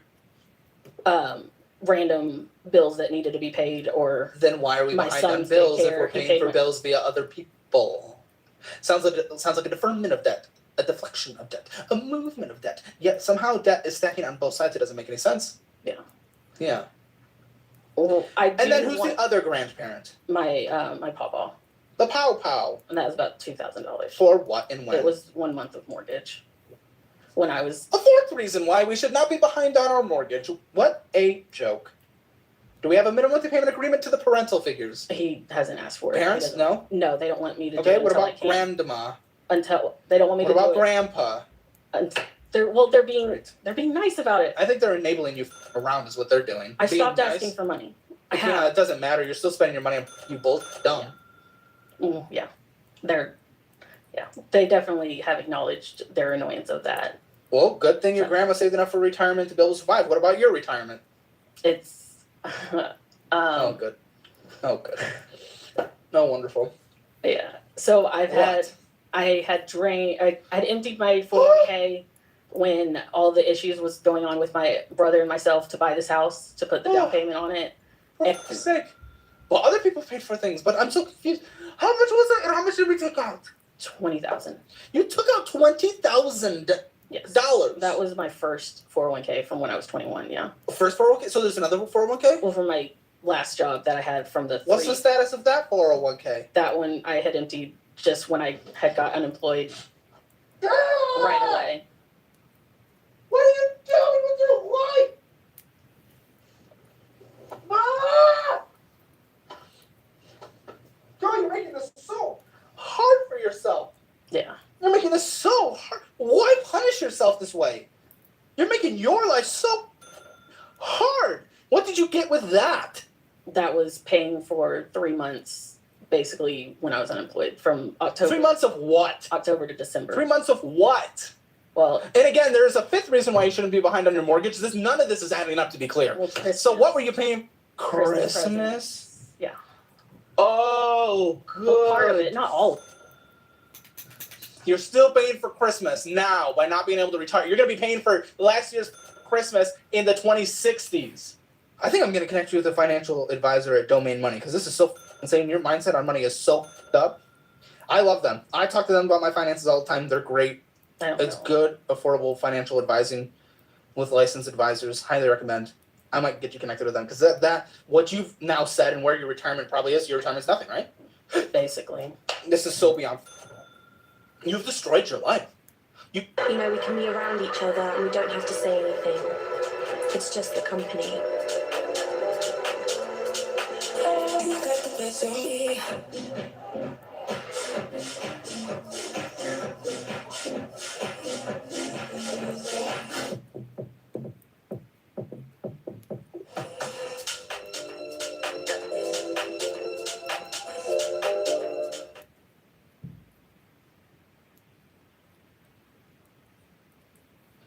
Random bills that needed to be paid, or Then why are we my behind on son's bills if daycare, we're he paying paid for my- bills via other people? Sounds like a deferment of debt, a deflection of debt, a movement of debt. Yet somehow debt is stacking on both sides. It doesn't make any sense. Yeah. Yeah. Well, I do And then who's want the other grandparent? my pawpaw, The pow. and that was about $2,000. For what and when? It was 1 month of mortgage. When I was A fourth reason why we should not be behind on our mortgage. What a joke. Do we have a minimum monthly payment agreement to the parental figures? he hasn't asked for it. He Parents? doesn't- No? No, they don't want me to do Okay, it what until I about can. grandma? Until they don't want me What to about do grandpa? it. They're being Great. they're being nice about it. I think they're enabling you around is what they're doing. I Being stopped nice. asking for money. I Yeah, have. it doesn't matter. You're still spending your money on you both dumb. Yeah. They definitely have acknowledged their annoyance of that. Well, good thing your grandma saved enough for retirement to be able to survive. What about your retirement? It's Oh, good. Oh, good. Oh, wonderful. yeah. So I had emptied my 401k when all the issues was going on with my brother and myself to buy this house, to put the down payment on it. For fuck's sake. Well, other people paid for things, but I'm so confused. How much was it and how much did we take out? $20,000. You took out $20,000. Yes. Dollars. That was my first 401k from when I was 21. Yeah. First 401k? So there's another 401k? Well, from my last job that I had from the What's the status of that 401k? that one I had emptied just when I had got unemployed right away. What are you doing with your life? Ah! God, you're making this so hard for yourself. Yeah. You're making this so hard. Why punish yourself this way? You're making your life so hard. What did you get with that? That was paying for 3 months, basically, when I was unemployed from October. 3 months of what? October to December. 3 months of what? Well, And again, there's a fifth reason why you shouldn't be behind on your mortgage. None of this is adding up, to be clear. well, Christmas. So what were you paying? Christmas Christmas? presents. Yeah. Oh, good. Well, part of it, not all. You're still paying for Christmas now by not being able to retire. You're going to be paying for last year's Christmas in the 2060s. I think I'm going to connect you with a financial advisor at Domain Money because this is so insane. Your mindset on money is so up. I love them. I talk to them about my finances all the time. They're great. I don't It's know. good, affordable financial advising with licensed advisors. Highly recommend. I might get you connected with them because that what you've now said and where your retirement probably is, your retirement's nothing, right? Basically. This is so beyond. You've destroyed your life. You know, we can be around each other and we don't have to say anything. It's just the company. Oh, you got the best of me.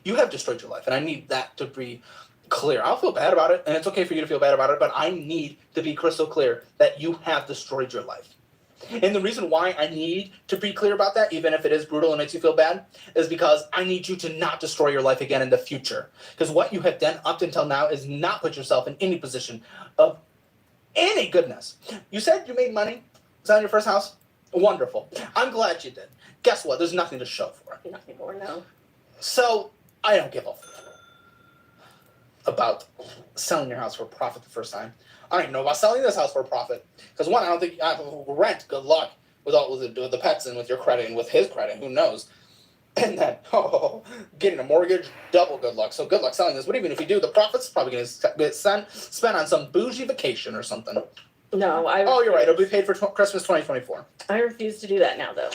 You have destroyed your life, and I need that to be clear. I'll feel bad about it, and it's okay for you to feel bad about it, but I need to be crystal clear that you have destroyed your life. And the reason why I need to be clear about that, even if it is brutal and makes you feel bad, is because I need you to not destroy your life again in the future. Because what you have done up until now is not put yourself in any position of any goodness. You said you made money selling your first house? Wonderful. I'm glad you did. Guess what? There's nothing to show for it. Not anymore, no. So I don't give a about selling your house for a profit the first time. I don't even know about selling this house for a profit. Because one, I don't think rent. Good luck with the pets and with your credit and with his credit. Who knows? And then getting a mortgage, double good luck. So good luck selling this. But even if you do, the profit's probably going to get spent on some bougie vacation or something. No, Oh, you're right. It'll be paid for Christmas 2024. I refuse to do that now, though.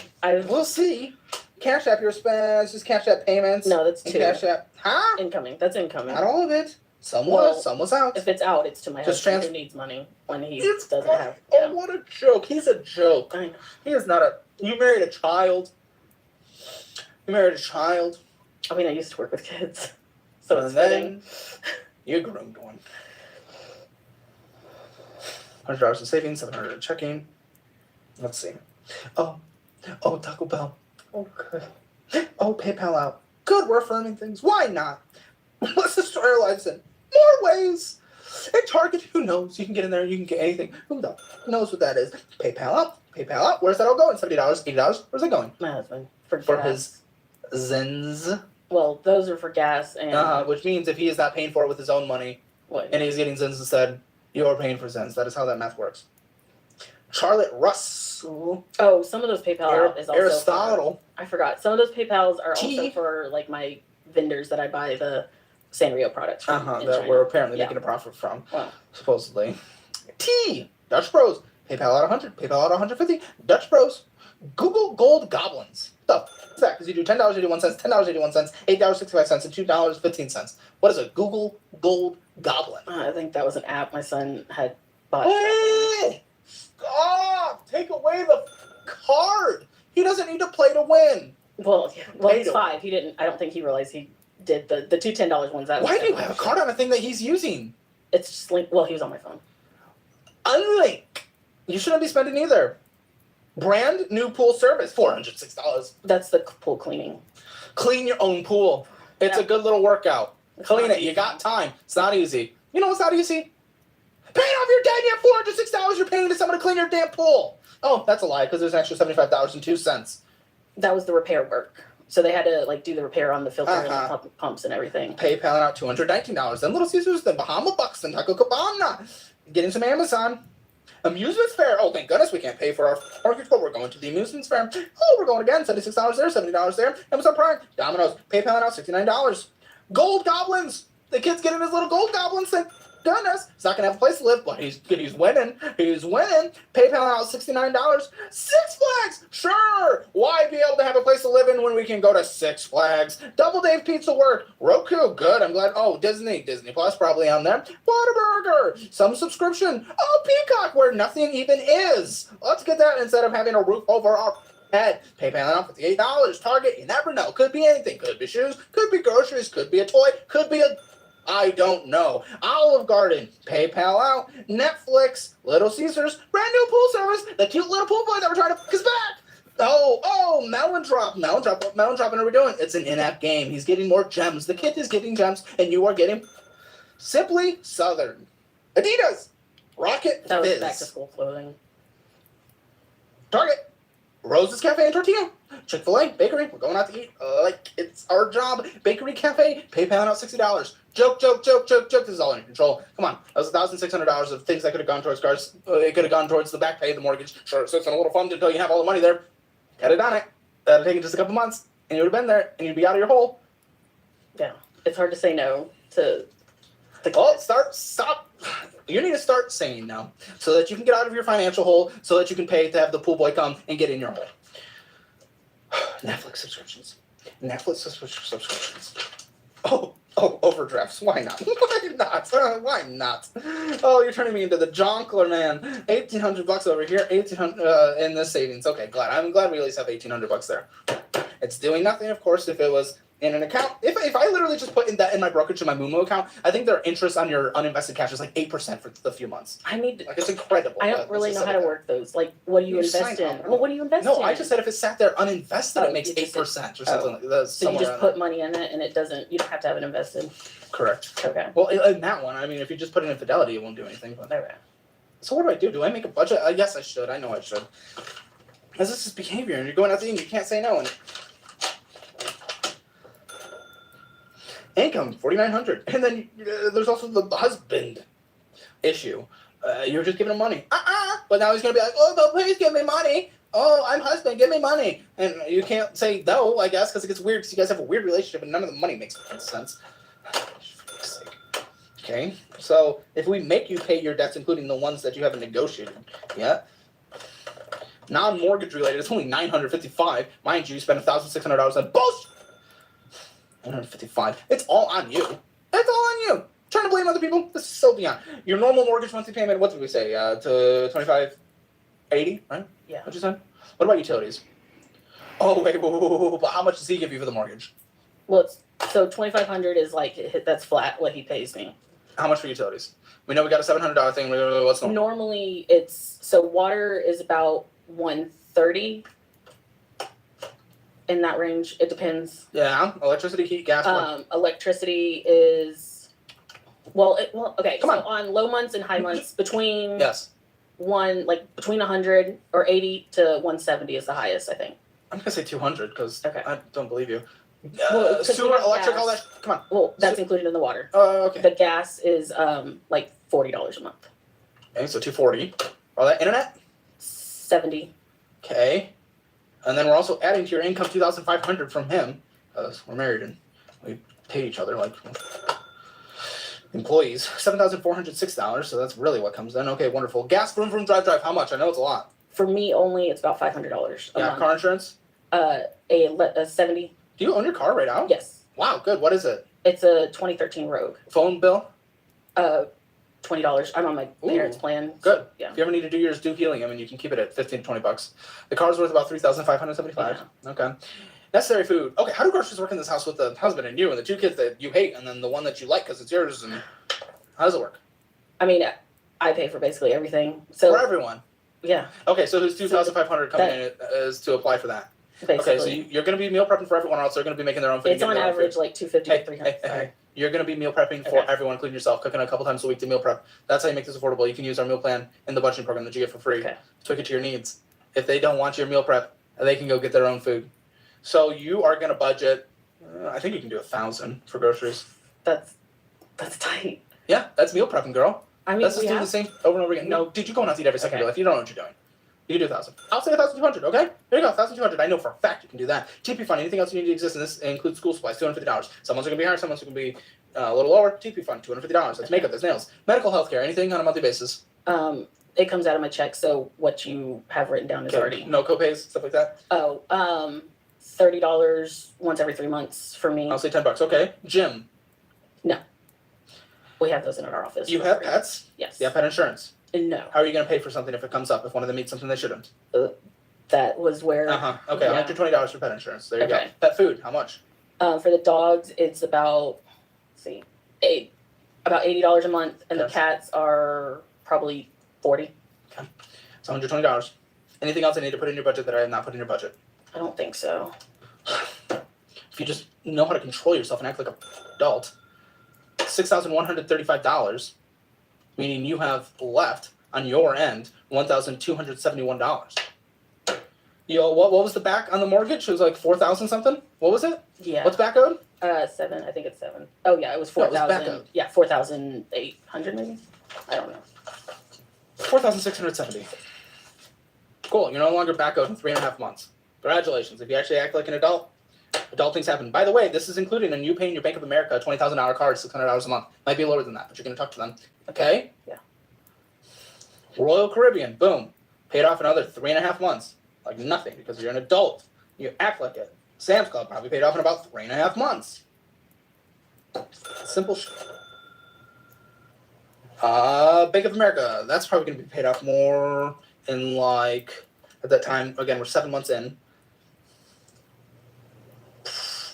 We'll see. Cash App your spends, just Cash App payments. No, that's and two. Cash App. Huh? Incoming. That's incoming. Not all of it. Some Well, was, some was out. If it's out, it's to my Just husband who needs money when he It's doesn't fine. have. Oh, what a joke. He's a joke. I know. He is not a. You married a child. You married a child. I mean, I used to work with kids, so And it's then fitting. you groomed one. $100 in savings, $700 in checking. Let's see. Oh, Taco Bell. Oh, good. Oh, PayPal out. Good, we're affirming things. Why not? Let's destroy our lives in more ways. At Target, who knows? You can get in there, you can get anything. Who knows what that is? PayPal up. PayPal up. Where's that all going? $70, $80. Where's it going? My husband For gas. his Zens. Well, those are for gas and Which means if he is not paying for it with his own money what? and he's getting Zens instead, you are paying for Zens. That is how that math works. Charlotte Russell. Oh, some of those PayPal app is also Aristotle. I forgot. Some of those PayPals are Tea. also for like my vendors that I buy the Sanrio products from. in That China. we're apparently Yeah. making a profit from, Wow. supposedly. T. Dutch Bros. PayPal out 100. PayPal out 150. Dutch Bros. Google Gold Goblins. The f is that? Because you do $10.81, $10.81, $8.65, and $2.15. What is a Google Gold Goblin? I think that was an app my son had bought. Hey! Stop! Take away the card. He doesn't need to play to win. Well, he's Potato. 5. He didn't. I don't think he realized he did the two $10 ones. That was Why do you have a card on a thing that he's using? It's just linked. Well, he was on my phone. Unlink. You shouldn't be spending either. Brand new pool service, $406. That's the pool cleaning. Clean your own pool. It's a good little workout. Clean it. You got time. It's not easy. You know what's not easy? Paying off your debt. You have $406 you're paying to someone to clean your damn pool. Oh, that's a lie because there's an extra $75.02. That was the repair work. So they had to like do the repair on the filter and the pumps and everything. PayPal out $219. Then Little Caesars, then Bahama Bucks, then Taco Cabana. Getting some Amazon. Amusements fair. Oh, thank goodness we can't pay for our mortgage, but we're going to the amusements fair. Oh, we're going again. $76 there, $70 there. Amazon Prime. Domino's. PayPal out $69. Gold Goblins. The kid's getting his little gold goblins. Thank goodness. He's not going to have a place to live, but he's winning. He's winning. PayPal out $69. Six Flags. Sure. Why be able to have a place to live in when we can go to Six Flags? Double Dave Pizza work. Roku. Good. I'm glad. Oh, Disney Plus probably on there. Whataburger. Some subscription. Oh, Peacock, where nothing even is. Let's get that instead of having a roof over our head. PayPal out $58. Target. You never know. Could be anything. Could be shoes. Could be groceries. Could be a toy. Could be a I don't know. Olive Garden, PayPal out, Netflix, Little Caesars, brand new pool service, the cute little pool boy that we're trying to fuck us back. Oh, Melon Drop. What Melon Drop are we doing? It's an in-app game. He's getting more gems. The kid is getting gems, and you are getting Simply Southern. Adidas, Rocket That was Fizz. back to school clothing. Target, Rose's Cafe and Tortilla. Chick-fil-A, bakery, we're going out to eat like it's our job. Bakery, cafe, PayPal out $60. Joke. This is all under control. Come on, that was $1,600 of things that could have gone towards cars. It could have gone towards the back pay of the mortgage. Sure, so it's a little fun until you have all the money there. Had it done it. That'd taken just a couple months, and you would have been there, and you'd be out of your hole. Yeah, it's hard to say no to. Well, stop. You need to start saying no, so that you can get out of your financial hole, so that you can pay to have the pool boy come and get in your hole. Netflix subscriptions. Oh, overdrafts. Why not? Why not? Oh, you're turning me into the jonkler, man. $1,800 over here. $1,800 in the savings. Okay, I'm glad we at least have $1,800 there. It's doing nothing, of course, if it was in an account. If I literally just put that in my brokerage in my Moomoo account, I think their interest on your uninvested cash is like 8% for the few months. I need. Like, it's incredible. I don't really know how to work those. Like, what do you invest in? Well, what do you invest in? No, I just said if it sat there uninvested, it makes 8% or something like that. So you just put money in it, and it doesn't. You don't have to have it invested. Correct. Okay. Well, in that one, I mean, if you just put it in Fidelity, it won't do anything. But... Okay. So what do? Do I make a budget? Yes, I should. I know I should. Because this is behavior, and you're going out to eat, and you can't say no. And... Income, $4,900. And then there's also the husband issue. You're just giving him money. But now he's going to be like, oh, but please give me money. Oh, I'm husband, give me money. And you can't say no, I guess, because it gets weird, because you guys have a weird relationship, and none of the money makes sense. Okay, so if we make you pay your debts, including the ones that you haven't negotiated yet, non-mortgage related, it's only $955. Mind you, you spend $1,600 on bullshit. $155. It's all on you. It's all on you. Trying to blame other people. This is so beyond. Your normal mortgage monthly payment. What did we say? To $25.80, right? Yeah. What you said? What about utilities? Oh wait, whoa. But how much does he give you for the mortgage? Well, so 2,500 is like that's flat what he pays me. How much for utilities? We know we got a $700 thing. What's normal? Normally, it's so water is about 130 in that range. It depends. Yeah, electricity, heat, gas. Electricity is okay. Come so on. low months and high months between Yes. between 100 or 80 to 170 is the highest, I think. I'm gonna say 200 because Okay. I don't believe you. Well, 'cause we Sewer, have electric, gas. all that. Come on. Well, that's included in the water. Okay. The gas is like $40 a month. Okay, so 240. All that internet. 70. Okay. And then we're also adding to your income 2,500 from him, because we're married and we pay each other like employees. $7,406. So that's really what comes in. Okay, wonderful. Gas, vroom, drive. How much? I know it's a lot. For me only, it's about $500 a Yeah, month. car insurance. A 70. Do you own your car right now? Yes. Wow, good. What is it? It's a 2013 Rogue. Phone bill? $20. I'm on my parents' plan. Good. Yeah. If you ever need to do yours, do healing. I mean, you can keep it at $15 to $20. The car's worth about $3,575. Okay. Necessary food. Okay, how do groceries work in this house with the husband and you and the two kids that you hate and then the one that you like because it's yours? And how does it work? I mean, I pay for basically everything. So for everyone. Yeah. Okay, so who's $2,500 coming in is to apply for that. Basically. Okay, so you're going to be meal prepping for everyone else. They're going to be making their own food. It's on average like $250 to $300. Hey. You're going to be meal prepping for everyone, including yourself, cooking a couple times a week to meal prep. That's how you make this affordable. You can use our meal plan in the budgeting program that you get for free. Tweak it to your needs. If they don't want your meal prep, they can go get their own food. So you are going to budget, I think you can do 1,000 for groceries. That's tight. Yeah, that's meal prepping, girl. I mean, that's just doing the same over and over again. No, dude, you're going out to eat every second of your life. You don't know what you're doing. You can do 1,000. I'll say 1,200, okay? There you go, 1,200. I know for a fact you can do that. TP fund, anything else you need to exist in this includes school supplies, $250. Some months are going to be higher, some months are going to be a little lower. TP fund, $250. That's makeup, that's nails. Medical health care, anything on a monthly basis. It comes out of my check, so what you have written down is already. No copays, stuff like that? $30 once every 3 months for me. I'll say $10. Okay. Gym. No. We have those in our office. You have pets? Yes. You have pet insurance? No. How are you going to pay for something if it comes up, if one of them eats something they shouldn't? That was where. Okay, Yeah. $120 for pet insurance. There you Okay. go. Pet food, how much? For the dogs, it's about, about $80 a month, and the cats are probably $40. Okay. So $120. Anything else I need to put in your budget that I have not put in your budget? I don't think so. If you just know how to control yourself and act like an adult, $6,135, meaning you have left on your end $1,271. Yo, what was the back on the mortgage? It was like 4,000 something. What was it? Yeah. What's back owed? 7. I think it's 7. Oh yeah, it was No, it was 4,000. back up. Yeah, 4,800 maybe. I don't know. 4,670. Cool. You're no longer back owed in 3.5 months. Congratulations. If you actually act like an adult, adult things happen. By the way, this is including in you paying your Bank of America a $20,000 card, $600 a month. Might be lower than that, but you're going to talk to them. Okay? Yeah. Royal Caribbean, boom. Paid off another 3.5 months. Like nothing, because you're an adult. You act like it. Sam's Club probably paid off in about 3.5 months. Simple shit. Bank of America, that's probably going to be paid off more in like, at that time, again, we're 7 months in.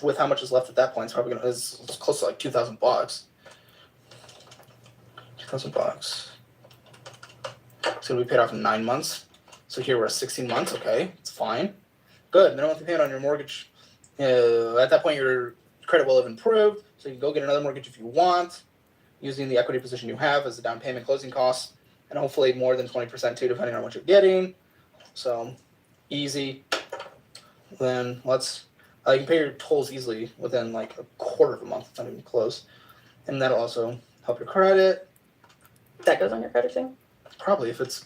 With how much is left at that point, it's probably going to, it's close to like $2,000. $2,000. It's going to be paid off in 9 months. So here we're at 16 months, okay, it's fine. Good, minimum monthly payment on your mortgage. At that point, your credit will have improved, so you can go get another mortgage if you want, using the equity position you have as the down payment closing costs, and hopefully more than 20% too, depending on what you're getting. So, easy. Then you can pay your tolls easily within like a quarter of a month, it's not even close. And that'll also help your credit. That goes on your credit thing? Probably, if it's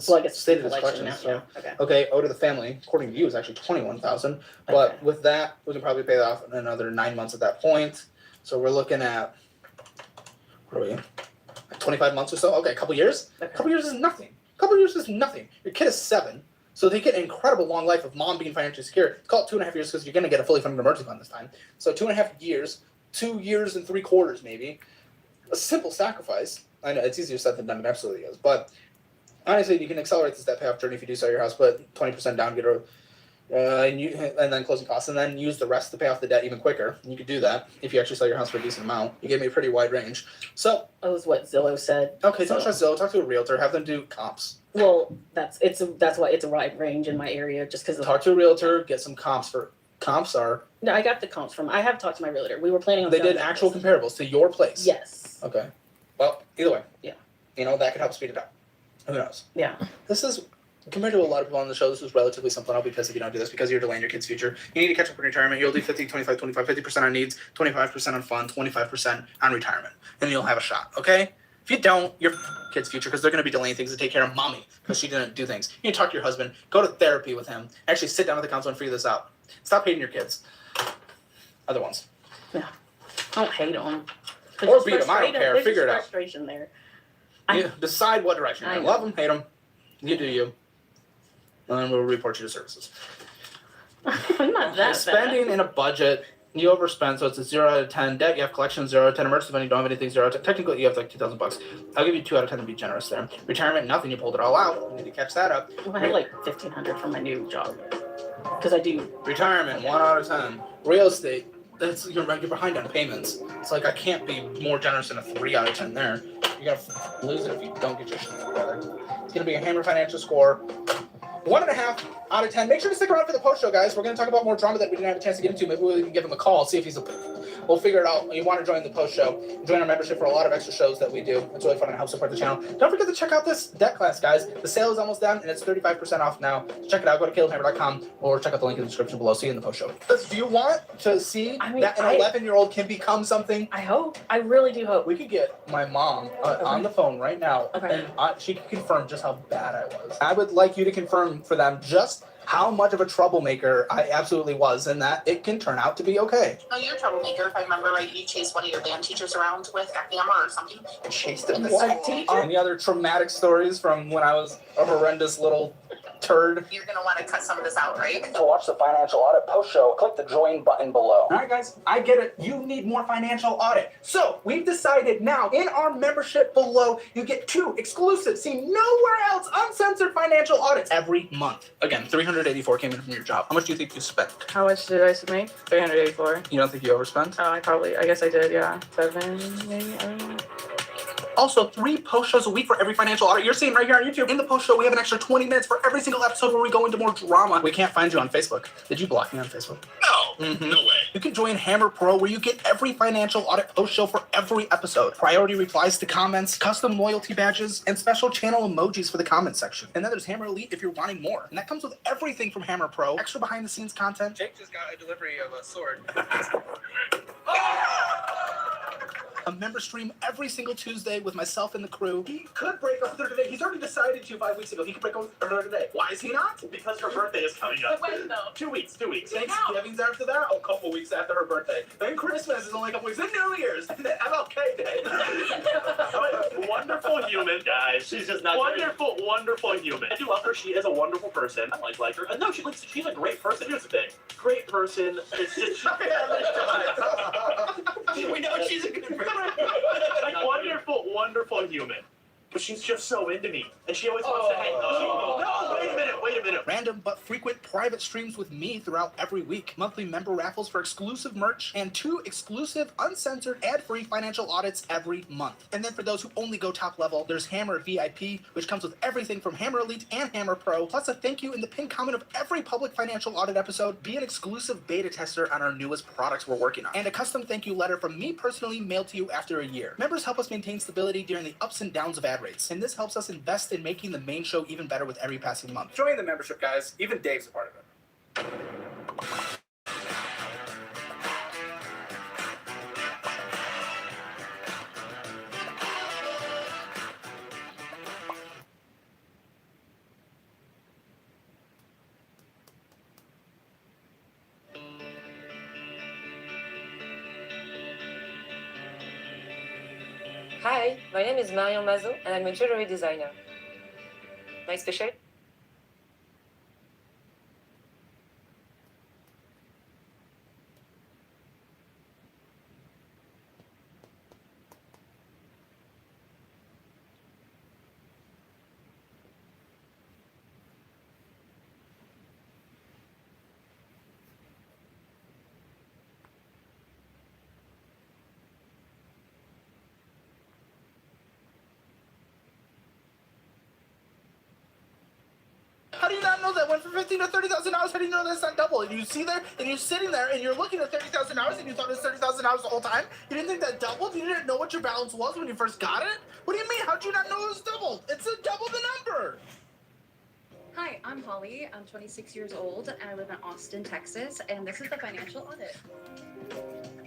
Well, I guess stated as collection collections. now, So. yeah, Okay, owe to the family, according to you, is actually 21,000. But with that, we can probably pay that off in another 9 months at that point. So we're looking at, what are we? Like 25 months or so? Okay, a couple years? A couple years is nothing. A couple years is nothing. Your kid is 7. So they get an incredible long life of mom being financially secure. Call it 2.5 years because you're going to get a fully funded emergency fund this time. So 2.5 years, 2 years and 3/4 maybe. A simple sacrifice. I know it's easier said than done, it absolutely is. But honestly, you can accelerate this debt payoff journey if you do sell your house, put 20% down, get a and then closing costs, and then use the rest to pay off the debt even quicker. You could do that if you actually sell your house for a decent amount. You gave me a pretty wide range. So That was what Zillow said. okay, So- don't trust Zillow. Talk to a realtor. Have them do comps. Well, that's why it's a wide range in my area, just because. Talk to a realtor. Get some comps for comps are. No, I got the comps from. I have talked to my realtor. We were planning on. They selling did that actual place. comparables to your place. Yes. Okay. Well, either way. Yeah. You know that could help speed it up. Who knows? Yeah. This is. Compared to a lot of people on the show, this is relatively simple. I'll be pissed if you don't do this because you're delaying your kid's future. You need to catch up in retirement. You'll do 50, 25, 25, 50% on needs, 25% on fun, 25% on retirement. And you'll have a shot, okay? If you don't, your kid's future, because they're going to be delaying things to take care of mommy because she didn't do things. You need to talk to your husband, go to therapy with him, actually sit down with the counselor and figure this out. Stop hating your kids. Other ones. Yeah. I don't hate them. Or beat them. I don't care. Figure it out. Frustration there. You decide what direction you're going. Love them, hate them. You do you. And then we'll report you to services. I'm not that Spending bad. in a budget, you overspend, so it's a 0 out of 10. Debt, you have collection 0 out of 10. Emergency fund, you don't have anything 0 out of 10. Technically, you have like $2,000. I'll give you 2 out of 10 to be generous there. Retirement, nothing. You pulled it all out. You need to catch that up. Well, I had like $1,500 from my new job. Because I do. Retirement, 1 out of 10. Real estate, you're behind on payments. It's like I can't be more generous than a 3 out of 10 there. You're gonna lose it if you don't get your shit together. It's gonna be a Hammer financial score. 1.5 out of 10. Make sure to stick around for the post show, guys. We're going to talk about more drama that we didn't have a chance to get into. Maybe we can give him a call, see if he's we'll figure it out. You want to join the post show, join our membership for a lot of extra shows that we do. It's really fun and helps support the channel. Don't forget to check out this debt class, guys. The sale is almost done and it's 35% off now. So check it out. Go to calebhammer.com or check out the link in the description below. See you in the post show. Do you want to see that an 11-year-old can become something? I hope. I really do hope. We could get my mom on the phone right now, and she can confirm just how bad I was. I would like you to confirm for them just how much of a troublemaker I absolutely was, and that it can turn out to be okay. No, you're a troublemaker. If I remember right, you chased one of your band teachers around with a hammer or something. Chased him. What teacher? Any other traumatic stories from when I was a horrendous little turd? You're gonna want to cut some of this out, right? To watch the financial audit post show, click the join button below. All right, guys, I get it. You need more financial audit. So we've decided now in our membership below, you get 2 exclusive, see nowhere else, uncensored financial audits every month. Again, 384 came in from your job. How much do you think you spent? How much did I make? 384. You don't think you overspent? Oh, I guess I did, yeah. 7, maybe? I don't know. Also, 3 post shows a week for every financial audit. You're seeing right here on YouTube. In the post show, we have an extra 20 minutes for every single episode where we go into more drama. We can't find you on Facebook. Did you block me on Facebook? No, no way. You can join Hammer Pro, where you get every financial audit post show for every episode. Priority replies to comments, custom loyalty badges, and special channel emojis for the comment section. And then there's Hammer Elite if you're wanting more. And that comes with everything from Hammer Pro. Extra behind the scenes content. Jake just got a delivery of a sword. A member stream every single Tuesday with myself and the crew. He could break up with her today. He's already decided to 5 weeks ago. He could break up with her today. Why is he not? Because her birthday is coming up. When though? 2 weeks, 2 weeks. Thanksgiving's after that. A couple weeks after her birthday. Then Christmas is only a couple weeks. Then New Year's. And then MLK Day. Wonderful human, guys. She's just not wonderful human. I do love her. She is a wonderful person. I like her. No, she's a great person. Here's the thing. Great person. It's just we know she's a good person. Like wonderful human. But she's just so into me. And she always wants to hang out. No, wait a minute. Random but frequent private streams with me throughout every week. Monthly member raffles for exclusive merch. And 2 exclusive, uncensored, ad-free financial audits every month. And then for those who only go top level, there's Hammer VIP, which comes with everything from Hammer Elite and Hammer Pro. Plus a thank you in the pinned comment of every public financial audit episode. Be an exclusive beta tester on our newest products we're working on. And a custom thank you letter from me personally mailed to you after a year. Members help us maintain stability during the ups and downs of ad rates. And this helps us invest in making the main show even better with every passing month. Join the membership, guys. Even Dave's a part of it. Hi, my name is Marion Mazo and I'm a jewelry designer. My specialty? know that went from $15,000 to $30,000? How do you know that's not double? And you see there, and you're sitting there, and you're looking at $30,000, and you thought it was $30,000 the whole time? You didn't think that doubled? You didn't know what your balance was when you first got it? What do you mean? How'd you not know it was doubled? It's a double the number. Hi, I'm Holly. I'm 26 years old, and I live in Austin, Texas, and this is the financial audit.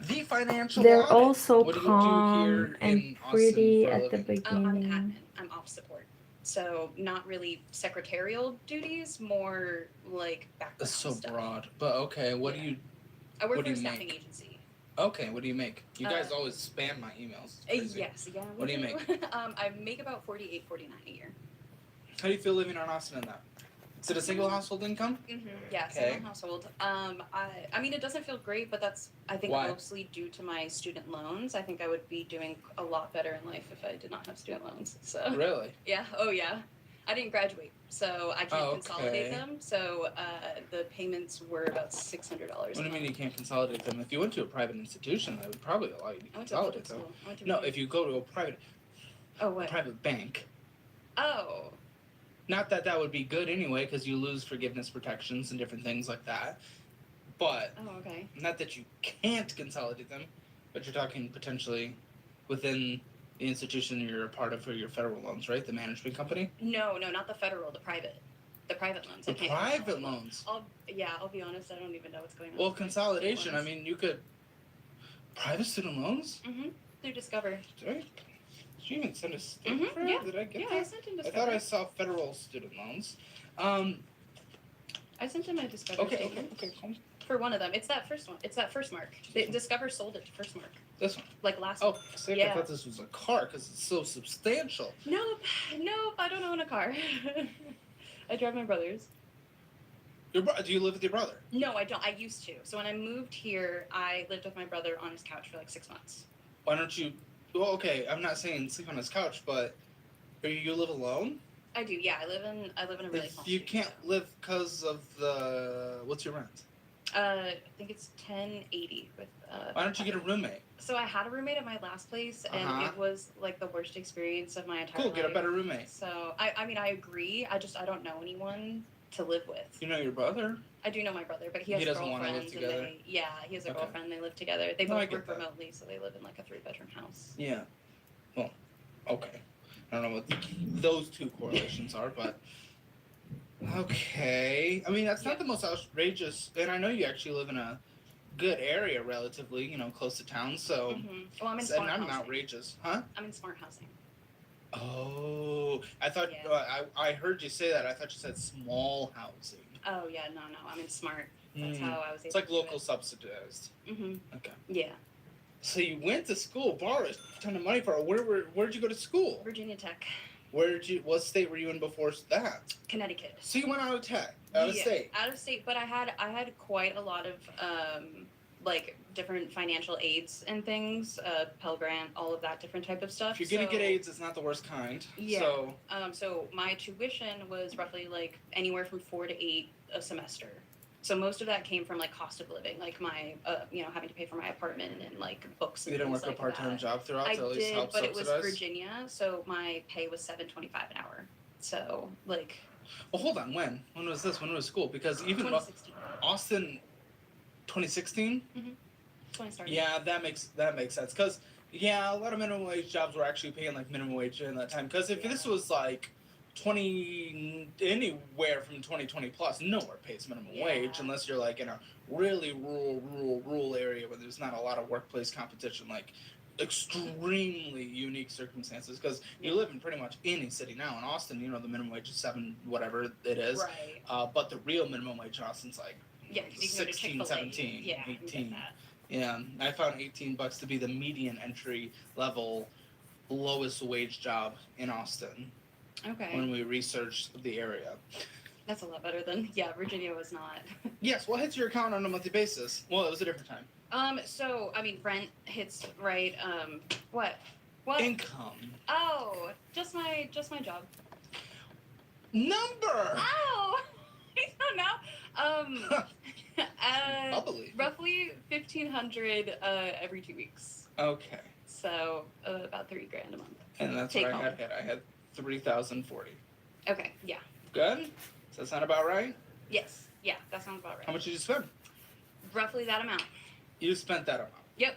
The financial They're audit. also What do you do calm here and in Austin pretty for a at the living? I'm beginning. admin. I'm ops support. So not really secretarial duties, more like background That's so stuff. broad. But okay, what do you I work what for do a you staffing make? agency. Okay, what do you make? You guys always spam my emails. It's crazy. Yes, yeah. What do you make? I make about 48, 49 a year. How do you feel living on Austin in that? Is it a single household income? Yeah, Okay. single household. I mean, it doesn't feel great, but that's, I think, Why? mostly due to my student loans. I think I would be doing a lot better in life if I did not have student loans. So. Really? Yeah. Oh, yeah. I didn't graduate, so I can't consolidate Okay. them. So the payments were about $600. What do you mean you can't consolidate them? If you went to a private institution, they would probably allow you to I went to a consolidate public them. school. I went to No, Virginia. if you go to a what? private bank. Oh. Not that that would be good anyway, because you lose forgiveness protections and different things like that. But Oh, okay. not that you can't consolidate them, but you're talking potentially within the institution you're a part of for your federal loans, right? The management company? No, not the federal, the private. The private loans. The I can't private consolidate. loans. I'll be honest, I don't even know what's going on. Well, with my consolidation, student I loans. mean, you could. Private student loans? Through Discover. Did you even send a statement for it? Yeah. Did I get Yeah, that? I sent in I Discover. thought I saw federal student loans. I sent in my Discover Okay, statement. okay, cool. For one of them. It's that first one. It's that first mark. Discover sold it to First Mark. This one. Like last Oh, month. sick. Yeah. I thought this was a car because it's so substantial. Nope, I don't own a car. I drive my brother's. Do you live with your brother? No, I don't. I used to. So when I moved here, I lived with my brother on his couch for like 6 months. Why don't you? Well, okay, I'm not saying sleep on his couch, but you live alone? I do, yeah. I live in a really small If you studio, can't live because of the what's your rent? I think it's $10.80 with. Why don't you get a roommate? So I had a roommate at my last place, and Uh-huh. it was like the worst experience of my entire Cool, life. get a better roommate. So I mean, I agree. I don't know anyone to live with. You know your brother? I do know my brother, but he has doesn't wanna live girlfriends, and together? he has a Okay. girlfriend. They live together. They No, I both get work that. remotely, so they live in like a 3-bedroom house. Yeah. Well, okay. I don't know what those two correlations are, but okay. I mean, that's not the most outrageous, and I know you actually live in a good area, relatively, close to town. So, Well, I'm in it's smart not housing. outrageous, huh? I'm in smart housing. Oh, I thought I heard you say that. I thought you said small housing. Oh yeah, no, I'm in smart. That's how I was able. It's like to do local it. subsidized. Okay. Yeah. So you went to school, borrowed a ton of money for it. Where'd you go to school? Virginia Tech, What state were you in before that? Connecticut. So you went out of tech, out of Yeah, state. Out of state, but I had quite a lot of like different financial aids and things, Pell Grant, all of that different type of stuff. If you're gonna get AIDS, it's not the worst kind. Yeah. So So my tuition was roughly like anywhere from 4 to 8 a semester. So most of that came from like cost of living, like my having to pay for my apartment and like books. you And didn't things work like a part-time that. job throughout I to at least did, help but it was subsidize? Virginia, so my pay was $7.25 an hour. So like. Well, hold on. When was this? When was school? Because even 2016. Austin, 2016. That's when I started. Yeah, that makes sense. Cause a lot of minimum wage jobs were actually paying like minimum wage in that time. Cause if this was like anywhere from 2020 plus, nowhere pays minimum wage unless you're like in a really rural area where there's not a lot of workplace competition, like extremely unique circumstances. Because you live in pretty much any city now. In Austin, the minimum wage is $7, whatever it is. Right. But the real minimum wage in Austin's like Yeah, 'cause you can go to 16, Chick-fil-A. 17, Yeah, I can get 18. that. Yeah, I found $18 to be the median entry level lowest wage job in Austin Okay. when we researched the area. That's a lot better than Virginia was not. Yes, what hits your account on a monthly basis? Well, it was a different time. So I mean rent hits right. What? Income. Oh, just my job. Number. Oh, I don't know. Bubbly. Roughly 1,500 every 2 weeks. Okay. So about $3,000 a month. And that's Take what I home. had hit. I had 3,040. Okay. Yeah. Good. Does that sound about right? Yes. Yeah, that sounds about right. How much did you spend? Roughly that amount. You spent that amount. Yep.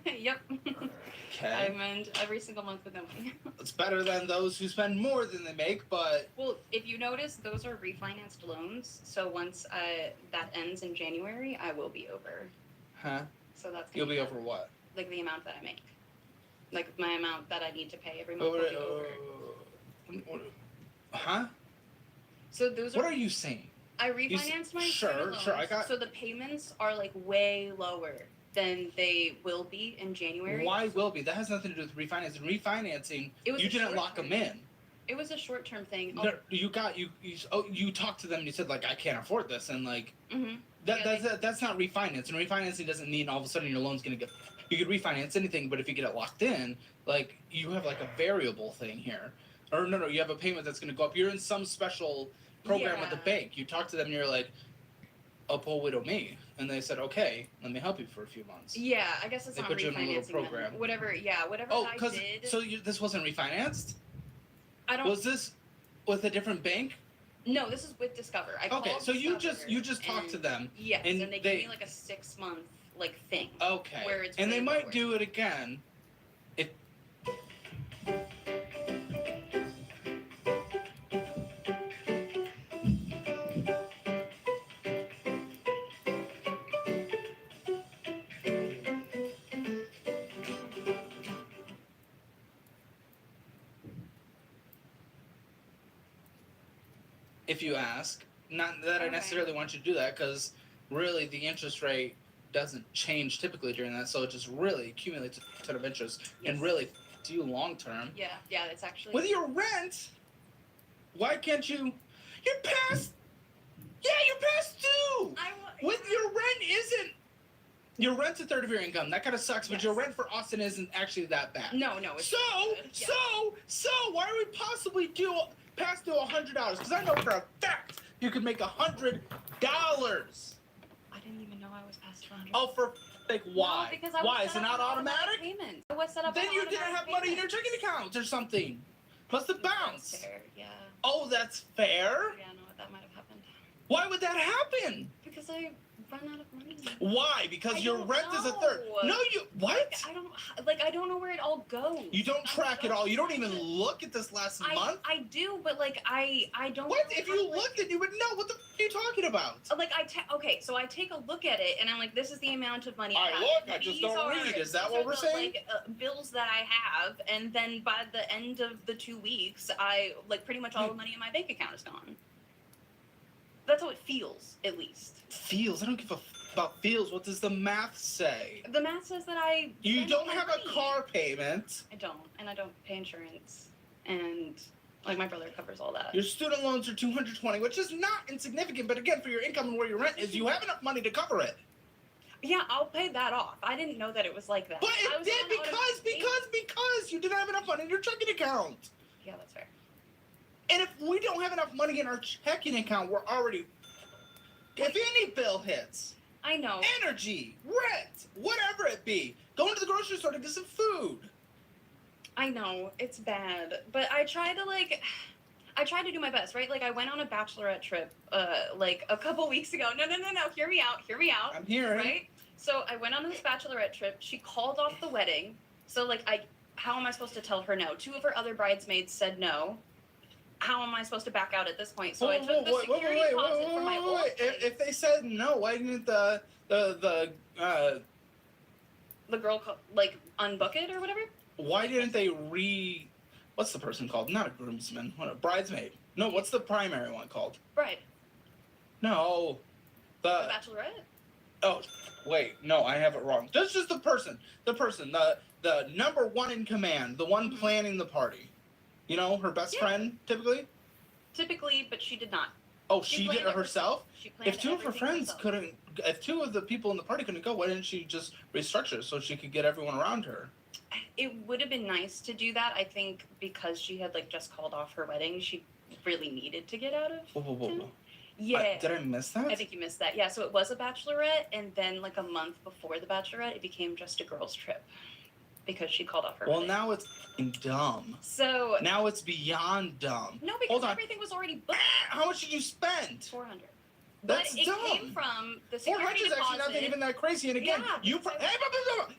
Yep. Okay. I amend every single month with no money. It's better than those who spend more than they make, but... Well, if you notice, those are refinanced loans. So once that ends in January, I will be over. Huh? So that's You'll be over what? Like the amount that I make. Like my amount that I need to pay every month will be over. Huh? So those are... What are you saying? I refinanced my student loans, Sure, I got... So the payments are like way lower than they will be in January. Why will be? That has nothing to do with refinancing. Refinancing, you didn't lock them in. It was a short-term thing. No, you talked to them and you said, like, I can't afford this, and like, that's not refinancing. Refinancing doesn't mean all of a sudden your loan's gonna get... You could refinance anything, but if you get it locked in, like, you have like a variable thing here. Or no, you have a payment that's gonna go up. You're in some special program with the bank. You talk to them and you're like, oh, pull widow me. And they said, okay, let me help you for a few months. Yeah, I guess it's they not put you in a little refinancing program. them. Whatever I did. So this wasn't refinanced? I don't... Was this with a different bank? No, this is with Discover. Okay, so you just talked to them. Yes, and they gave me like a 6-month like thing. Okay. Where it's and way they might lower. do it again. If you ask, not that I necessarily want you to do that, because really the interest rate doesn't change typically during that, so it just really accumulates a ton of interest and really do long term. Yeah, it's actually... With your rent, why can't you... You're past due! With your rent isn't... Your rent's a third of your income. That kind of sucks, but your rent for Austin isn't actually that bad. No, it's So why are we possibly past due $100? Because I know for a fact you could make $100. I didn't even know I was past $100. Oh, for like why? No, because why is it not automatic? Payments. I was set up. Then you didn't have money in your checking account or something. Plus the bounce. That's fair, yeah. Oh, that's fair. Yeah, no, that might have happened. Why would that happen? Because I run out of money. Why? Because your rent is a third. No, what? I don't know where it all goes. You don't track it all. You don't even look at this last month. I do, but like I don't. What? If you looked, then you would know. What the f are you talking about? Like okay, so I take a look at it and I'm like, this is the amount of money. I just don't read. Is that what we're saying? Like bills that I have, and then by the end of the 2 weeks, I like pretty much all the money in my bank account is gone. That's how it feels, at least. Feels? I don't give a about feels. What does the math say? The math says that You don't have a car payment. I don't, and I don't pay insurance, and like my brother covers all that. Your student loans are $220, which is not insignificant, but again, for your income and where your rent is, you have enough money to cover it. Yeah, I'll pay that off. I didn't know that it was like that. But it did because you didn't have enough money in your checking account. Yeah, that's fair. And if we don't have enough money in our checking account, we're already... If any bill hits... I know. Energy, rent, whatever it be. Going to the grocery store to get some food. I know, it's bad. But I try to do my best, right? Like, I went on a bachelorette trip, like, a couple weeks ago. No, hear me out. I'm hearing. Right? So, I went on this bachelorette trip. She called off the wedding. So, like, how am I supposed to tell her no? 2 of her other bridesmaids said no. How am I supposed to back out at this point? So I took the security deposit from my old place. If they said no, why didn't the girl like unbook it or whatever? Why didn't they what's the person called? Not a groomsman. What, a bridesmaid? No, what's the primary one called? Bride. No, the bachelorette. Oh, wait, no, I have it wrong. That's just the person, the number one in command, the one planning the party. You know, her best friend, typically? Typically, but she did not. Oh, she did it herself? She planned If 2 of her friends herself. if 2 of the people in the party couldn't go, why didn't she just restructure so she could get everyone around her? It would have been nice to do that. I think because she had like just called off her wedding, she really needed to get out of town. Yeah. Did I miss that? I think you missed that. Yeah, so it was a bachelorette, and then like a month before the bachelorette, it became just a girls' trip. because she called off her Well, wedding. now it's dumb. So Now it's beyond dumb. no, because Hold on. everything was already booked. How much did you spend? 400. That's but it dumb. came from the 400 security is actually deposit. not even that crazy. And again, Yeah, you because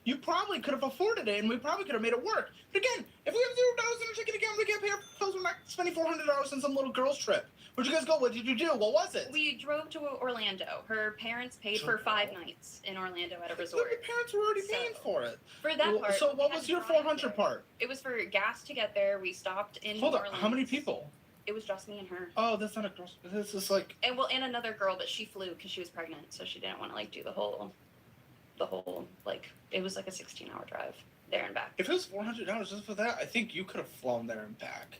you probably could have afforded it, and we probably could have made it work. But again, if we have $0 in a ticket again, we can't pay our bills. We're not spending $400 on some little girl's trip. Where'd you guys go? What did you do? What was it? We drove to Orlando. Her parents paid for 5 nights in Orlando at a resort. Look, the parents were already paying for it. For that part. So we what had was to your drive 400 there. part? It was for gas to get there. We stopped in Hold New on. Orleans. How many people? It was just me and her. Oh, that's not a girl. This is like. And another girl, but she flew because she was pregnant, so she didn't want to like do the whole like it was like a 16-hour drive there and back. If it was $400 just for that, I think you could have flown there and back.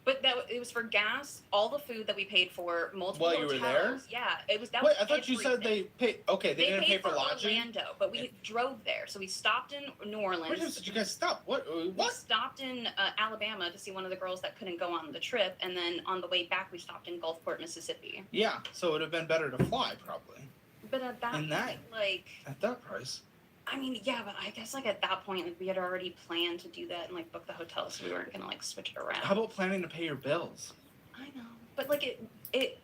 But it was for gas, all the food that we paid for, multiple While you were there? hotels. Yeah, it was that. Wait, was I thought you said they paid. Okay, they didn't pay paid for lodging. Orlando, but we drove there, so we stopped in New Orleans. Where did you guys stop? What? We stopped in Alabama to see one of the girls that couldn't go on the trip, and then on the way back, we stopped in Gulfport, Mississippi. Yeah, so it would have been better to fly, probably. But at that And point, like, at that price. I mean, yeah, but I guess like at that point, like we had already planned to do that and like book the hotel, so we weren't gonna like switch it around. How about planning to pay your bills? I know, but like it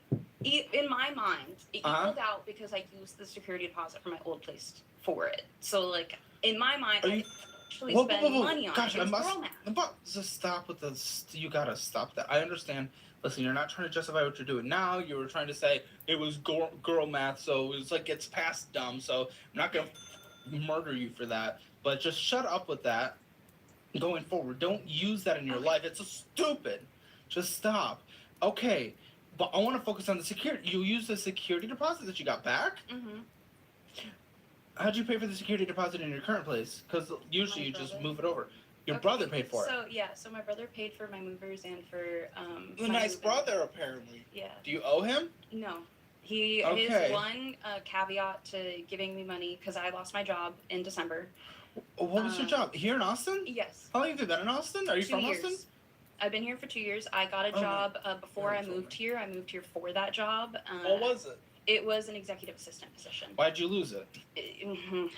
in my mind, it equaled out because I used the security deposit from my old place for it. So like in my mind, I actually spend money on Gosh, it. I It's must. girl math. But just stop with this. You gotta stop that. I understand. Listen, you're not trying to justify what you're doing now. You were trying to say it was girl math, so it's like it's past dumb. So I'm not gonna murder you for that. But just shut up with that. Going forward, don't use that in your life. It's so stupid. Just stop. Okay, but I want to focus on the security. You use the security deposit that you got back? Mm-hmm. How'd you pay for the security deposit in your current place? Because usually you just move it over. Your brother paid for it. So yeah, so my brother paid for my movers and for A my nice moving. brother, apparently. Yeah. Do you owe him? No. His Okay. one caveat to giving me money because I lost my job in December. What was your job? Here in Austin? Yes. How long have you been in Austin? Are you 2 from years. Austin? I've been here for 2 years. I got a Oh, no. job before I moved here. I moved here for that job. What was it? It was an executive assistant position. Why'd you lose it? Mhm.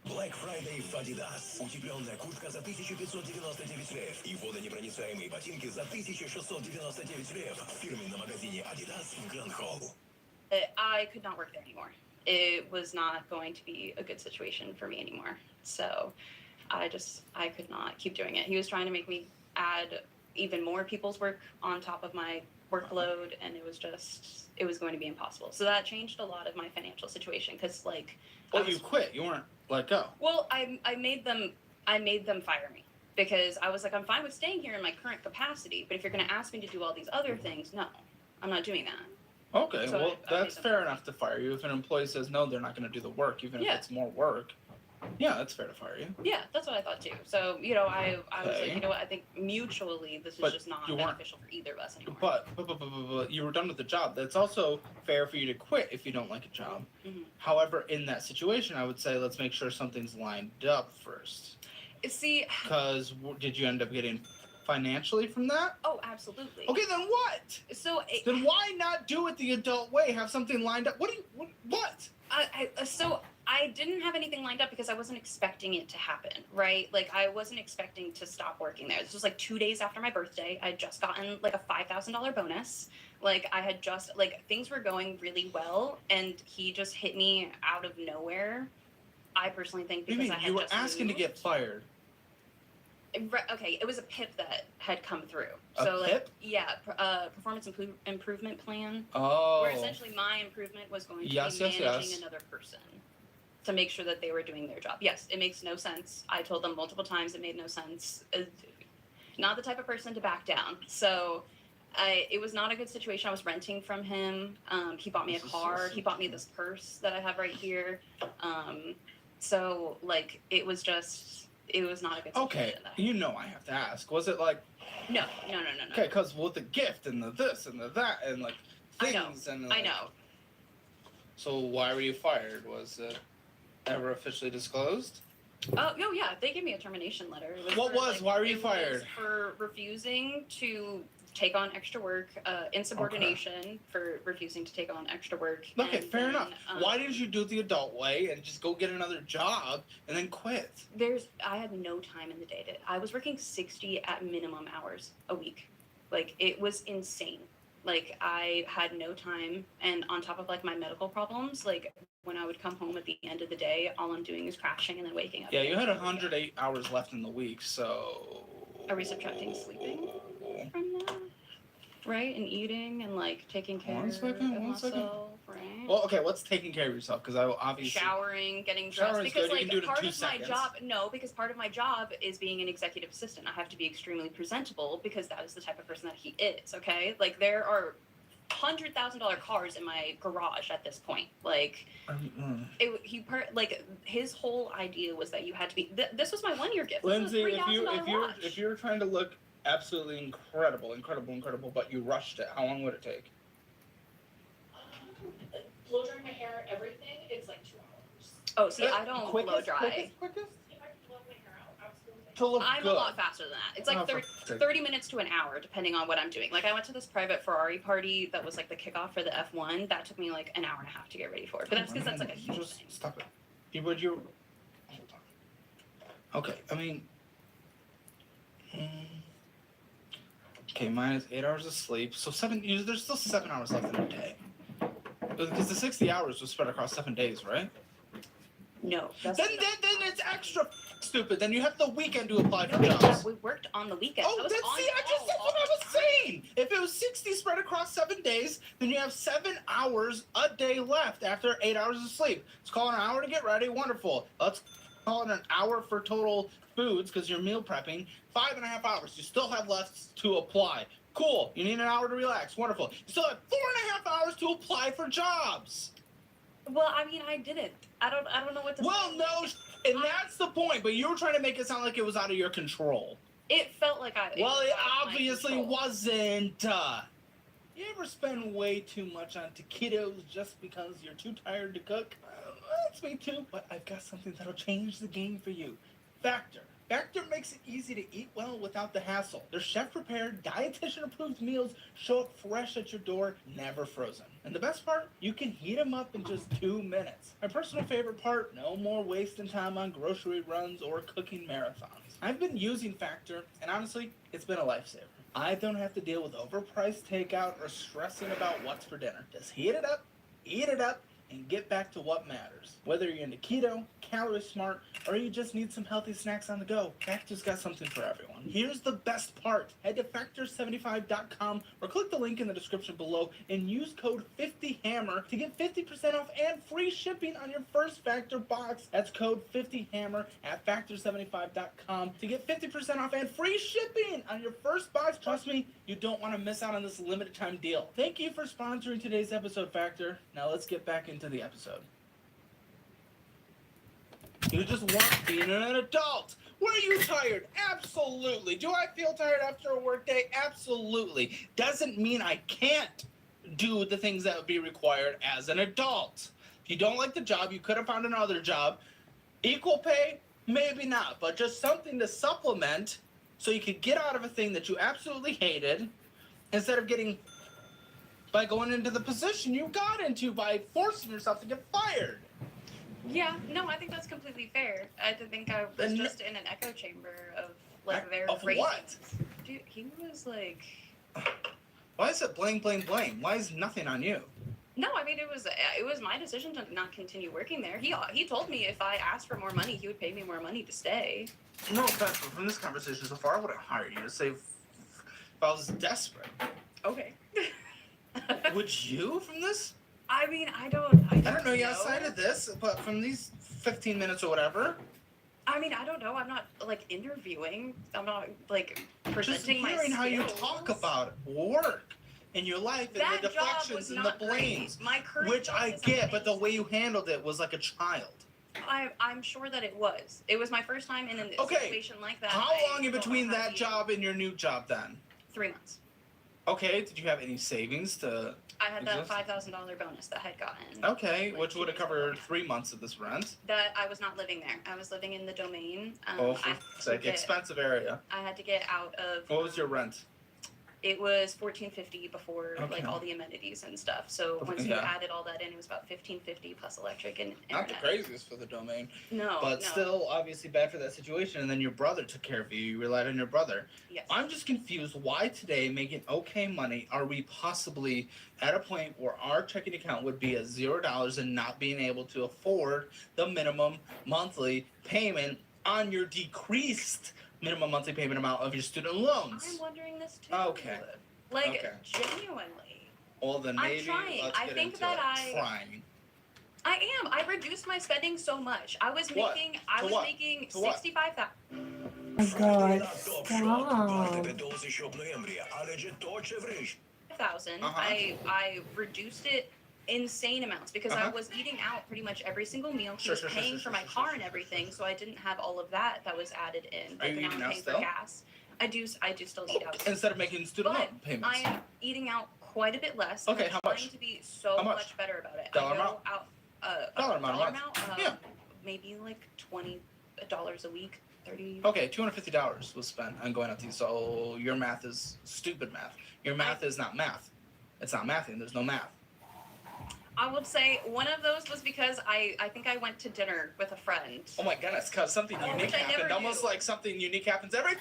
Black Friday в Adidas. Утепленная куртка за 1599 лев и водонепроницаемые ботинки за 1699 лев в фирменном магазине Adidas в Grand Hall. I could not work there anymore. It was not going to be a good situation for me anymore. So I could not keep doing it. He was trying to make me add even more people's work on top of my workload, and it was going to be impossible. So that changed a lot of my financial situation because like. Oh, you quit. You weren't let go. Well, I made them fire me because I was like, I'm fine with staying here in my current capacity, but if you're going to ask me to do all these other things, no, I'm not doing that. Okay, So well, I that's fair enough to fire you. If an employee says no, they're not going to do the work, even Yeah. if it's more work. Yeah, that's fair to fire you. Yeah, that's what I thought too. So, I was Okay. like, you know what, I think mutually this is But just not you weren't- beneficial for either of us anymore. But you were done with the job. That's also fair for you to quit if you don't like a job. Mhm. However, in that situation, I would say let's make sure something's lined up first. See, Because did you end up getting financially from that? oh, absolutely. Okay, then what? So, Then why not do it the adult way? Have something lined up. What? So I didn't have anything lined up because I wasn't expecting it to happen, right? Like I wasn't expecting to stop working there. This was like 2 days after my birthday. I'd just gotten like a $5,000 bonus. Like I had just like things were going really well, and he just hit me out of nowhere. I personally think What do because you I mean? had You were just asking to moved. get fired. Okay, it was a PIP that had come through. A So like PIP? yeah, performance improvement plan. Oh. Where essentially my improvement was going to Yes, be yes, managing yes. another person to make sure that they were doing their job. Yes, it makes no sense. I told them multiple times it made no sense. Not the type of person to back down. So it was not a good situation. I was renting from him. He bought me a car. He bought me this purse that I have right here. So like it was not a good situation. Okay, you know I have to ask. Was it like No. okay? Because with the gift and the this and the that and like I things know. and I like, know. So why were you fired? Was it? ever officially disclosed? Oh, yeah, they gave me a termination letter. Why were you fired? For refusing to take on extra work, insubordination for refusing to take on extra work. Okay, fair enough. Why didn't you do it the adult way and just go get another job and then quit? I had no time in the day. I was working 60 at minimum hours a week. Like, it was insane. Like, I had no time, and on top of like my medical problems, like when I would come home at the end of the day, all I'm doing is crashing and then waking up. Yeah, you had 108 hours left in the week, so. Are we subtracting sleeping from that? Right, and eating and like taking care of myself, right? Well, okay, what's taking care of yourself? Because I will obviously showering, getting dressed. Because good. like part of seconds. my job, because part of my job is being an executive assistant. I have to be extremely presentable because that is the type of person that he is. Okay, like there are $100,000 cars in my garage at this point. Like his whole idea was that you had to be. This was my 1-year gift. Lindsay, if you're trying to look absolutely incredible, but you rushed it, how long would it take? Blow dry my hair, everything, it's like 2 hours. Oh, see, I don't blow dry. Quickest? If I blow my hair out, absolutely. To look I'm good. a lot faster than that. It's like 30 minutes to an hour, depending on what I'm doing. Like, I went to this private Ferrari party that was like the kickoff for the F1. That took me like an hour and a half to get ready for. But that's because that's like a huge thing. Stop it. Hold on. Okay, I mean. Okay, minus 8 hours of sleep. So there's still 7 hours left in a day. Because the 60 hours was spread across 7 days, right? No. Then it's extra stupid. Then you have the weekend to apply for jobs. Yeah, we worked on the weekend. Oh, that's what I was saying. If it was 60 spread across 7 days, then you have 7 hours a day left after 8 hours of sleep. Let's call it an hour to get ready. Wonderful. Let's call it an hour for total foods because you're meal prepping. 5.5 hours. You still have left to apply. Cool. You need an hour to relax. Wonderful. You still have 4.5 hours to apply for jobs. Well, I mean, I didn't. I don't know what to say. Well, no, and that's the point. But you were trying to make it sound like it was out of your control. It felt like it obviously wasn't. You ever spend way too much on taquitos just because you're too tired to cook? That's me too. But I've got something that'll change the game for you. Factor. Factor makes it easy to eat well without the hassle. Their chef-prepared, dietitian-approved meals show up fresh at your door, never frozen. And the best part? You can heat them up in just 2 minutes. My personal favorite part? No more wasting time on grocery runs or cooking marathons. I've been using Factor, and honestly, it's been a lifesaver. I don't have to deal with overpriced takeout or stressing about what's for dinner. Just heat it up, eat it up, and get back to what matters. Whether you're into keto, calorie smart, or you just need some healthy snacks on the go, Factor's got something for everyone. Here's the best part. Head to factor75.com or click the link in the description below and use code 50HAMMER to get 50% off and free shipping on your first Factor box. That's code 50HAMMER at factor75.com to get 50% off and free shipping on your first box. Trust me, you don't want to miss out on this limited time deal. Thank you for sponsoring today's episode, Factor. Now let's get back into the episode. You just want being an adult. Were you tired? Absolutely. Do I feel tired after a work day? Absolutely. Doesn't mean I can't do the things that would be required as an adult. If you don't like the job, you could have found another job. Equal pay? Maybe not, but just something to supplement so you could get out of a thing that you absolutely hated instead of getting by going into the position you got into by forcing yourself to get fired. Yeah, no, I think that's completely fair. I think I was just in an echo chamber of like their raisins. What? Dude, he was like. Why is it blame? Why is nothing on you? No, I mean it was my decision to not continue working there. He told me if I asked for more money, he would pay me more money to stay. No, but from this conversation so far, I wouldn't hire you to say if I was desperate. Okay. Would you from this? I mean, I don't know you outside of this, but from these 15 minutes or whatever. I mean, I don't know. I'm not like interviewing. I'm not like presenting my Just hearing how you skills. talk about work in your life and That the job deflections was and the not blames, great. My current which job I is get, but the way you handled it was like a child. I'm sure that it was. It was my first time in a situation like that. How long in between that job and your new job then? 3 months. Okay, did you have any savings to... I had that exist? $5,000 bonus that I had gotten. Okay, which would have covered 3 months of this rent. That I was not living there. I was living in the Domain. Oh, for sake, expensive area. I had to get out of... What was your rent? It was $14.50 before Okay. like all the amenities and stuff. So once you added all that in, it was about $15.50 plus electric and internet. Not the craziest for the Domain. No, But no. still, obviously bad for that situation. And then your brother took care of you. You relied on your brother. Yes. I'm just confused. Why today, making okay money, are we possibly at a point where our checking account would be at $0 and not being able to afford the minimum monthly payment on your decreased minimum monthly payment amount of your student loans? I'm wondering this too. Okay. Like, Okay. genuinely. Well, then I'm maybe trying. let's I get think into that it. Trying. I am. I reduced my spending so much. I was What? making. To what? Making To what? 65,000. Oh my god, stop. pe 28 noiembrie. Alege tot ce vrei. I reduced it insane amounts because I was eating out pretty much every single meal. He was paying for my car and everything, so I didn't have all of that was added in. Are you now eating I'm out paying still? for gas. I do still eat out. Instead of making student But loan payments. I am eating out quite a bit less. Okay, I'm how trying much? to be so How much? much better about it. Dollar I go amount? out Dollar amount a dollar month. amount. Yeah. Maybe like $20 a week, 30. Okay, $250 was spent on going out to you. So your math is stupid math. Your math is not math. It's not mathing. There's no math. I would say one of those was because I think I went to dinner with a friend. Oh my goodness, because something unique which I never happened. Almost do. like something unique happens every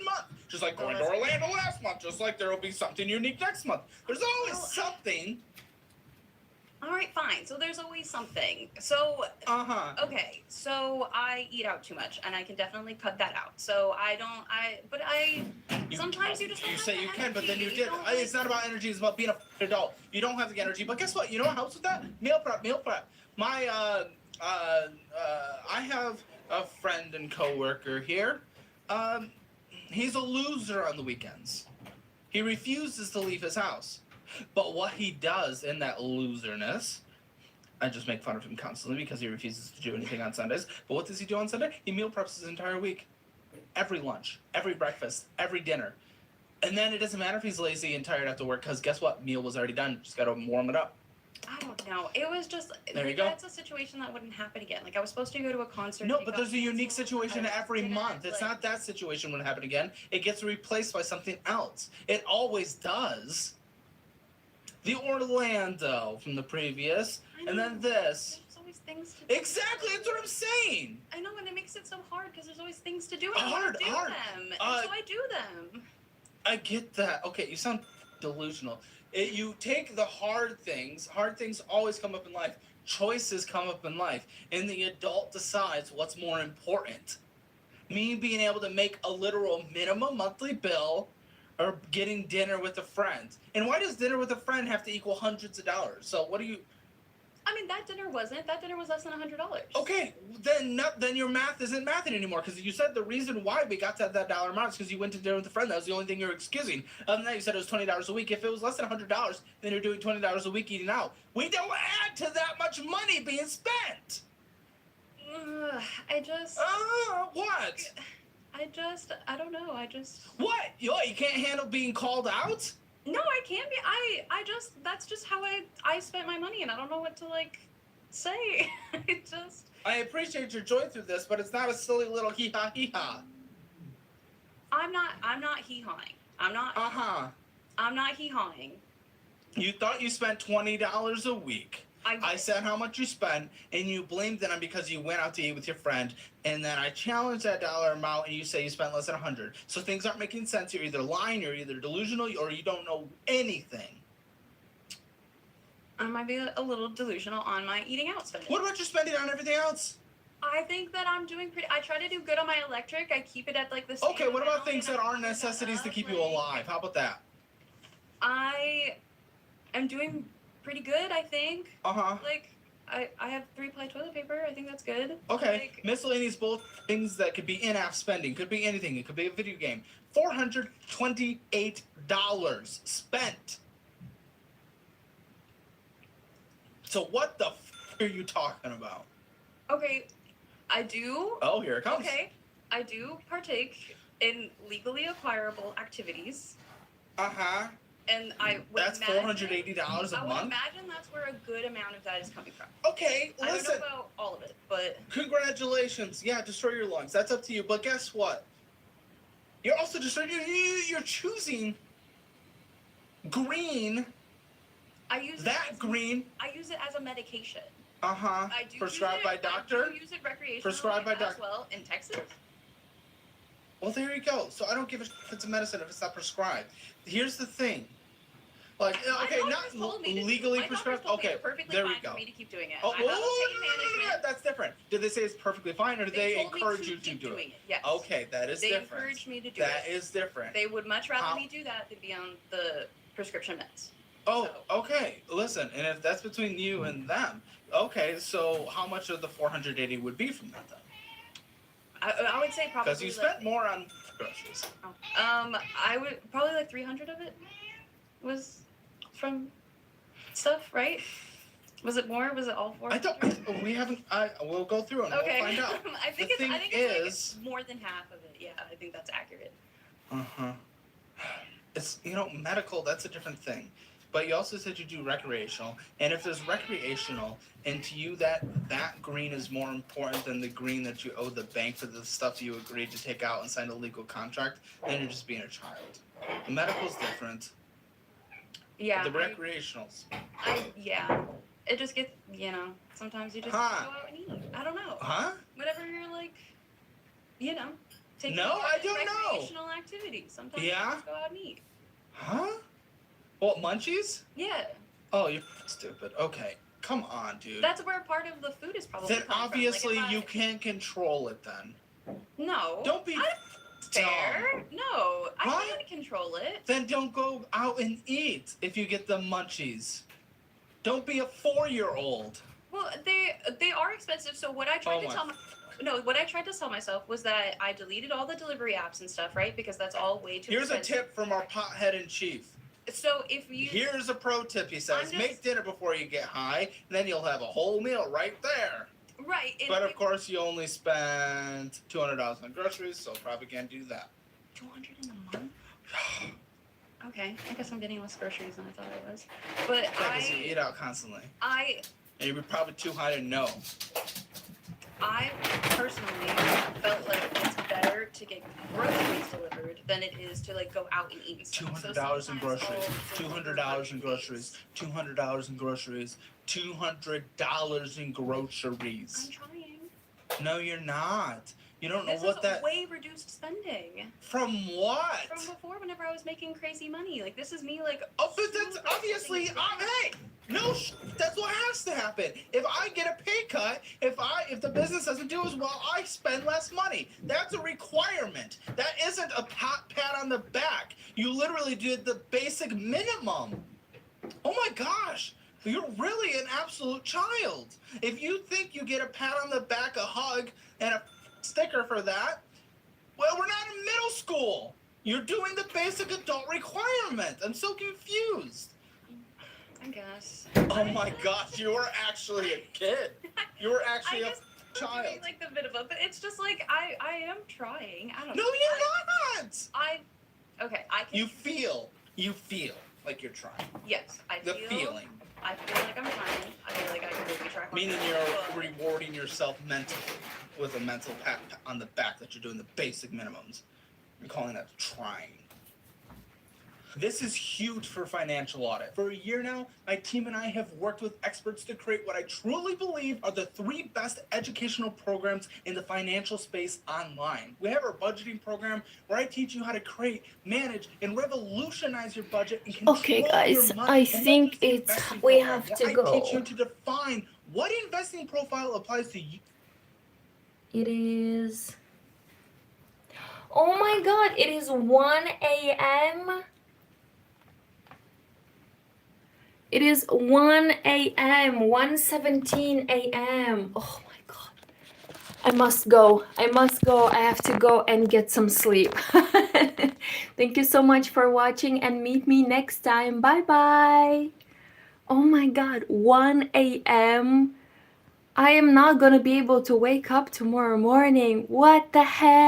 month. Just like going to Orlando last month. Just like there will be something unique next month. There's always something. All right, fine. So there's always something. So okay, so I eat out too much, and I can definitely cut that out. So sometimes you just don't You have say the you can, but then you energy. did. It's not about energy. It's about being an adult. You don't have the energy. But guess what? You know what helps with that? Meal prep. Meal prep. My I have a friend and coworker here. He's a loser on the weekends. He refuses to leave his house. But what he does in that loserness, I just make fun of him constantly because he refuses to do anything on Sundays. But what does he do on Sunday? He meal preps his entire week. Every lunch, every breakfast, every dinner. And then it doesn't matter if he's lazy and tired after work because guess what? Meal was already done. Just got to warm it up. I don't know. It was just There you go. That's a situation that wouldn't happen again. Like I was supposed to go to a concert. No, it but got there's a unique canceled. situation I every didn't, month. It's like- not that situation wouldn't happen again. It gets replaced by something else. It always does. The Orlando from the previous, and then this. There's always things to do. Exactly, that's what I'm saying. I know, and it makes it so hard because there's always things to do, and Hard, I hard. want to do them, and so I do them. I get that. Okay, you sound delusional. You take the hard things. Hard things always come up in life. Choices come up in life, and the adult decides what's more important. Me being able to make a literal minimum monthly bill, or getting dinner with a friend. And why does dinner with a friend have to equal hundreds of dollars? So what do you? I mean, that dinner wasn't. That dinner was less than $100. Okay, then your math isn't mathing anymore because you said the reason why we got to that dollar amount is because you went to dinner with a friend. That was the only thing you're excusing. Other than that, you said it was $20 a week. If it was less than $100, then you're doing $20 a week eating out. We don't add to that much money being spent. I just. What? I don't know. What? You can't handle being called out? No, I can't be. That's just how I spent my money, and I don't know what to say. I appreciate your joy through this, but it's not a silly little hee-haw hee-haw. I'm not hee-hawing. I'm not hee-hawing. You thought you spent $20 a week. I said how much you spent, and you blamed it on because you went out to eat with your friend, and then I challenged that dollar amount, and you say you spent less than $100. So things aren't making sense. You're either lying, you're either delusional, or you don't know anything. I might be a little delusional on my eating out spending. What about your spending on everything else? I think that I'm doing pretty. I try to do good on my electric. I keep it at the same Okay, what about amount, things and that aren't necessities to keep you alive? How about that? I am doing pretty good, I think. I have 3-ply toilet paper. I think that's good. Okay, miscellaneous both things that could be in-app spending. Could be anything. It could be a video game. $428 spent. So what the are you talking about? Okay, I do. Oh, here it comes. Okay, I do partake in legally acquirable activities. And I would That's imagine, $480 a I would month? imagine that's where a good amount of that is coming from. Okay, I don't listen. know about all of it, but Congratulations. Yeah, destroy your lungs. That's up to you. But guess what? You're also destroying. You're choosing green. I use green. I use it as a medication. Uh-huh. I do Prescribed by doctor? I do use it recreationally Prescribed by as doctor. well in Texas. Well, there you go. So I don't give a shit if it's a medicine if it's not prescribed. Here's the thing. Like, okay, not legally prescribed. Okay, there we go. For me to keep doing it. Oh, I have pain yeah, management. that's different. Did they say it's perfectly fine, or did they told me encourage you to keep do doing it? Yes. Okay, that is They different. encouraged me to do That it. is different. They would much rather me do that than be on the prescription meds. Oh, okay. Listen, and if that's between you and them, okay. So how much of the 480 would be from that then? I would say probably Because you spent more on groceries. I would probably like 300 of it was from stuff, right? Was it more? Was it all 400? I don't. We haven't. We'll go through and Okay. we'll find out. I think The it's like more than half of it. Yeah, I think that's accurate. It's medical. That's a different thing. But you also said you do recreational, and if there's recreational, and to you that green is more important than the green that you owe the bank for the stuff you agreed to take out and sign a legal contract, then you're just being a child. The medical's different. Yeah. The recreationals. Yeah. It just gets, sometimes you just go out and eat. I don't know. Huh? Whatever you're like, taking No, I don't know. recreational activities. Sometimes Yeah? you just go out and eat. Huh? What, munchies? Yeah. Oh, you're stupid. Okay. Come on, dude. That's where part of the food is probably Then coming obviously from. Like, you can't control it then. No. Don't be fair. No, I What? can't control it. Then don't go out and eat if you get the munchies. Don't be a 4-year-old. Well, they are expensive. So what I tried to tell what I tried to tell myself was that I deleted all the delivery apps and stuff, right? Because that's all way too Here's expensive. a tip from our pothead in chief. So if you Here's a pro tip, he says. Make dinner before you get high, and then you'll have a whole meal right there. Right. But of course, you only spend $200 on groceries, so probably can't do that. 200 in a month? Okay, I guess I'm getting less groceries than I thought I was. But Yeah, because you eat out constantly. I And you're probably too high to know. I personally felt like it's better to get groceries delivered than it is to like go out and eat. $200 in groceries. $200 in groceries. $200 in groceries. $200 in groceries. I'm trying. No, you're not. You don't know This what is that. way reduced spending. From what? From before, whenever I was making crazy money. Like this is me, like. Oh, but that's obviously. Hey, no, that's what has to happen. If I get a pay cut, if the business doesn't do as well, I spend less money. That's a requirement. That isn't a pat on the back. You literally did the basic minimum. Oh my gosh. You're really an absolute child. If you think you get a pat on the back, a hug, and a sticker for that, well, we're not in middle school. You're doing the basic adult requirement. I'm so confused. I guess. Oh my gosh, you were actually a kid. You were actually a child. Doing, like the bit of a, but it's just like I am trying. I don't No, know. you're not. Okay, I can. You feel like you're trying. Yes, I The feel. feeling. I feel like I'm trying. I feel like I can maybe try. Meaning you're rewarding yourself mentally with a mental pat on the back that you're doing the basic minimums. You're calling that trying. This is huge for financial audit. For a year now, my team and I have worked with experts to create what I truly believe are the 3 best educational programs in the financial space online. We have our budgeting program where I teach you how to create, manage, and revolutionize your budget and control Okay, your guys, money. I And think then it's investing we program, have where to I go. teach you to define what investing profile applies to you. It is. Oh my God! It is 1 a.m. It is 1 a.m. 1:17 a.m. Oh my God! I must go. I have to go and get some sleep. Thank you so much for watching and meet me next time. Bye bye. Oh my God! 1 a.m. I am not gonna be able to wake up tomorrow morning. What the heck?